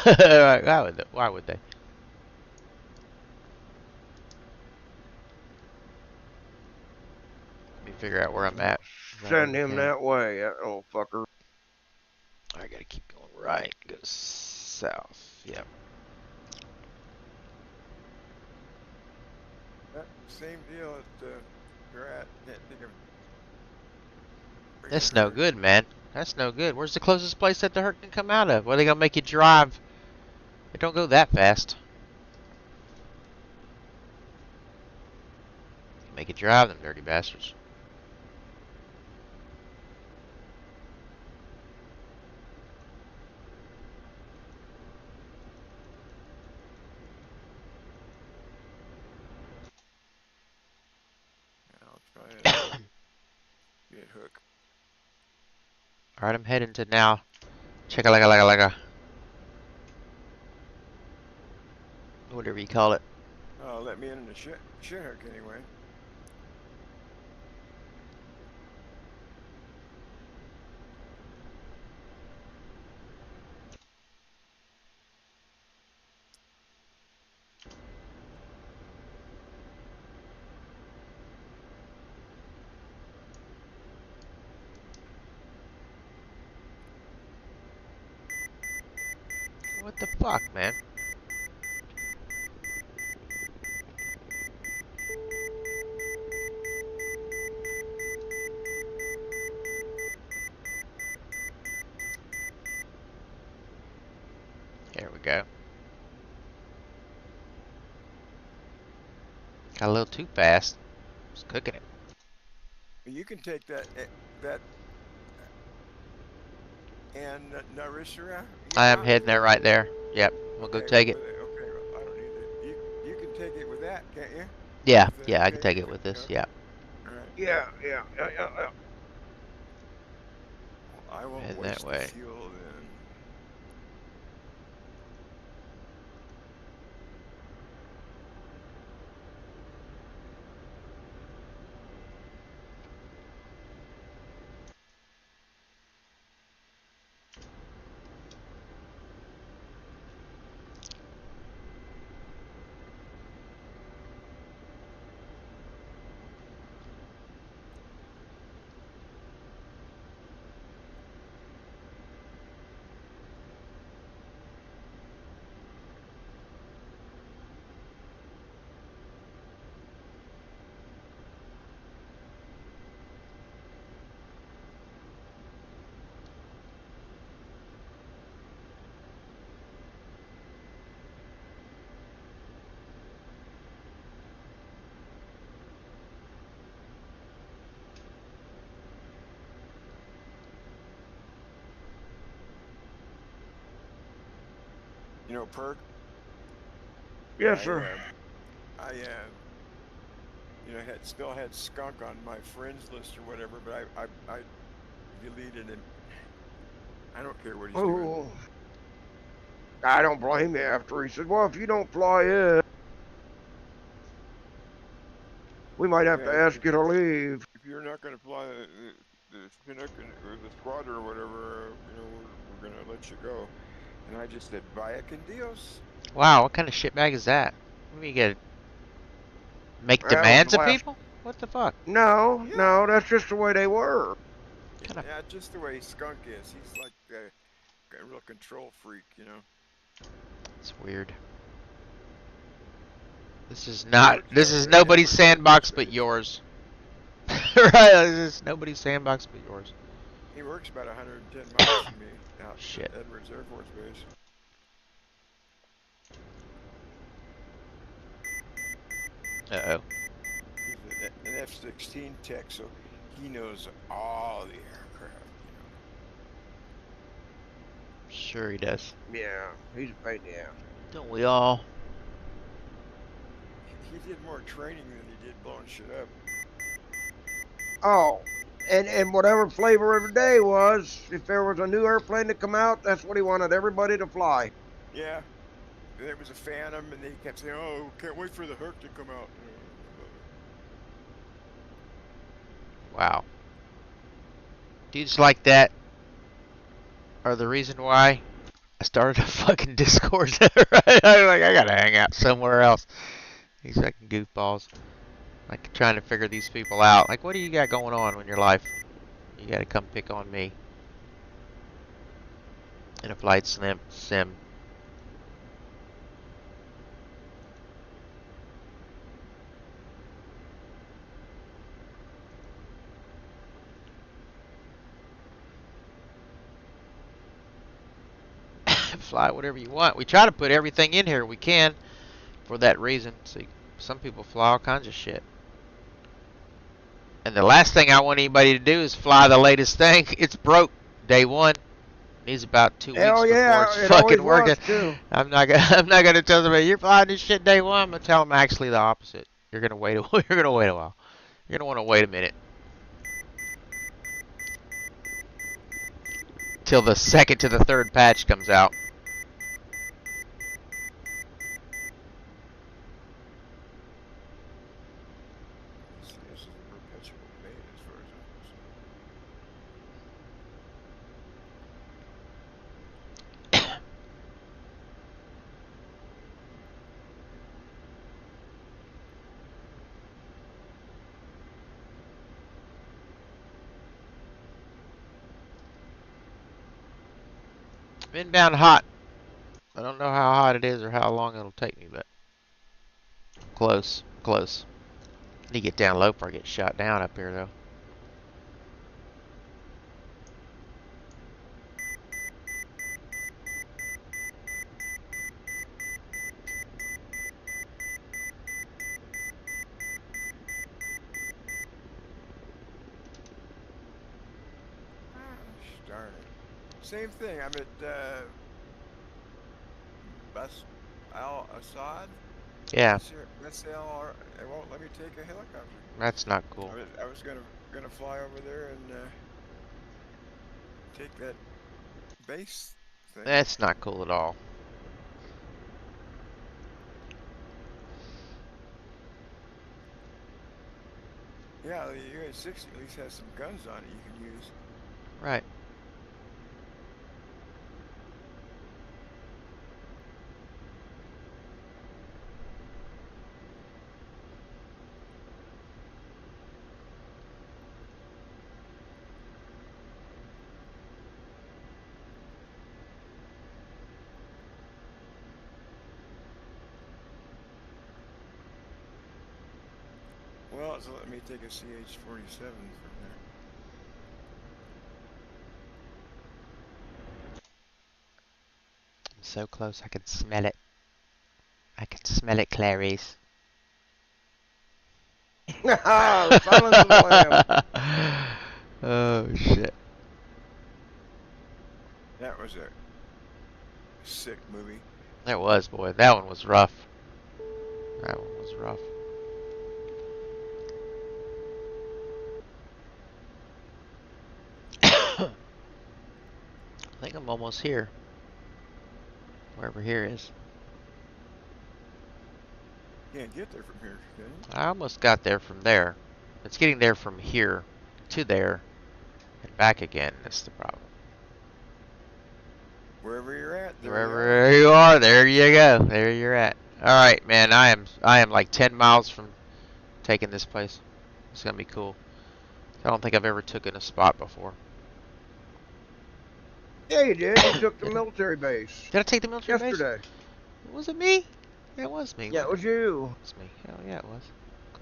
Why would they? Let me figure out where I'm at. Send him that way, that little fucker. I gotta keep going right. Go south. Yep. Same deal at you're at. Can't think of. That's no good, man. That's no good. Where's the closest place that the Herc can come out of? Where are they gonna make you drive? It don't go that fast. Make you drive, them dirty bastards. I'll try it. Get Hook. Alright, I'm heading to now. Check a like. Whatever you call it. Oh, let me in the shit Hook anyway. What the fuck, man? There we go. Got a little too fast. Just cooking it. You can take that and Narishara. I am heading there right there. Yep, we'll go take it. Okay, well, I don't need it. You can take it with that, can't you? Yeah, I can take it with this. Yeah. All right. Yeah. Well, I won't Head waste that way. the fuel then. You know, Perk. Yes, sir. I still had Skunk on my friends list or whatever, but I deleted him. I don't care what he's doing. Oh, I don't blame you. After he said, "Well, if you don't fly in, we might have to Yeah, ask you to leave." if you're not going to fly the Chinook or the squadron or whatever, we're going to let you go. And I just said, vaya con Dios. Wow, what kind of shitbag is that? What do you get? Make That was demands the of last. people? What the fuck? No, Yeah. no, that's just the way they were. Kinda- Yeah, just the way Skunk is. He's like a real control freak, you know. It's weird. This is He not. works This out is there at nobody's Edwards Air sandbox Force but Base. yours. Right? This is nobody's sandbox but yours. He works about 110 miles from me out Shit. at Edwards Air Force Base. Uh-oh. He's an F-16 tech, so he knows all the aircraft, Sure he does. Yeah, he's a pain in the ass. Don't we all? He did more training than he did blowing shit up. Oh, and whatever flavor of the day was, if there was a new airplane to come out, that's what he wanted everybody to fly. Yeah. There was a Phantom, and they kept saying, "Oh, can't wait for the Herc to come out." Wow. Dudes like that are the reason why I started a fucking Discord. Right? I was like, I gotta hang out somewhere else. These fucking goofballs. Like, trying to figure these people out. Like, what do you got going on in your life? You gotta come pick on me. In a flight sim. Fly whatever you want. We try to put everything in here we can for that reason. See, some people fly all kinds of shit. And the last thing I want anybody to do is fly the latest thing. It's broke day one. Needs about 2 weeks Hell before yeah, it's it fucking always working. was too. I'm not gonna tell somebody you're flying this shit day one. I'm gonna tell them actually the opposite. You're gonna wait. You're gonna wait a while. You're gonna want to wait a minute till the second to the third patch comes out. This is a perpetual bait as far as I'm concerned. Inbound hot. I don't know how hot it is or how long it'll take me, but close, close. Need to get down low before I get shot down up here, though. Darn it. Same thing. I'm at Bas Al Assad. Yeah, Bas Al. It won't let me take a helicopter. that's not cool. I was gonna fly over there and take that base thing. That's not cool at all. Yeah, the UH-60 at least has some guns on it you can use. Right. Well, it's let me take a CH-47 from there. I'm so close, I can smell it. I can smell it, Clarice. The silence of the lamb. Oh, shit. That was a sick movie. That was, boy. That one was rough. That one was rough. I think I'm almost here. Wherever here is. Can't get there from here, can you? I almost got there from there. It's getting there from here to there and back again. That's the problem. Wherever you're at, there Wherever you are, there you go. There you're at. All right, man. I am like 10 miles from taking this place. It's gonna be cool. I don't think I've ever taken a spot before. Yeah, you did. You took the military base. Did I take the military base? Yesterday. Was it me? Yeah, it was me. Yeah, it was you. It was me. Hell yeah, it was. Cool.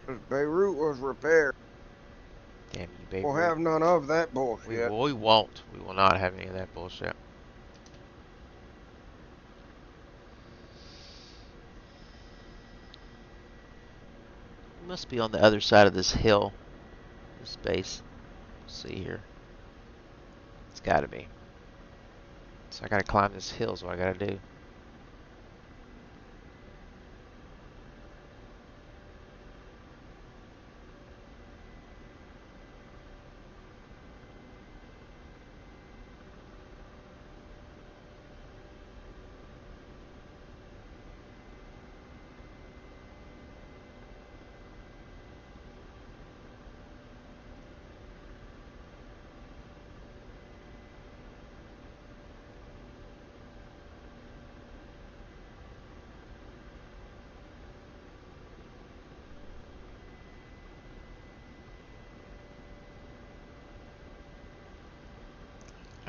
Because Beirut was repaired. Damn you, baby. We'll have none of that bullshit. We won't. We will not have any of that bullshit. We must be on the other side of this hill. This base. Let's see here. It's gotta be. So I gotta climb this hill is what I gotta do.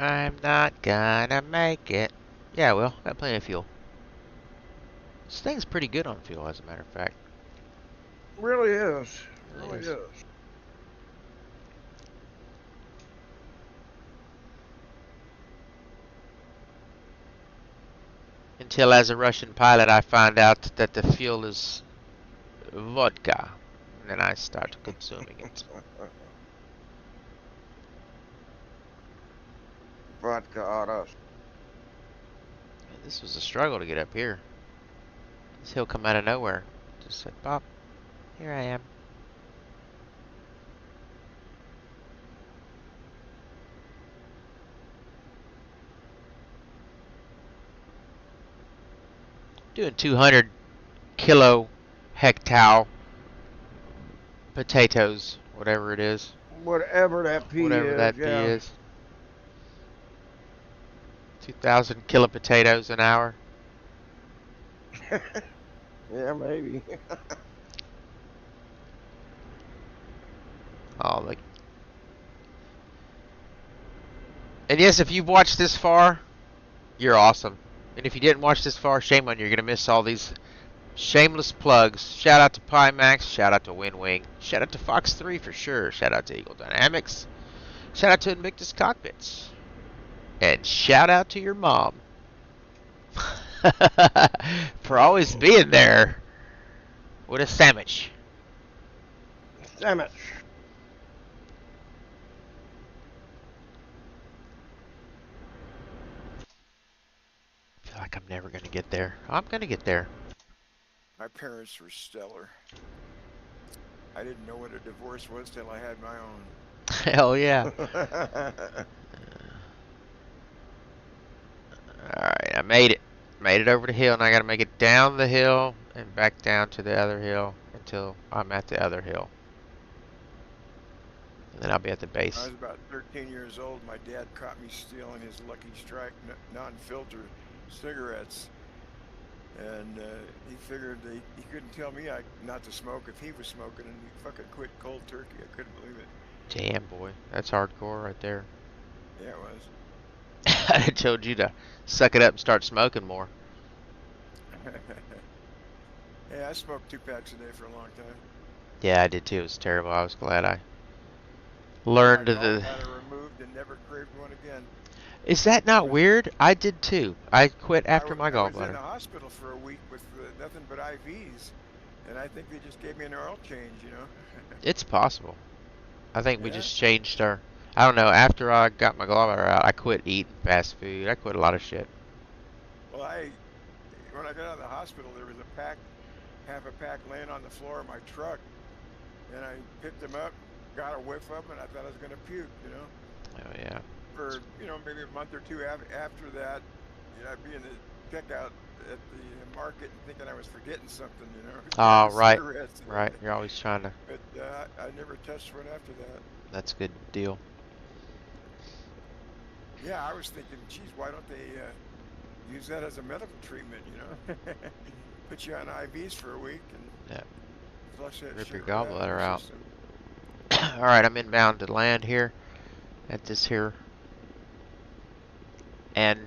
I'm not gonna make it. Yeah, well, got plenty of fuel. This thing's pretty good on fuel, as a matter of fact. Really is. It Really is. is. Until, as a Russian pilot, I find out that the fuel is vodka. And then I start consuming it. Vodka on us. This was a struggle to get up here. This hill come out of nowhere. Just said, Pop, here I am. Doing 200 kilo hectare potatoes, whatever it is. Whatever that P Whatever is. that yeah. P is. 2,000 kilo potatoes an hour. Yeah, maybe. Oh, like. And yes, if you've watched this far, you're awesome. And if you didn't watch this far, shame on you. You're gonna miss all these shameless plugs. Shout out to Pimax. Shout out to WinWing. Shout out to Fox 3 for sure. Shout out to Eagle Dynamics. Shout out to Invictus Cockpits. And shout out to your mom. For always being there with a sandwich. Damn it. I feel like I'm never going to get there. I'm going to get there. My parents were stellar. I didn't know what a divorce was till I had my own. Hell yeah. Alright, I made it. Made it over the hill, and I gotta make it down the hill and back down to the other hill until I'm at the other hill. And then I'll be at the When I base. was about 13 years old, my dad caught me stealing his Lucky Strike non-filter cigarettes. And he figured that he couldn't tell me not to smoke if he was smoking, and he fucking quit cold turkey. I couldn't believe it. Damn, boy. That's hardcore right there. Yeah, it was. I told you to suck it up and start smoking more. Yeah, I smoked 2 packs a day for a long time. Yeah, I did too. It was terrible. I was glad I learned I got the... it removed and never craved one again. Is that not weird? I did too. I quit after my I was in gallbladder. the hospital for a week with nothing but IVs, And I think they just gave me an oil change, you know. It's possible. I think we Yeah. just changed our. I don't know. After I got my gallbladder out, I quit eating fast food. I quit a lot of shit. Well, when I got out of the hospital, there was half a pack laying on the floor of my truck, and I picked them up, got a whiff of them, and I thought I was going to puke, you know. Oh yeah. For, you know, maybe a month or two after that, you know, I'd be in the checkout at the market and thinking I was forgetting something, you know. Oh The right, cigarettes. right. You're always trying to. But I never touched one after that. That's a good deal. Yeah, I was thinking, geez, why don't they use that as a medical treatment, you know? Put you on IVs for a week and Yeah. flush that Rip shit your right out of gallbladder your out. system. All right, I'm inbound to land here at this here, and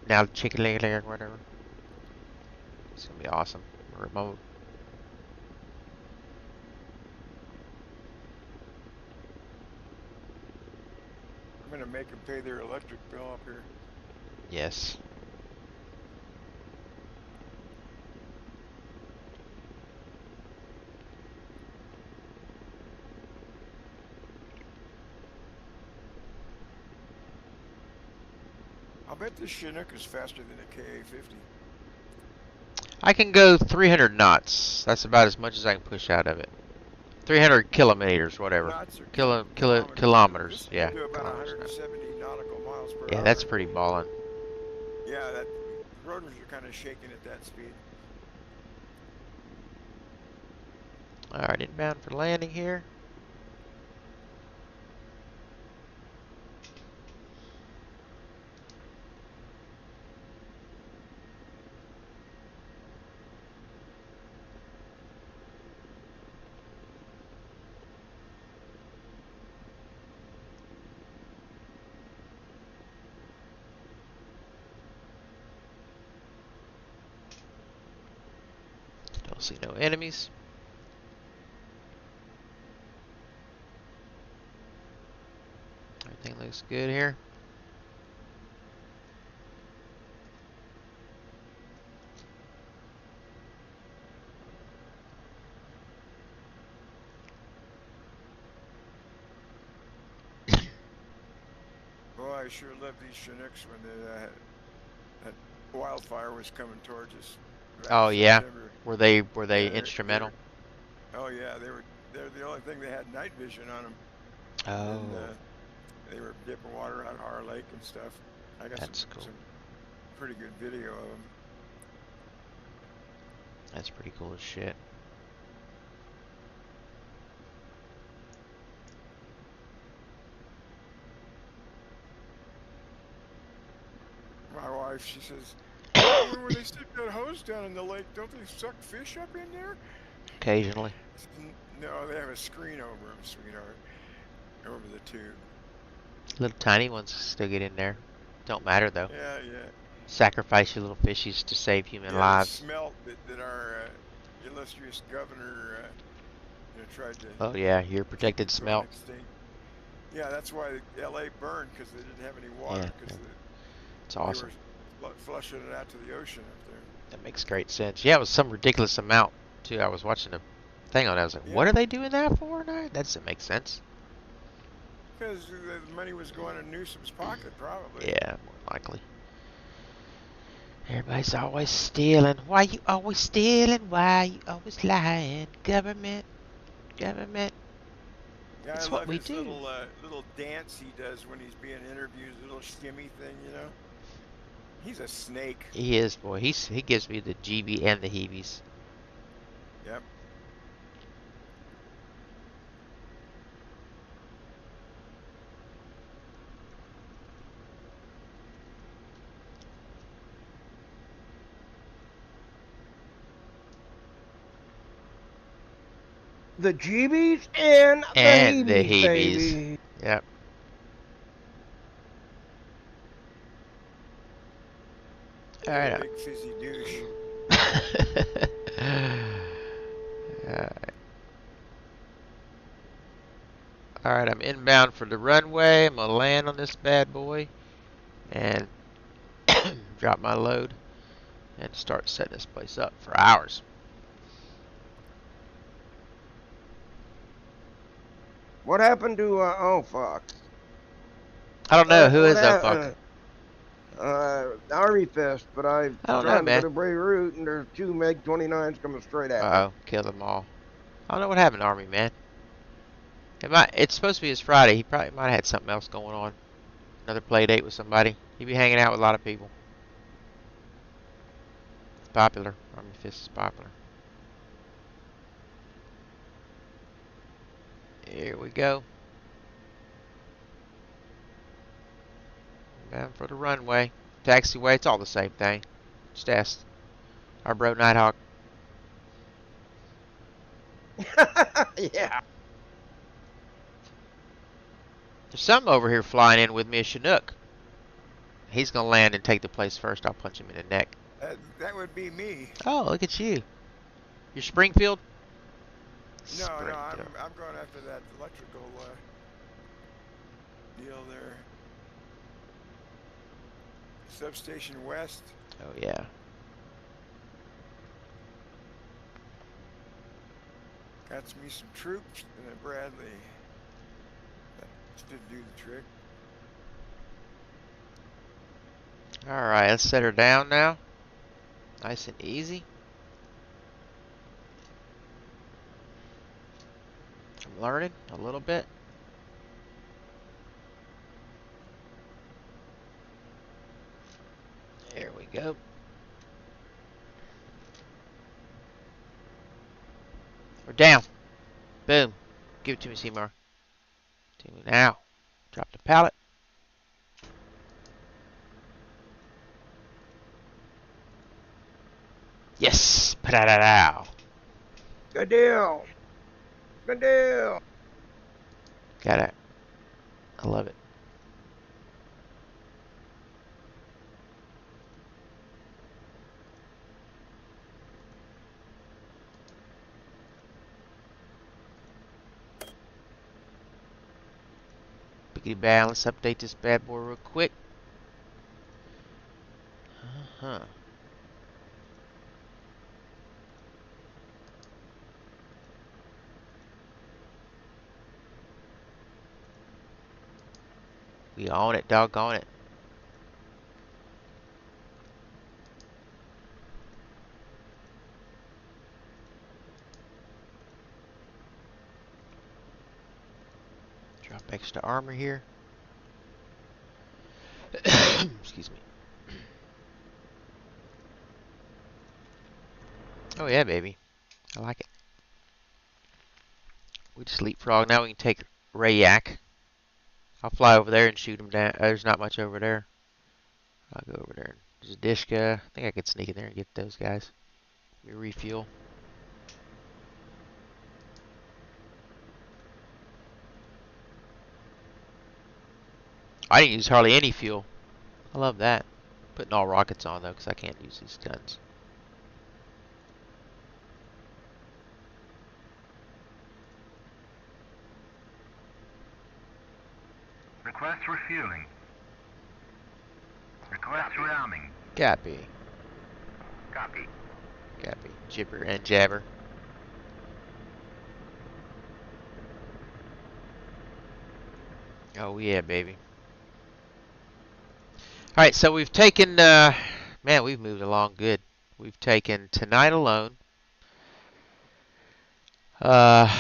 now chicken leg or whatever. It's gonna be awesome. Remote. I'm going to make them pay their electric bill up here. Yes. I'll bet this Chinook is faster than a KA-50. I can go 300 knots. That's about as much as I can push out of it. 300 kilometers, whatever. Knots or Kilometers. This Yeah. can do about Kilometers, 170 nautical miles per yeah, hour. that's pretty ballin'. Yeah, the rotors are kind of shaking at that speed. All right, inbound for landing here. Don't see no enemies. Everything looks good here. Boy, I sure love these Chinooks when that wildfire was coming towards us. Oh yeah. September. Were they Yeah, instrumental? Oh yeah, they're the only thing that had night vision on them. Oh, And they were dipping water out of our lake and stuff. I got that's cool. some pretty good video of them. That's pretty cool as shit. My wife, she says, "Oh, when they stick that hose down in the lake, don't they suck fish up in there?" Occasionally. I said, "No, they have a screen over them, sweetheart, over the tube." Little tiny ones still get in there. Don't matter though. Yeah, yeah. Sacrifice your little fishies to save human Yeah, lives. the smelt that our illustrious governor tried to. Oh yeah, your protected to an smelt. extinct. Yeah, that's why L.A. burned, because they didn't have any water, Yeah, because it's they awesome. were flushing it out to the ocean up there. That makes great sense. Yeah, it was some ridiculous amount too. I was watching a thing on it. I was like, what Yeah. are they doing that for? No, that doesn't make sense. Because the money was going in Newsom's pocket, probably. Yeah, more likely. Everybody's always stealing. Why you always stealing? Why you always lying? Government. Yeah, That's I what love we his do. little dance he does when he's being interviewed, his little shimmy thing, you know. He's a snake. He is, boy. He gives me the GB and the heebies. Yep. The jeebies and the And the heebies, heebies. baby. Yep. All right. Big fizzy douche. Alright, I'm inbound for the runway. I'm gonna land on this bad boy and drop my load and start setting this place up for hours. What happened to, oh, fuck. I don't know. Who What is that fuck? Army Fest, but I'm I don't know, trying to go man. to Beirut, and there's two MiG-29s coming straight at me. Uh-oh. Kill them all. I don't know what happened to Army, man. It's supposed to be his Friday. He probably might have had something else going on. Another play date with somebody. He be hanging out with a lot of people. It's popular. Army Fist is popular. Here we go. Down for the runway. Taxiway, it's all the same thing. Just ask our bro Nighthawk. Yeah. There's some over here flying in with me, a Chinook. He's going to land and take the place first. I'll punch him in the neck. That would be me. Oh, look at you. You're Springfield? No, Springfield. I'm going after that electrical deal there. Substation West. Oh, yeah. Got me some troops and a Bradley. That should do the trick. Alright, let's set her down now. Nice and easy. I'm learning a little bit. There we go. We're down. Boom. Give it to me, Seymour. To me now. Drop the pallet. Yes. Pa-da-da-dow. Good deal. Good deal. Got it. I love it. Biggity bad. Let's update this bad boy real quick. Uh-huh. We own it, doggone it. Drop extra armor here. Excuse me. Oh yeah, baby. I like it. We just leapfrog. Now we can take Rayak. I'll fly over there and shoot him down. There's not much over there. I'll go over there. There's a Dishka. I think I could sneak in there and get those guys. Let me refuel. I didn't use hardly any fuel. I love that. Putting all rockets on though, because I can't use these guns. Request refueling. Request rearming. Copy. Copy. Copy. Jibber and jabber. Oh yeah, baby. Alright, so we've taken, man, we've moved along good. We've taken Tonight Alone. And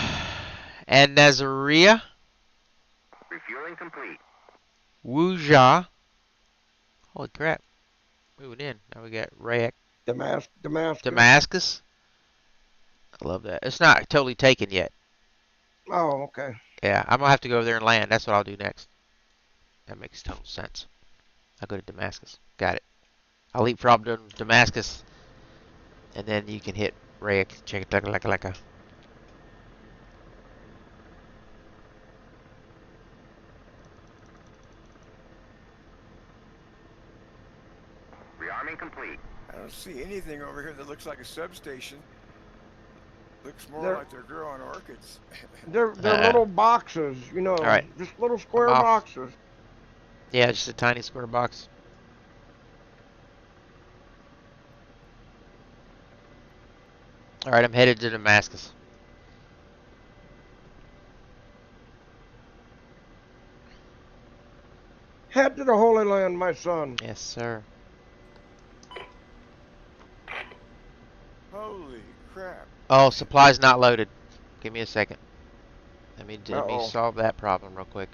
Nazaria. Refueling complete. Wuja. Holy crap. Moving in. Now we got Rayak. Damascus. I love that. It's not totally taken yet. Oh, okay. Yeah, I'm going to have to go over there and land. That's what I'll do next. That makes total sense. I'll go to Damascus. Got it. I'll leapfrog to Damascus. And then you can hit Rayak. Check it like a. Rearming complete. I don't see anything over here that looks like a substation. Looks more There- like they're growing orchids. They're little boxes, you know, All right. just little square I'm off. boxes. Yeah, just a tiny square box. Alright, I'm headed to Damascus. Head to the Holy Land, my son. Yes, sir. Holy crap. Oh, supplies not loaded. Give me a second. Let me Uh-oh. solve that problem real quick.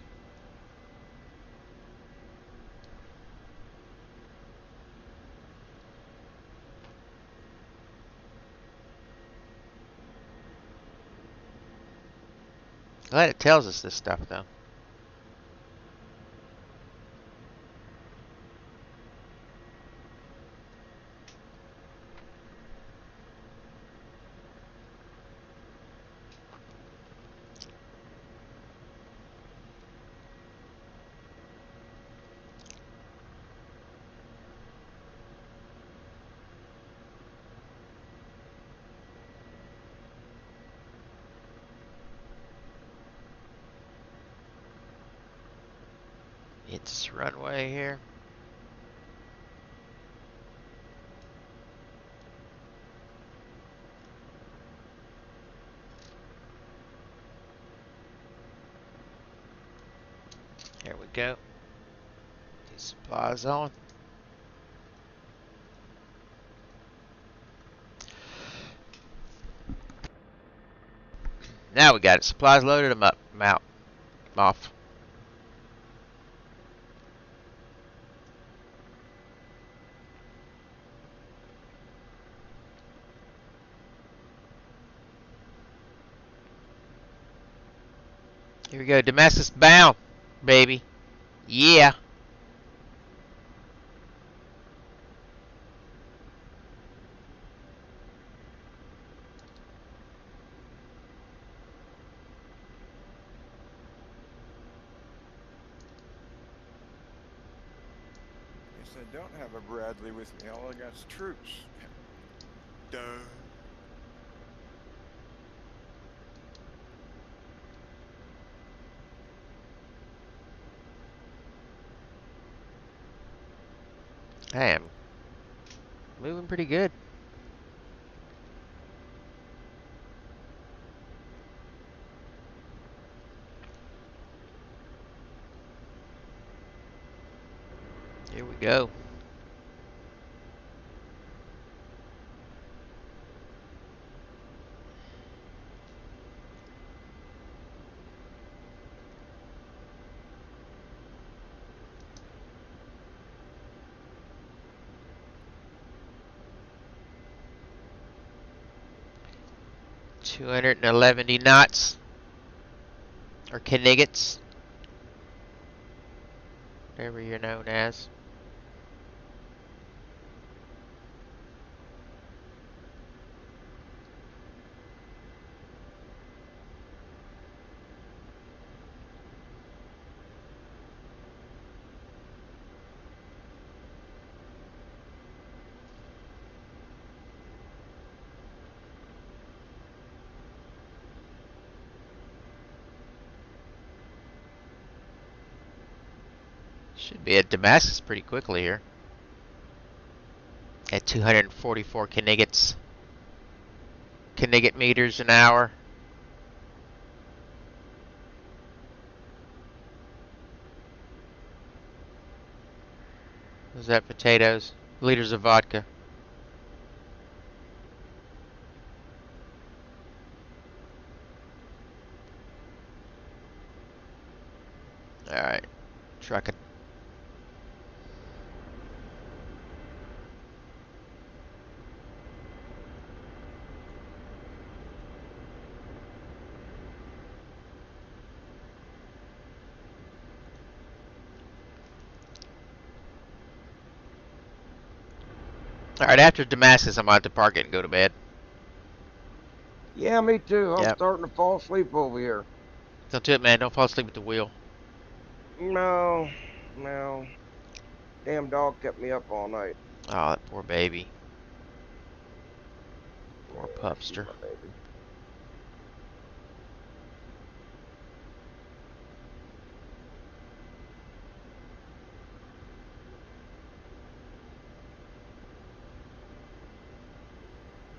Glad it tells us this stuff, though. It's runway here. There we go. Get supplies on. Now we got it. Supplies loaded. I'm up. I'm out. I'm off. Here we go. Damascus bound, baby. Yeah. Guess I don't have a Bradley with me. All I got is troops. Duh. I am moving pretty good. Here we go. $211 knots, or Knigets, whatever you're known as. Should be at Damascus pretty quickly here. At 244 Knigget meters an hour. Was that potatoes? Liters of vodka. Alright. Trucking. Alright, after Damascus, I'm out to park it and go to bed. Yeah, me too. I'm Yep. starting to fall asleep over here. Don't do it, man. Don't fall asleep at the wheel. No. Damn dog kept me up all night. Oh, that poor baby. Poor Yeah, she's pupster. my baby.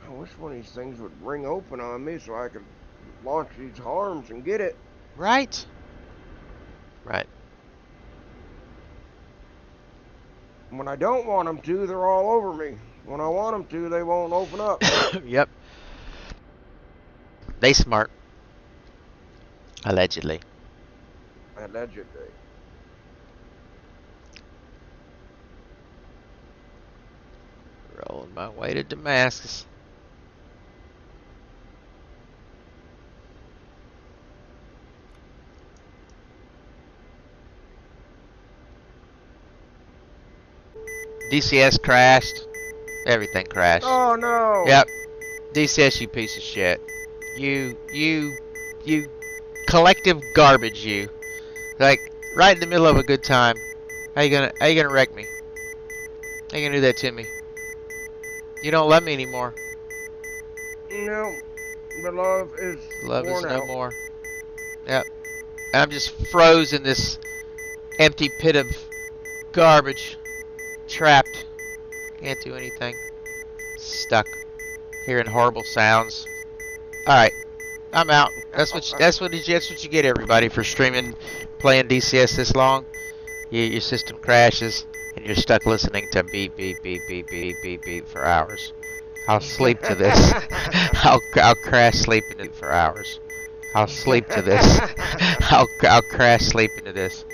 I wish one of these things would ring open on me so I could launch these harms and get it. Right? Right. When I don't want them to, they're all over me. When I want them to, they won't open up. Yep. They smart. Allegedly. Allegedly. Rolling my way to Damascus. DCS crashed. Everything crashed. Oh no! Yep. DCS, you piece of shit. You collective garbage, you. Like, right in the middle of a good time. How you gonna wreck me? How you gonna do that to me? You don't love me anymore. No, the love is Love is worn no out. more. Yep. And I'm just froze in this empty pit of garbage. Trapped. Can't do anything. Stuck. Hearing horrible sounds. Alright. I'm out. That's what you get, everybody, for streaming, playing DCS this long. Your system crashes and you're stuck listening to beep beep beep beep beep beep beep for hours. I'll sleep to this. I'll crash sleeping for hours. I'll sleep to this. I'll crash sleep into this.